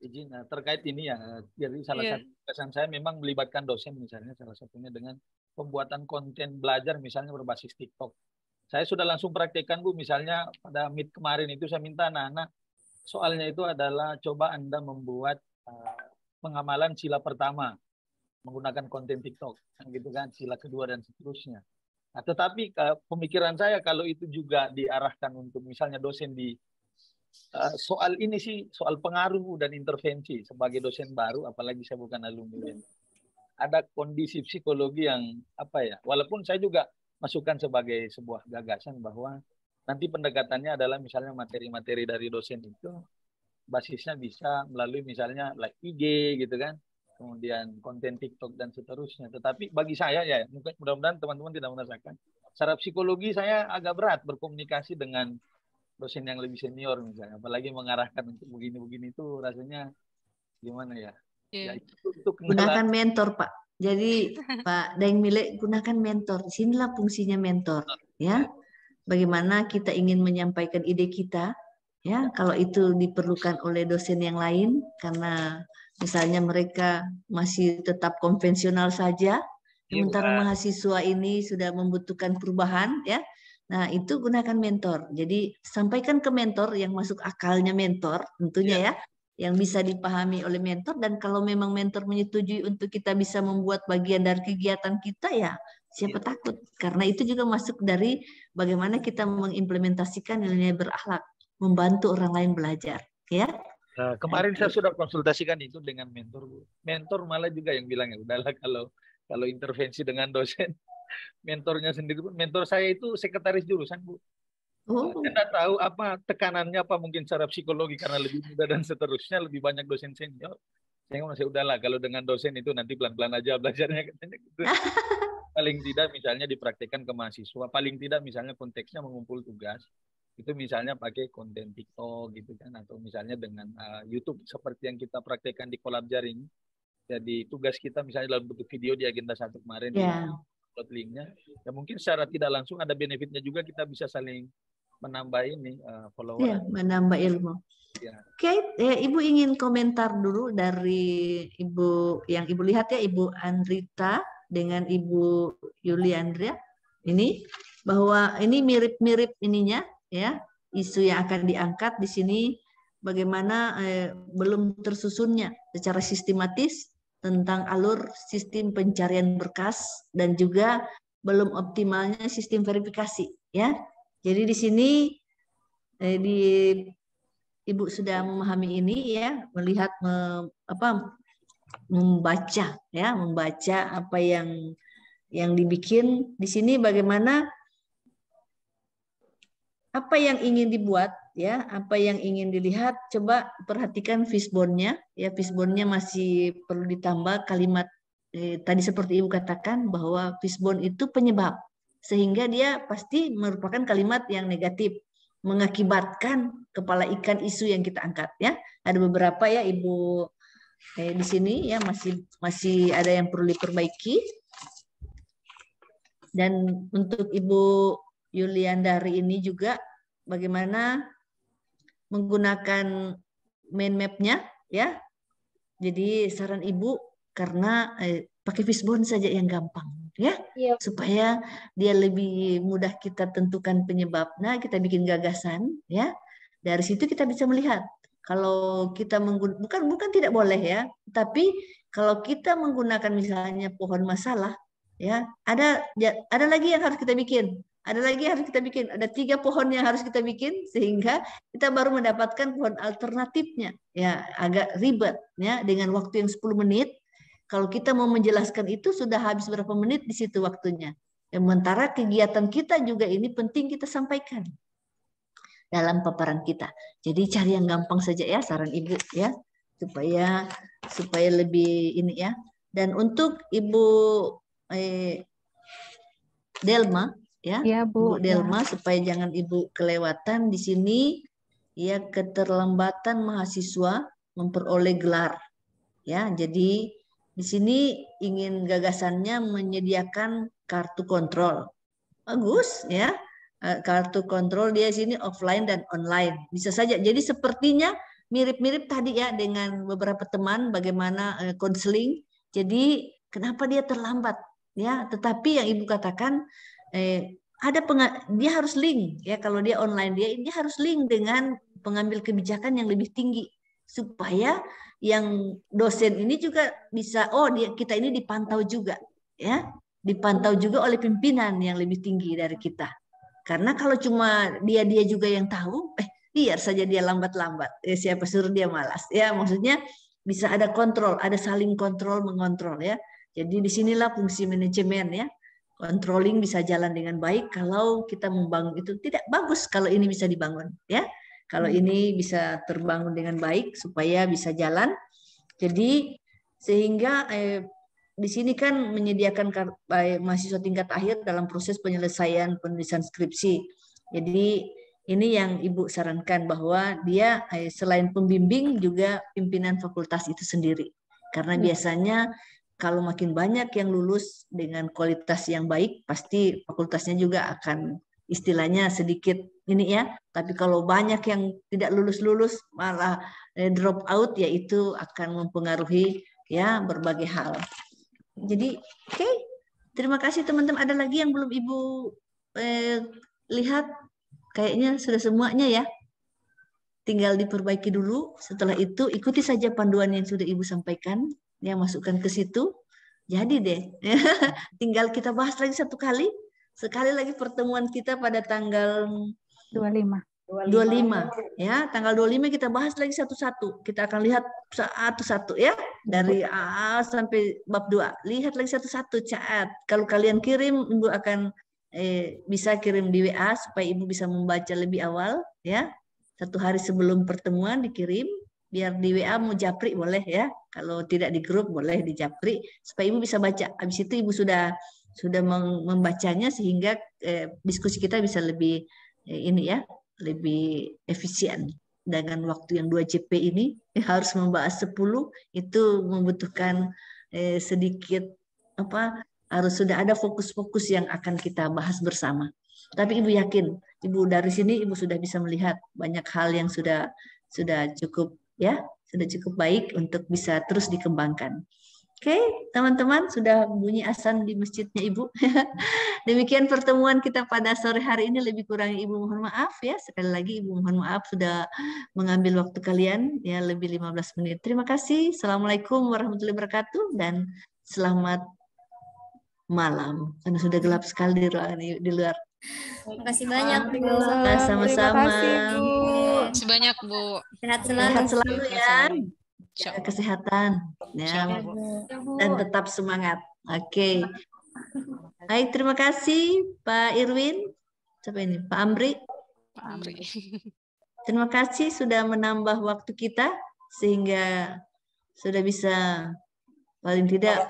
Izin, terkait ini ya, jadi salah satu kesan saya memang melibatkan dosen misalnya, salah satunya dengan pembuatan konten belajar misalnya berbasis TikTok. Saya sudah langsung praktekkan Bu, misalnya pada Meet kemarin itu saya minta anak-anak, soalnya itu adalah coba Anda membuat pengamalan sila pertama menggunakan konten TikTok, gitu kan, sila kedua dan seterusnya. Nah, tetapi pemikiran saya kalau itu juga diarahkan untuk misalnya dosen di soal ini sih, soal pengaruh dan intervensi sebagai dosen baru, apalagi saya bukan alumni. Ada kondisi psikologi yang walaupun saya juga masukkan sebagai sebuah gagasan bahwa nanti pendekatannya adalah misalnya materi-materi dari dosen itu basisnya bisa melalui misalnya like IG gitu kan, kemudian konten TikTok dan seterusnya. Tetapi bagi saya ya, mudah-mudahan teman-teman tidak merasakan, secara psikologi saya agak berat berkomunikasi dengan dosen yang lebih senior misalnya, apalagi mengarahkan untuk begini-begini itu rasanya gimana ya? Ya itu gunakan mentor Pak. Jadi Pak Daeng Mile, gunakan mentor. Sinilah fungsinya mentor, ya. Bagaimana kita ingin menyampaikan ide kita, ya. Kalau itu diperlukan oleh dosen yang lain, karena misalnya mereka masih tetap konvensional saja, sementara mahasiswa ini sudah membutuhkan perubahan, ya. Nah, itu gunakan mentor. Jadi, sampaikan ke mentor yang masuk akalnya mentor, tentunya ya, yang bisa dipahami oleh mentor. Dan kalau memang mentor menyetujui untuk kita bisa membuat bagian dari kegiatan kita, ya siapa takut. Karena itu juga masuk dari bagaimana kita mengimplementasikan nilai berakhlak, membantu orang lain belajar. Ya. Nah, kemarin saya sudah konsultasikan itu dengan mentor, Bu. Mentor malah juga yang bilang, ya udahlah kalau intervensi dengan dosen, mentornya sendiri, mentor saya itu sekretaris jurusan Bu. Saya tidak tahu apa tekanannya, apa mungkin secara psikologi karena lebih muda dan seterusnya, lebih banyak dosen senior. Saya masih udahlah kalau dengan dosen itu nanti pelan-pelan aja belajarnya katanya gitu. Paling tidak misalnya dipraktekkan ke mahasiswa, paling tidak misalnya konteksnya mengumpul tugas, itu misalnya pakai konten TikTok gitu kan, atau misalnya dengan YouTube seperti yang kita praktekkan di Kolab Jaring. Jadi tugas kita misalnya dalam bentuk video di agenda 1 kemarin, upload linknya, ya mungkin secara tidak langsung ada benefitnya juga, kita bisa saling menambah ini follower, menambah ilmu. Oke, Ibu ingin komentar dulu dari Ibu yang Ibu lihat ya, Ibu Andrita dengan Ibu Yuliandria ini, bahwa ini mirip-mirip ininya ya, isu yang akan diangkat di sini, bagaimana belum tersusunnya secara sistematis tentang alur sistem pencarian berkas dan juga belum optimalnya sistem verifikasi ya. Jadi di sini Ibu sudah memahami ini ya, melihat membaca ya, membaca apa yang dibikin di sini, bagaimana apa yang ingin dibuat ya, apa yang ingin dilihat. Coba perhatikan fishbone-nya ya, fishbone-nya masih perlu ditambah kalimat tadi seperti Ibu katakan bahwa fishbone itu penyebab, sehingga dia pasti merupakan kalimat yang negatif, mengakibatkan kepala ikan isu yang kita angkat ya. Ada beberapa ya Ibu di sini ya, masih ada yang perlu diperbaiki. Dan untuk Ibu Yuliandari ini juga bagaimana menggunakan mind map-nya ya. Jadi saran Ibu karena pakai fishbone saja yang gampang ya, supaya dia lebih mudah kita tentukan penyebab. Nah, kita bikin gagasan ya. Dari situ kita bisa melihat kalau kita bukan tidak boleh ya, tapi kalau kita menggunakan misalnya pohon masalah ya, ada lagi yang harus kita bikin. Ada lagi yang harus kita bikin, ada 3 pohon yang harus kita bikin, sehingga kita baru mendapatkan pohon alternatifnya. Ya, agak ribet ya, dengan waktu yang 10 menit. Kalau kita mau menjelaskan itu sudah habis berapa menit di situ waktunya. Sementara kegiatan kita juga ini penting kita sampaikan dalam paparan kita. Jadi cari yang gampang saja ya, saran Ibu ya, supaya lebih ini ya. Dan untuk Ibu Delma ya, Bu Delma, supaya jangan Ibu kelewatan di sini ya, keterlambatan mahasiswa memperoleh gelar ya. Jadi di sini ingin gagasannya menyediakan kartu kontrol. Bagus ya, kartu kontrol dia sini offline dan online bisa saja. Jadi sepertinya mirip-mirip tadi ya dengan beberapa teman bagaimana konseling. Jadi kenapa dia terlambat ya? Tetapi yang Ibu katakan dia harus link ya, kalau dia online dia harus link dengan pengambil kebijakan yang lebih tinggi, supaya yang dosen ini juga bisa kita ini dipantau juga ya, dipantau juga oleh pimpinan yang lebih tinggi dari kita. Karena kalau cuma dia juga yang tahu, biar saja dia lambat-lambat, siapa suruh dia malas ya. Maksudnya bisa ada kontrol, ada saling kontrol mengontrol ya. Jadi disinilah fungsi manajemen ya. Controlling bisa jalan dengan baik kalau kita membangun itu. Tidak bagus kalau ini bisa dibangun ya. Kalau ini bisa terbangun dengan baik supaya bisa jalan. Jadi sehingga di sini kan menyediakan mahasiswa tingkat akhir dalam proses penyelesaian penulisan skripsi. Jadi ini yang Ibu sarankan bahwa dia selain pembimbing juga pimpinan fakultas itu sendiri. Karena biasanya kalau makin banyak yang lulus dengan kualitas yang baik, pasti fakultasnya juga akan istilahnya sedikit ini ya. Tapi kalau banyak yang tidak lulus-lulus malah drop out, ya itu akan mempengaruhi ya berbagai hal. Jadi oke. Terima kasih teman-teman. Ada lagi yang belum Ibu lihat? Kayaknya sudah semuanya ya. Tinggal diperbaiki dulu. Setelah itu ikuti saja panduan yang sudah Ibu sampaikan. Ya, masukkan ke situ. Jadi deh. Tinggal kita bahas lagi sekali lagi pertemuan kita pada tanggal 25 ya, tanggal 25 kita bahas lagi satu-satu. Kita akan lihat satu-satu ya, dari A sampai bab 2. Lihat lagi satu-satu chat. Kalau kalian kirim, Ibu akan bisa kirim di WA supaya Ibu bisa membaca lebih awal ya. 1 hari sebelum pertemuan dikirim, biar di WA mau japri boleh ya. Kalau tidak di grup boleh di japri supaya Ibu bisa baca. Habis itu Ibu sudah membacanya sehingga diskusi kita bisa lebih ini ya, lebih efisien. Dengan waktu yang 2 JP ini harus membahas 10, itu membutuhkan sedikit harus sudah ada fokus-fokus yang akan kita bahas bersama. Tapi Ibu yakin, Ibu dari sini Ibu sudah bisa melihat banyak hal yang sudah cukup ya, sudah cukup baik untuk bisa terus dikembangkan. Oke, teman-teman, sudah bunyi azan di masjidnya Ibu. Demikian pertemuan kita pada sore hari ini. Lebih kurang Ibu mohon maaf ya. Sekali lagi Ibu mohon maaf sudah mengambil waktu kalian ya lebih 15 menit. Terima kasih. Assalamualaikum warahmatullahi wabarakatuh dan selamat malam. Karena sudah gelap sekali di luar. Makasih banyak Bu. Sama-sama. Terima banyak Bu. Sehat selalu. Sehat selalu ya. Jaga kesehatan ya. Dan tetap semangat. Oke. Baik, terima kasih Pak Irwin. Siapa ini? Pak Amri. Pak Amri. Terima kasih sudah menambah waktu kita sehingga sudah bisa paling tidak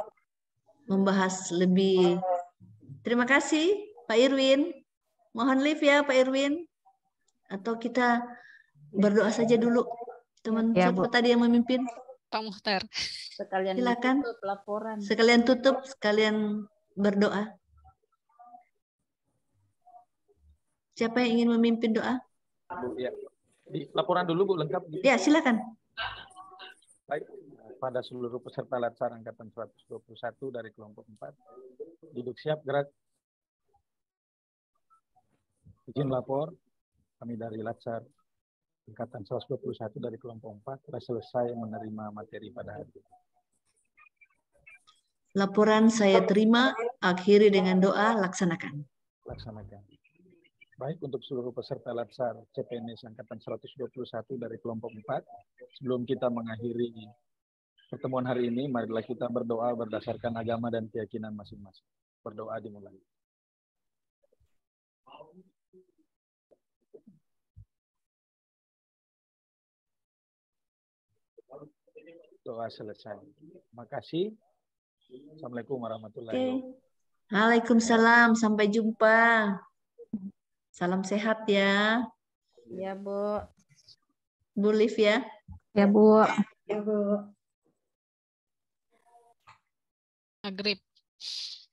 membahas lebih. Terima kasih Pak Irwin. Mohon live ya Pak Irwin. Atau kita berdoa saja dulu. Teman Ya, siapa tadi yang memimpin? Pak Muhtar. Sekalian Silakan. tutup laporan. Sekalian tutup, sekalian berdoa. Siapa yang ingin memimpin doa? Bu, ya. Di laporan dulu Bu, lengkap. Gitu. Ya, silakan. Baik, pada seluruh peserta Latsar Angkatan 121 dari kelompok 4. Duduk siap, gerak. Izin lapor, kami dari Latsar Angkatan 121 dari kelompok 4 telah selesai menerima materi pada hari ini. Laporan saya terima, akhiri dengan doa, laksanakan. Laksanakan. Baik, untuk seluruh peserta Latsar CPNS Angkatan 121 dari kelompok 4, sebelum kita mengakhiri pertemuan hari ini, marilah kita berdoa berdasarkan agama dan keyakinan masing-masing. Berdoa dimulai. Doa selesai. Terima kasih. Assalamualaikum warahmatullahi wabarakatuh. Waalaikumsalam. Sampai jumpa. Salam sehat ya. Ya, Bu. Bu Liv ya. Ya, Bu. Ya, Bu. Maghrib.